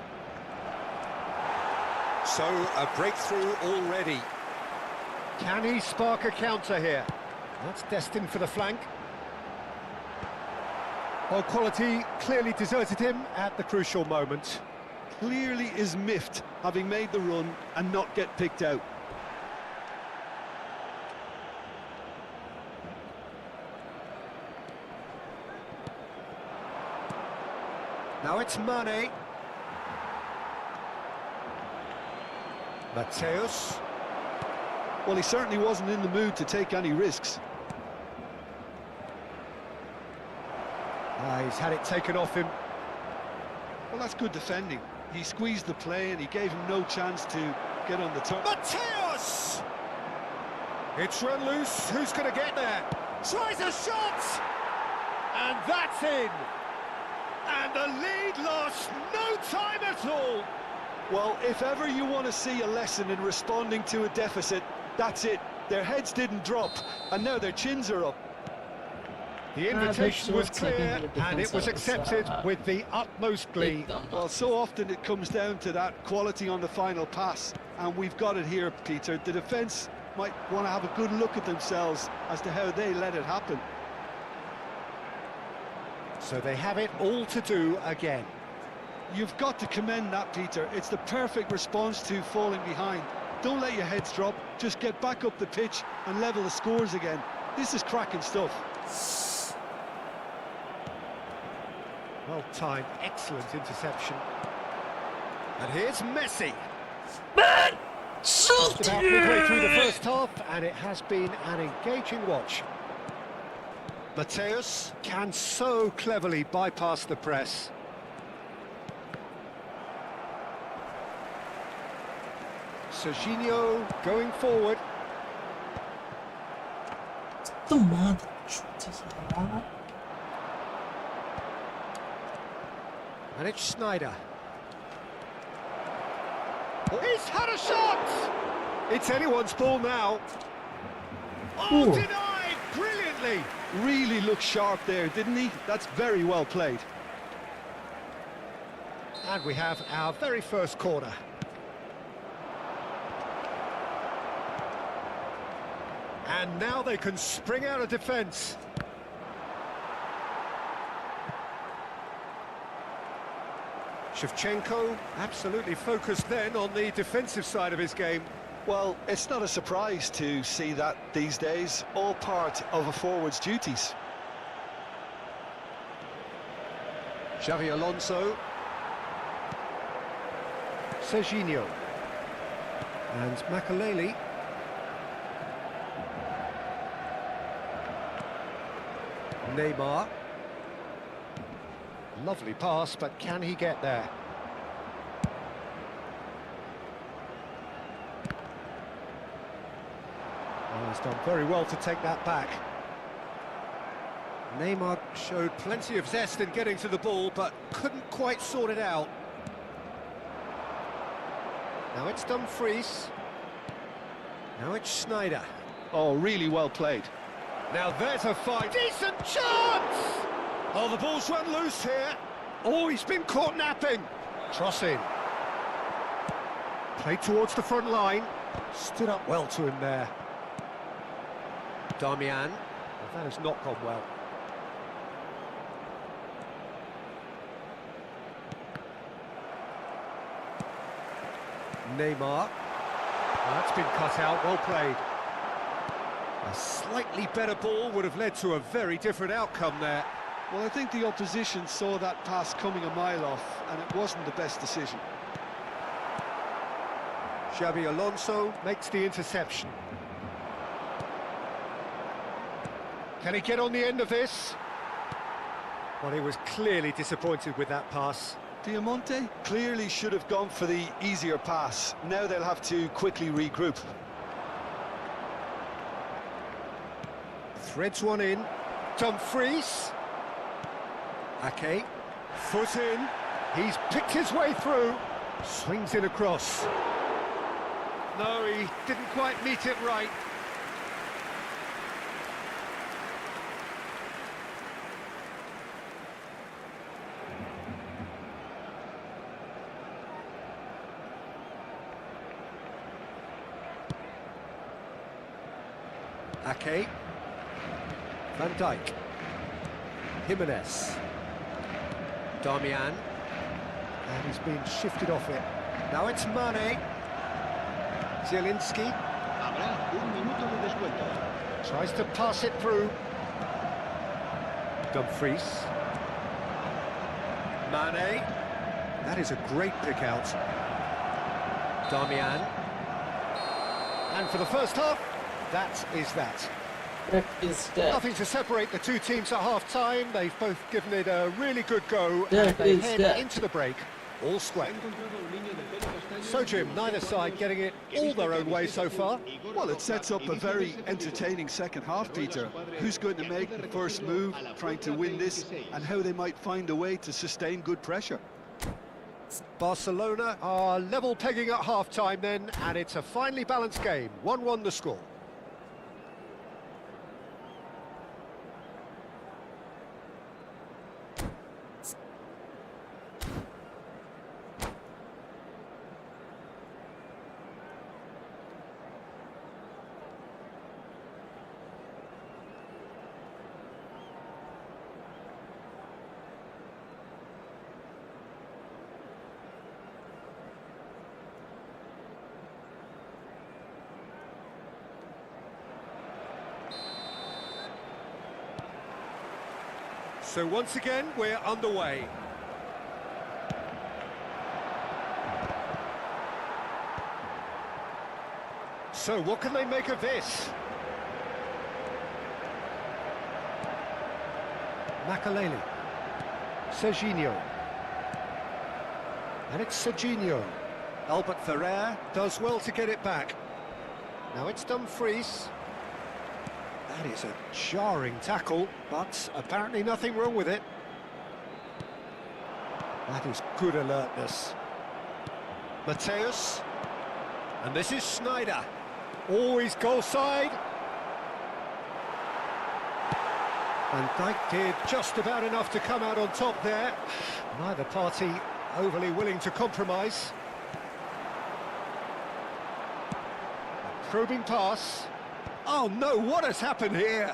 Speaker 1: So, a breakthrough already. Can he spark a counter here? That's destined for the flank. Well, quality clearly deserted him at the crucial moment.
Speaker 2: Clearly is miffed, having made the run and not get picked out.
Speaker 1: Now it's Mane. Mateus.
Speaker 2: Well, he certainly wasn't in the mood to take any risks.
Speaker 1: He's had it taken off him.
Speaker 2: Well, that's good defending. He squeezed the play and he gave him no chance to get on the turn.
Speaker 1: Mateus! It's run loose. Who's going to get there? Tries a shot! And that's in. And the lead lost no time at all.
Speaker 2: Well, if ever you want to see a lesson in responding to a deficit, that's it. Their heads didn't drop, and now their chins are up.
Speaker 1: The invitation was
Speaker 5: that's
Speaker 1: clear,
Speaker 5: what
Speaker 1: and it was accepted with the utmost glee.
Speaker 2: Well, so often it comes down to that quality on the final pass, and we've got it here, Peter. The defence might want to have a good look at themselves as to how they let it happen.
Speaker 1: So they have it all to do again.
Speaker 2: You've got to commend that, Peter. It's the perfect response to falling behind. Don't let your heads drop, just get back up the pitch and level the scores again. This is cracking stuff.
Speaker 1: Well timed, excellent interception. And here's Messi. Just about midway through the first half, and it has been an engaging watch. Mateus can so cleverly bypass the press. Serginho going forward.
Speaker 5: Tomada.
Speaker 1: And it's Snyder. He's had a shot! It's anyone's ball now. Oh,
Speaker 5: Ooh.
Speaker 1: denied brilliantly.
Speaker 2: Really looked sharp there, didn't he? That's very well played.
Speaker 1: And we have our very first corner. And now they can spring out of defence. Shevchenko absolutely focused then on the defensive side of his game.
Speaker 2: Well, it's not a surprise to see that these days, all part of a forward's duties.
Speaker 1: Xavi Alonso. Serginho. And Makaleli. Neymar. Lovely pass, but can he get there? Oh, he's done very well to take that back. Neymar showed plenty of zest in getting to the ball, but couldn't quite sort it out. Now it's Dumfries. Now it's Snyder.
Speaker 2: Oh, really well played.
Speaker 1: Now there's a fight. Decent chance! Oh, the ball's run loose here. Oh, he's been caught napping. Cross in. Played towards the front line. Stood up well to him there. Darmian. Well, that has not gone well. Neymar. That's been cut out, well played. A slightly better ball would have led to a very different outcome there.
Speaker 2: Well, I think the opposition saw that pass coming a mile off, and it wasn't the best decision.
Speaker 1: Xabi Alonso makes the interception. Can he get on the end of this? Well, he was clearly disappointed with that pass.
Speaker 2: Diamante clearly should have gone for the easier pass. Now they'll have to quickly regroup.
Speaker 1: Threads one in. Dumfries. Ake. Foot in. He's picked his way through. Swings in across. No, he didn't quite meet it right. Ake. Van Dijk. Jimenez. Darmian. And he's been shifted off it. Now it's Mane. Zielinski.
Speaker 6: Habrá un minuto de descuento.
Speaker 1: Tries to pass it through. Dumfries. Mane. That is a great pick out. Darmian. And for the first half, that is that.
Speaker 5: That is that.
Speaker 1: Nothing to separate the two teams at half-time. They've both given it a really good go,
Speaker 5: That
Speaker 1: and they
Speaker 5: is
Speaker 1: head
Speaker 5: that.
Speaker 1: into the break all square. So, Jim, neither side getting it all their own way so far.
Speaker 2: Well, it sets up a very entertaining second half, Peter. Who's going to make the first move, trying to win this, and how they might find a way to sustain good pressure.
Speaker 1: Barcelona are level pegging at half-time then, and it's a finely balanced game. 1-1 the score. So once again, we're underway. So what can they make of this? Makaleli. Serginho. And it's Serginho. Albert Ferrer does well to get it back. Now it's Dumfries. That is a jarring tackle, but apparently nothing wrong with it. That is good alertness. Mateus. And this is Sneijder. Always goal side. Van Dijk did just about enough to come out on top there. Neither party overly willing to compromise. A probing pass. Oh no, what has happened here?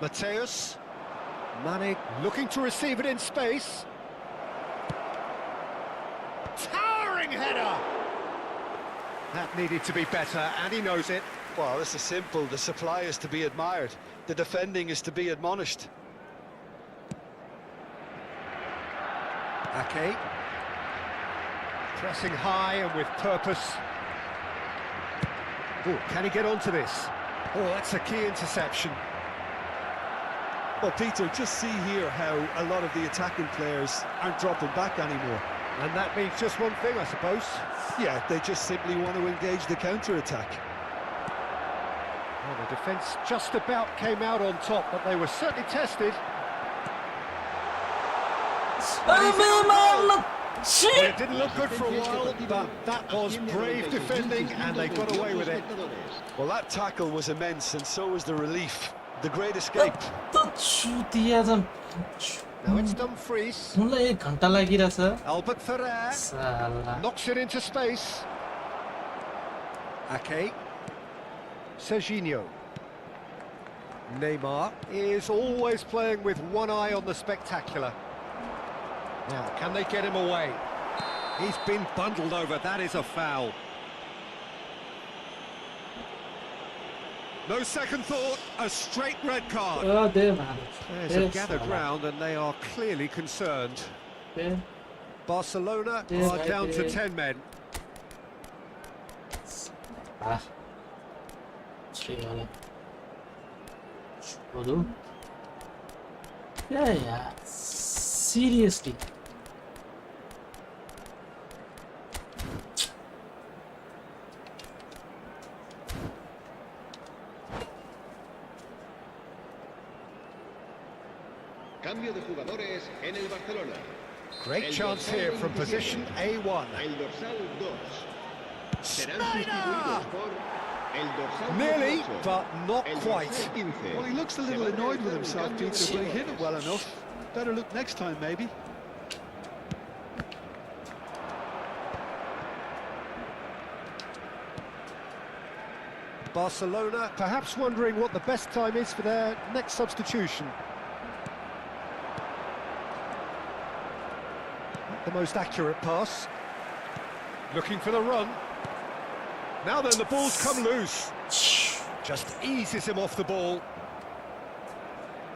Speaker 1: Mateus. Mane looking to receive it in space. Towering header! That needed to be better, and he knows it.
Speaker 2: Well, this is simple. The supply is to be admired. The defending is to be admonished.
Speaker 1: Ake. Pressing high and with purpose. Oh, can he get onto this? Oh, that's a key interception.
Speaker 2: Well, Peter, just see here how a lot of the attacking players aren't dropping back anymore.
Speaker 1: And that means just one thing, I suppose.
Speaker 2: Yeah, they just simply want to engage the counter-attack.
Speaker 1: Well, the defence just about came out on top, but they were certainly tested. Well, it didn't look good for a while, but that was brave defending, and they got away with it.
Speaker 2: Well, that tackle was immense, and so was the relief. The great escape.
Speaker 1: Now it's Dumfries. Albert Ferrer knocks it into space. Ake. Serginho. Neymar is always playing with one eye on the spectacular. Now, can they get him away? He's been bundled over, that is a foul. No second thought, a straight red card. There's a gathered round and they are clearly concerned. Barcelona are down to 10 men.
Speaker 5: Ah. Chegale. Chodo. Yeah. Seriously.
Speaker 6: Cambio de jugadores en el Barcelona.
Speaker 1: Great chance here from position A1.
Speaker 6: El dorsal 2. Serán sustituidos por el dorsal
Speaker 1: Nearly,
Speaker 6: 18,
Speaker 1: but not
Speaker 6: el
Speaker 1: quite.
Speaker 6: dorsal 15.
Speaker 2: Well, he looks a little annoyed with himself, Peter, but he hit it well enough. Better look next time, maybe.
Speaker 1: Barcelona perhaps wondering what the best time is for their next substitution. Not the most accurate pass. Looking for the run. Now then, the ball's come loose. Just eases him off the ball.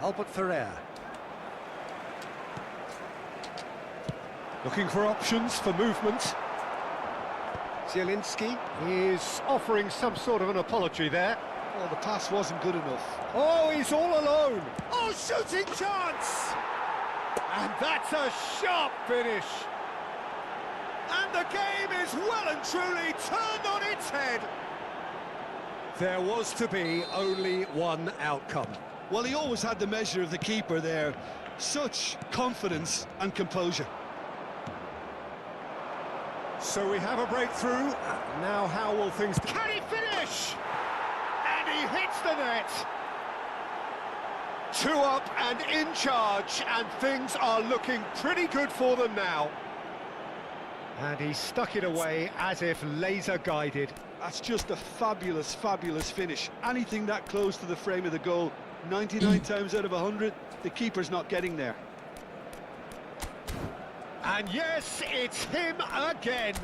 Speaker 1: Albert Ferrer. Looking for options for movement. Zielinski is offering some sort of an apology there.
Speaker 2: Well, the pass wasn't good enough.
Speaker 1: Oh, he's all alone. Oh, shooting chance! And that's a sharp finish. And the game is well and truly turned on its head. There was to be only one outcome.
Speaker 2: Well, he always had the measure of the keeper there. Such confidence and composure.
Speaker 1: So we have a breakthrough. Now how will things... Can he finish? And he hits the net. 2 up and in charge, and things are looking pretty good for them now. And he stuck it away as if laser-guided.
Speaker 2: That's just a fabulous, fabulous finish. Anything that close to the frame of the goal, 99 times out of 100, the keeper's not getting there.
Speaker 1: And yes, it's him again.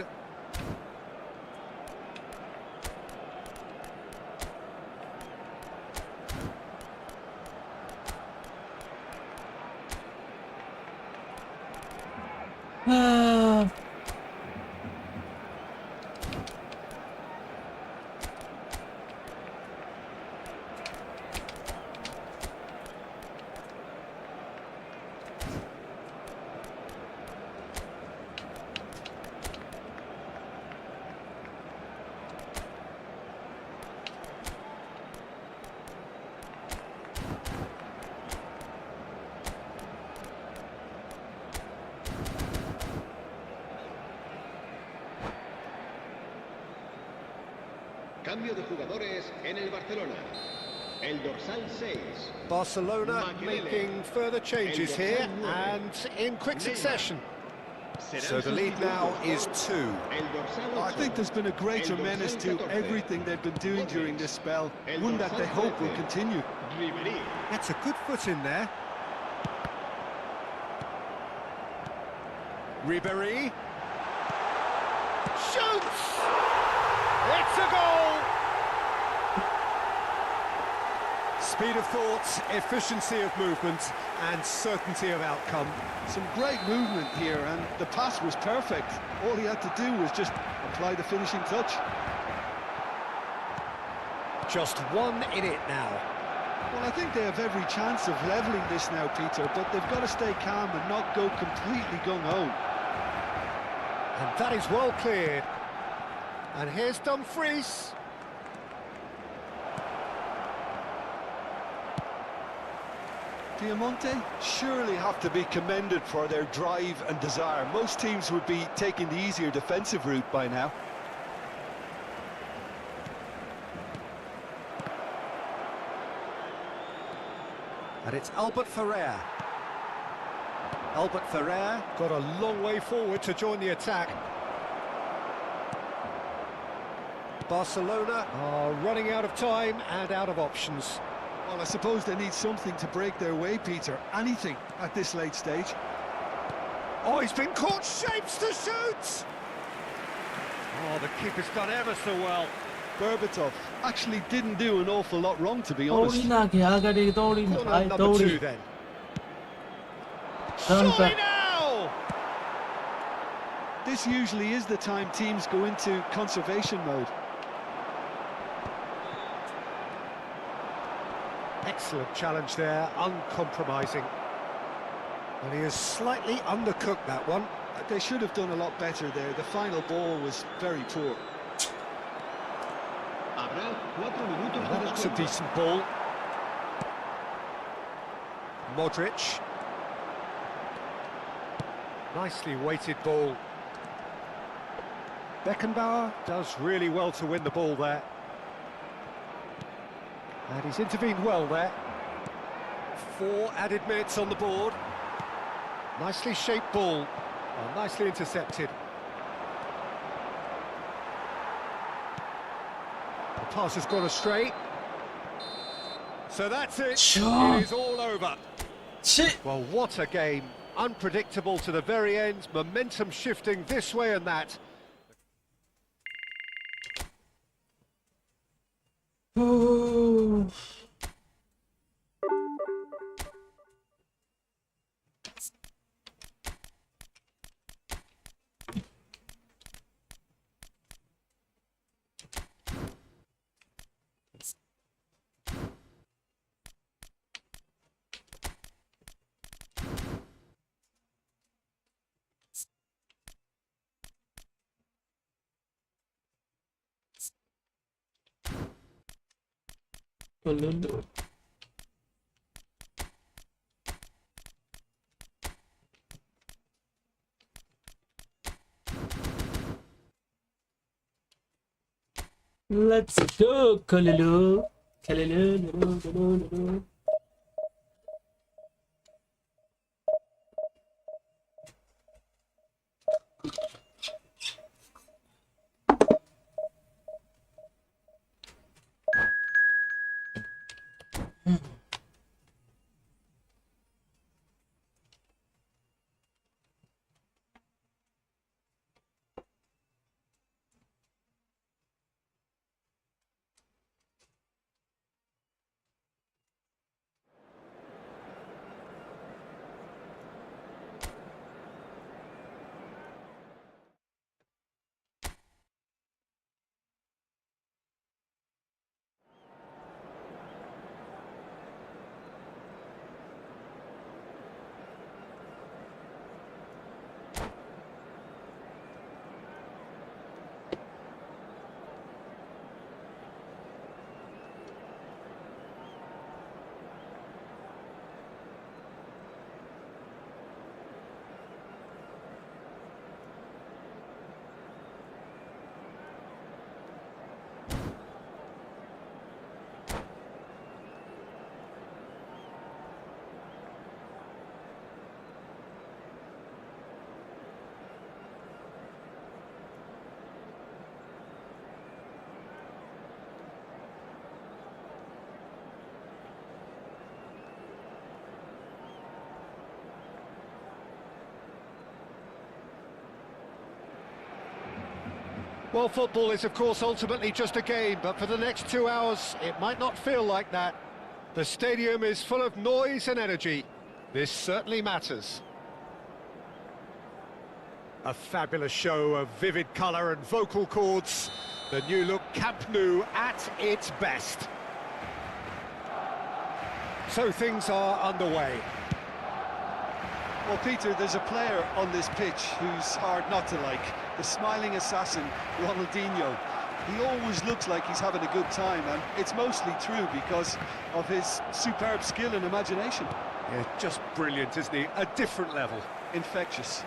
Speaker 6: Cambio de jugadores en el Barcelona. El dorsal 6.
Speaker 1: Barcelona
Speaker 6: Makelele.
Speaker 1: making further changes here and in quick succession. So the lead now is 2.
Speaker 6: El dorsal
Speaker 2: I
Speaker 6: 8.
Speaker 2: think there's been a greater
Speaker 6: El dorsal
Speaker 2: menace to
Speaker 6: 14.
Speaker 2: everything they've been doing during this spell. One that they hope will continue.
Speaker 6: Ribery.
Speaker 1: That's a good foot in there. Ribery. Shoots! It's a goal! Speed of thought, efficiency of movement, and certainty of outcome.
Speaker 2: Some great movement here, and the pass was perfect. All he had to do was just apply the finishing touch.
Speaker 1: Just one in it now.
Speaker 2: Well, I think they have every chance of levelling this now, Peter, but they've got to stay calm and not go completely gung-ho.
Speaker 1: And that is well cleared. And here's Dumfries.
Speaker 2: Diamante surely have to be commended for their drive and desire. Most teams would be taking the easier defensive route by now.
Speaker 1: And it's Albert Ferrer. Albert Ferrer got a long way forward to join the attack. Barcelona are running out of time and out of options.
Speaker 2: Well, I suppose they need something to break their way, Peter. Anything at this late stage.
Speaker 1: Oh, he's been caught, shapes to shoot! Oh, the keeper's done ever so well.
Speaker 2: Berbatov actually didn't do an awful lot wrong, to be honest.
Speaker 1: Corner number 2 then. Surely now!
Speaker 2: This usually is the time teams go into conservation mode.
Speaker 1: Excellent challenge there, uncompromising. And he has slightly undercooked that one.
Speaker 2: They should have done a lot better there. The final ball was very poor.
Speaker 6: Habrá 4 minutos de
Speaker 1: That's a
Speaker 6: descuento.
Speaker 1: decent ball. Modric. Nicely weighted ball. Beckenbauer does really well to win the ball there. And he's intervened well there. 4 added minutes on the board. Nicely shaped ball. Well, nicely intercepted. The pass has gone astray. So that's it.
Speaker 5: Sure.
Speaker 1: It is all over.
Speaker 5: Shit.
Speaker 1: Well, what a game. Unpredictable to the very end. Momentum shifting this way and that.
Speaker 5: Oh. Lulu. Let's go, Kalulu. Kalulu, Lulu, Lulu, Lulu.
Speaker 1: Well, football is, of course, ultimately just a game, but for the next 2 hours, it might not feel like that. The stadium is full of noise and energy. This certainly matters. A fabulous show of vivid colour and vocal cords. The new look Camp Nou at its best. So things are underway.
Speaker 2: Well, Peter, there's a player on this pitch who's hard not to like. The smiling assassin, Ronaldinho. He always looks like he's having a good time, and it's mostly true because of his superb skill and imagination.
Speaker 1: Yeah, just brilliant, isn't he? A different level.
Speaker 2: Infectious.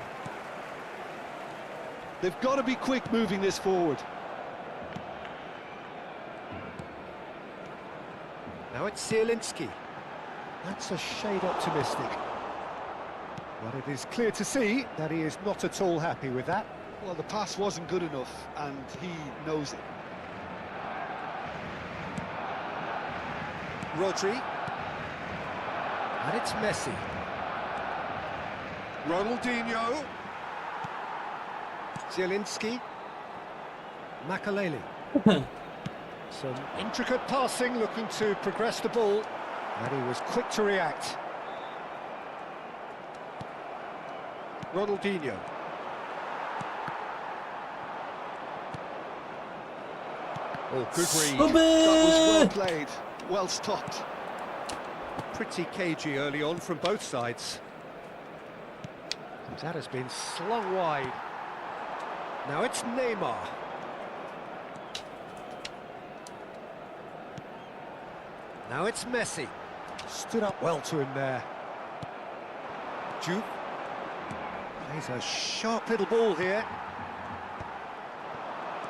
Speaker 2: They've got to be quick moving this forward.
Speaker 1: Now it's Zielinski. That's a shade optimistic. But it is clear to see that he is not at all happy with that.
Speaker 2: Well, the pass wasn't good enough, and he knows it.
Speaker 1: Rodri. And it's Messi. Ronaldinho. Zielinski. Makaleli. Some intricate passing, looking to progress the ball. And he was quick to react. Oh, good read.
Speaker 2: That was well
Speaker 5: Obe!
Speaker 2: played, well stopped.
Speaker 1: Pretty cagey early on from both sides. That has been slung wide. Now it's Neymar. Now it's Messi. Stood up well to him there. Juke. Plays a sharp little ball here.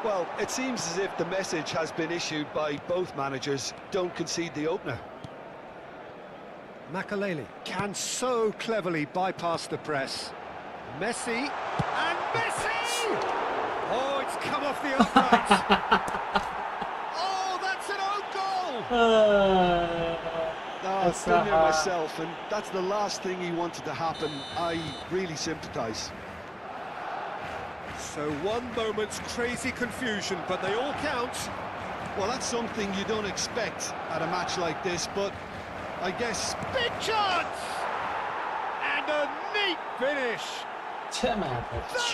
Speaker 2: Well, it seems as if the message has been issued by both managers: don't concede the opener.
Speaker 1: Makaleli can so cleverly bypass the press. Messi, and Messi! Oh, it's come off the upright. Oh, that's an own goal!
Speaker 2: I've been there myself, and that's the last thing he wanted to happen. I really sympathise.
Speaker 1: So one moment's crazy confusion, but they all count.
Speaker 2: Well, that's something you don't expect at a match like this, but I guess...
Speaker 1: Big chance! And a neat finish! That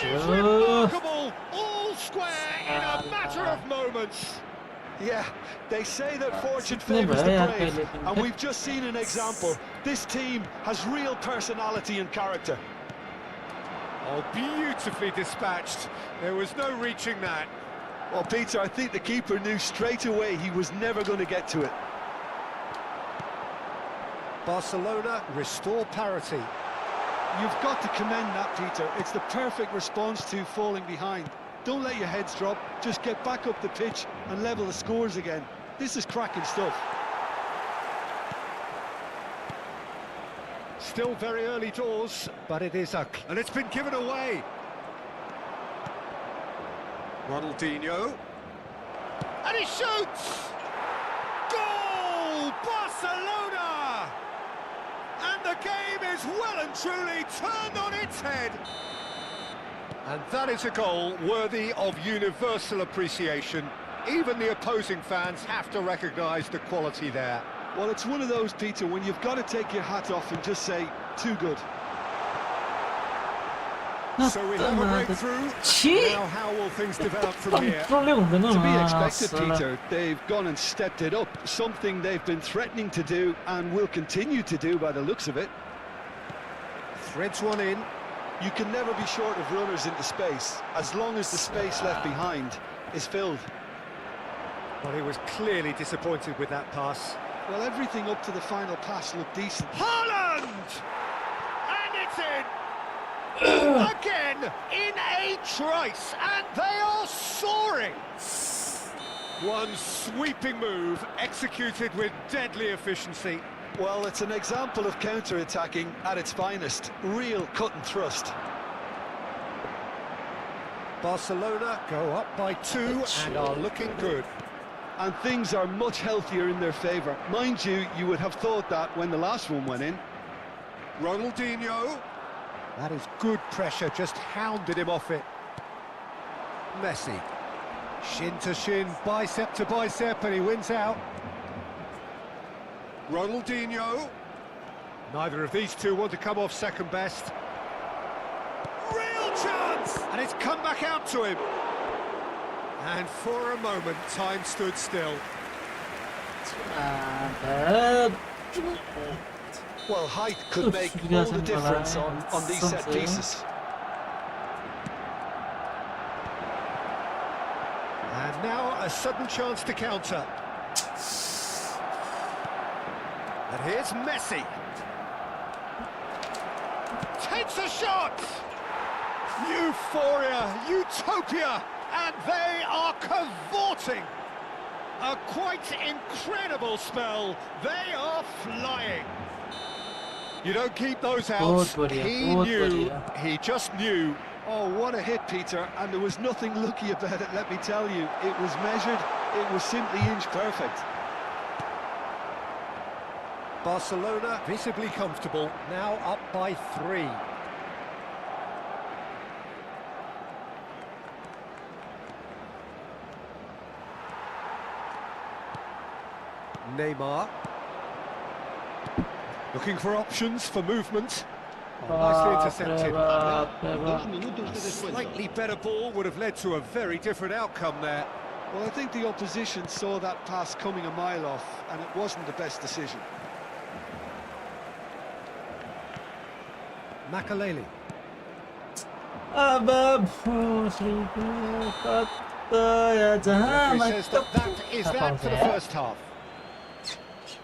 Speaker 1: is remarkable! All square in a matter of moments.
Speaker 2: Yeah, they say that fortune favours the brave, and we've just seen an example. This team has real personality and character.
Speaker 1: Oh, beautifully dispatched. There was no reaching that.
Speaker 2: Well, Peter, I think the keeper knew straight away he was never going to get to it.
Speaker 1: Barcelona restore parity.
Speaker 2: You've got to commend that, Peter. It's the perfect response to falling behind. Don't let your heads drop, just get back up the pitch and level the scores again. This is cracking stuff.
Speaker 1: Still very early doors, but it is and it's been given away. Ronaldinho. And he shoots! Goal! Barcelona! And the game is well and truly turned on its head. And that is a goal worthy of universal appreciation. Even the opposing fans have to recognise the quality there.
Speaker 2: Well, it's one of those, Peter, when you've got to take your hat off and just say, too good.
Speaker 1: So we have a breakthrough. Now how will things develop from here?
Speaker 2: To be expected, Peter. They've gone and stepped it up, something they've been threatening to do and will continue to do by the looks of it.
Speaker 1: Threads one in.
Speaker 2: You can never be short of runners into space, as long as the space left behind is filled.
Speaker 1: Well, he was clearly disappointed with that pass.
Speaker 2: Well, everything up to the final pass looked decent.
Speaker 1: Haaland! And it's in! Again, in a trice, and they are soaring! One sweeping move, executed with deadly efficiency.
Speaker 2: Well, it's an example of counter-attacking at its finest. Real cut and thrust.
Speaker 1: Barcelona go up by 2 and are looking good.
Speaker 2: And things are much healthier in their favour. Mind you, you would have thought that when the last one went in.
Speaker 1: Ronaldinho. That is good pressure, just hounded him off it. Messi. Shin to shin, bicep to bicep, and he wins out. Ronaldinho. Neither of these two want to come off second best. Real chance! And it's come back out to him. And for a moment, time stood still.
Speaker 2: Well, height could make all the difference on these set pieces.
Speaker 1: And now a sudden chance to counter. And here's Messi. Takes a shot! Euphoria, utopia, and they are cavorting. A quite incredible spell. They are flying. You don't keep those out. He knew, he just knew.
Speaker 2: Oh, what a hit, Peter, and there was nothing lucky about it, let me tell you. It was measured, it was simply inch perfect.
Speaker 1: Barcelona visibly comfortable, now up by 3. Neymar. Looking for options for movement. Nicely intercepted.
Speaker 6: Dos minutos de descuento.
Speaker 1: Slightly better ball would have led to a very different outcome there.
Speaker 2: Well, I think the opposition saw that pass coming a mile off, and it wasn't the best decision.
Speaker 1: Makaleli.
Speaker 5: अब भोसड़ी को कत्ता जहां
Speaker 1: Referee
Speaker 5: मैं
Speaker 1: says that is that for the
Speaker 5: कब
Speaker 1: first half.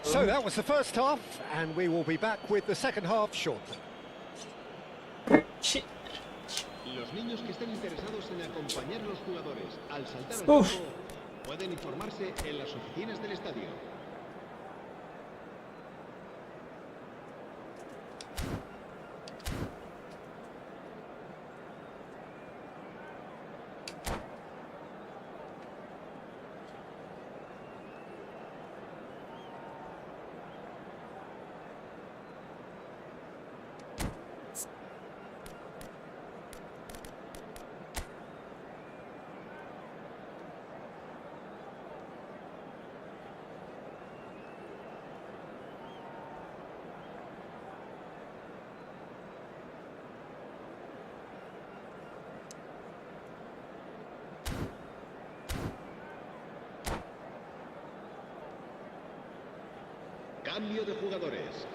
Speaker 1: So that was the first half, and we will be back with the second half shortly.
Speaker 6: Los niños que estén interesados en acompañar a los jugadores al saltar al campo pueden informarse en las oficinas del estadio. Cambio de jugadores.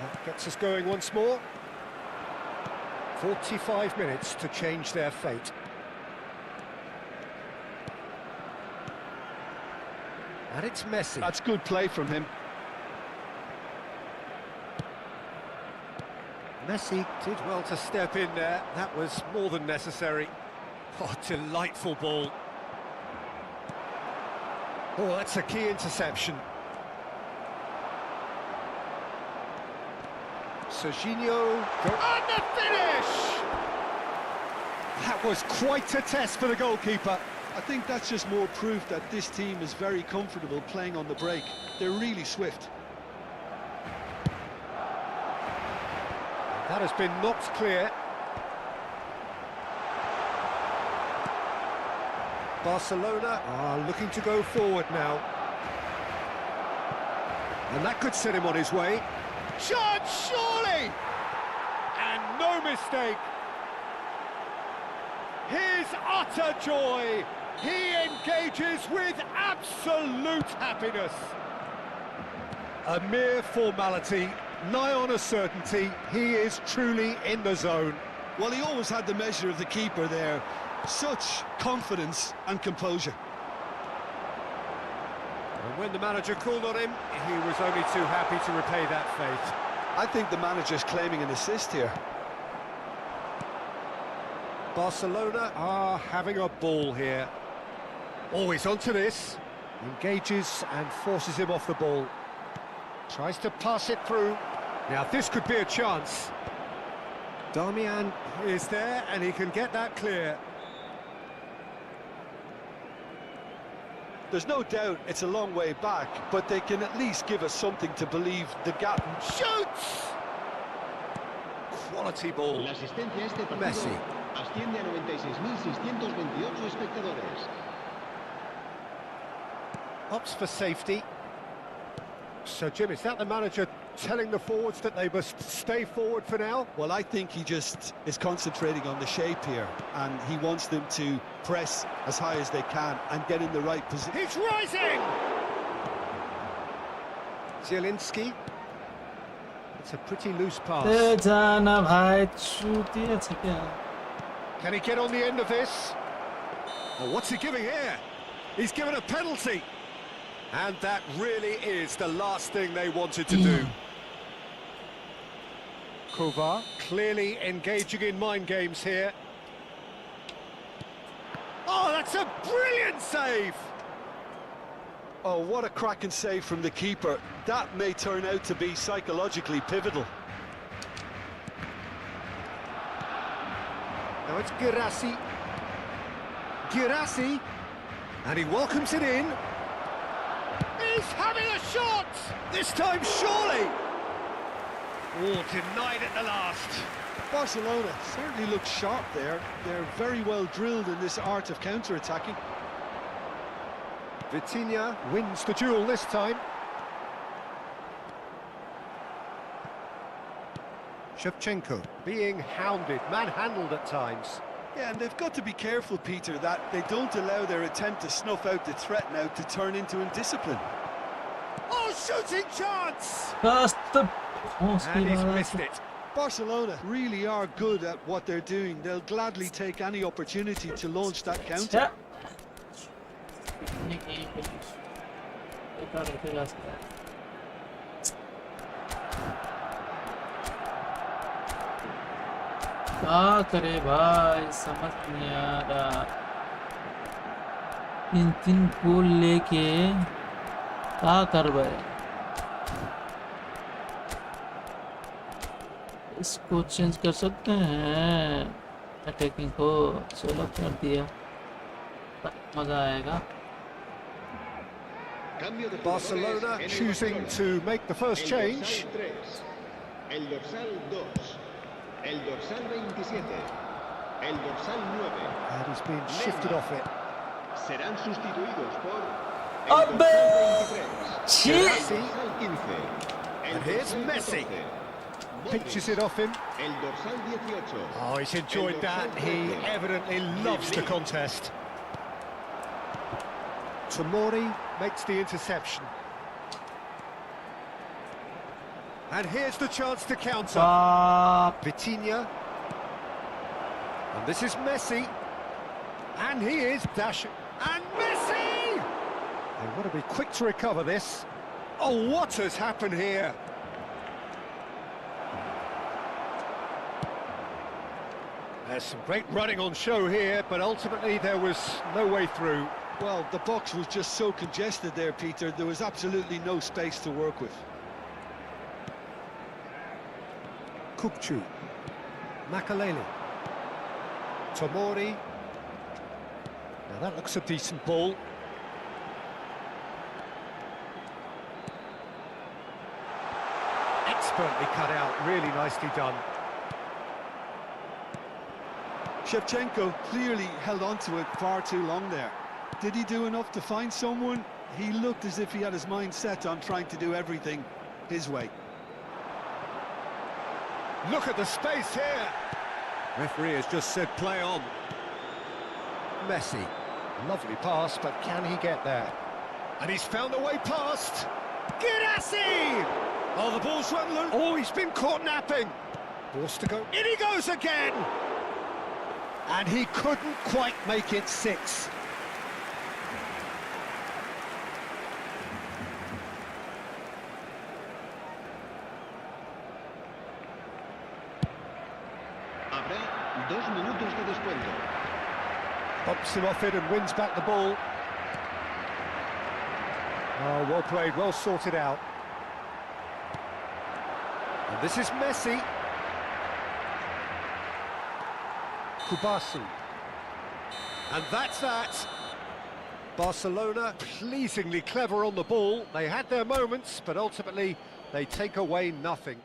Speaker 1: That gets us going once more. 45 minutes to change their fate. And it's Messi.
Speaker 2: That's good play from him.
Speaker 1: Messi did well to step in there. That was more than necessary. Oh, delightful ball. Oh, that's a key interception. Serginho, and the finish! That was quite a test for the goalkeeper.
Speaker 2: I think that's just more proof that this team is very comfortable playing on the break. They're really swift.
Speaker 1: That has been knocked clear. Barcelona are looking to go forward now. And that could set him on his way. Chance, surely! And no mistake. His utter joy. He engages with absolute happiness. A mere formality, nigh on a certainty. He is truly in the zone.
Speaker 2: Well, he always had the measure of the keeper there. Such confidence and composure.
Speaker 1: And when the manager called on him, he was only too happy to repay that fate.
Speaker 2: I think the manager's claiming an assist here.
Speaker 1: Barcelona are having a ball here. Always onto this. Engages and forces him off the ball. Tries to pass it through. Now this could be a chance. Damian is there and he can get that clear.
Speaker 2: There's no doubt it's a long way back, but they can at least give us something to believe the gap.
Speaker 1: Shoots! Quality ball.
Speaker 6: La asistencia a este partido
Speaker 1: Messi.
Speaker 6: asciende a 96.628 espectadores.
Speaker 1: Opts for safety. So, Jim, is that the manager telling the forwards that they must stay forward for now?
Speaker 2: Well, I think he just is concentrating on the shape here, and he wants them to press as high as they can and get in the right position.
Speaker 1: He's rising! Zielinski. It's a pretty loose pass.
Speaker 5: जाना भाई छूती है क्या
Speaker 1: Can he get on the end of this? Oh, what's he giving here? He's given a penalty. And that really is the last thing they wanted to do. Kovar clearly engaging in mind games here. Oh, that's a brilliant save!
Speaker 2: Oh, what a cracking save from the keeper. That may turn out to be psychologically pivotal.
Speaker 1: Now it's Girassi. Girassi. And he welcomes it in. He's having a shot! This time, surely! Oh, denied at the last.
Speaker 2: Barcelona certainly look sharp there. They're very well drilled in this art of counter-attacking.
Speaker 1: Vitinha wins the duel this time. Shevchenko being hounded, manhandled at times.
Speaker 2: Yeah, and they've got to be careful, Peter, that they don't allow their attempt to snuff out the threat now to turn into indiscipline.
Speaker 1: Oh, shooting chance!
Speaker 5: रास्ता
Speaker 1: And he's missed it.
Speaker 2: Barcelona really are good at what they're doing. They'll gladly take any opportunity to launch that counter.
Speaker 5: क्या करे भाई, समझ नहीं आ रहा। 3 गोल लेके क्या कर भाई? इसको चेंज कर सकते हैं अटैकिंग को। चलो कर दिया, मजा आएगा।
Speaker 1: Barcelona choosing to make the first change.
Speaker 6: El dorsal 2. El dorsal 27. El dorsal 9.
Speaker 1: And he's been shifted off it.
Speaker 6: Serán sustituidos por
Speaker 5: ¡Abe!
Speaker 6: el dorsal 23. El dorsal 15.
Speaker 1: And here's Messi. Pinches it off him.
Speaker 6: El dorsal 18.
Speaker 1: Oh, he's enjoyed that. He evidently loves the contest. Tomori makes the interception. And here's the chance to counter. Vitinha. And this is Messi. And he is dashing. And Messi! They want to be quick to recover this. Oh, what has happened here? There's some great running on show here, but ultimately there was no way through.
Speaker 2: Well, the box was just so congested there, Peter. There was absolutely no space to work with.
Speaker 1: Kukcu. Makalele. Tomori. Now that looks a decent ball. Expertly cut out, really nicely done.
Speaker 2: Shevchenko clearly held on to it far too long there. Did he do enough to find someone? He looked as if he had his mind set on trying to do everything his way.
Speaker 1: Look at the space here. Referee has just said play on. Messi. Lovely pass, but can he get there? And he's found a way past. Girassi! Oh, the ball's run loose. Oh, he's been caught napping. Forced to go. In he goes again! And he couldn't quite make it 6.
Speaker 6: Habrá 2 minutos de descuento.
Speaker 1: Bumps him off it and wins back the ball. Oh, well played, well sorted out. And this is Messi. Kubasu. And that's that. Barcelona pleasingly clever on the ball. They had their moments, but ultimately they take away nothing.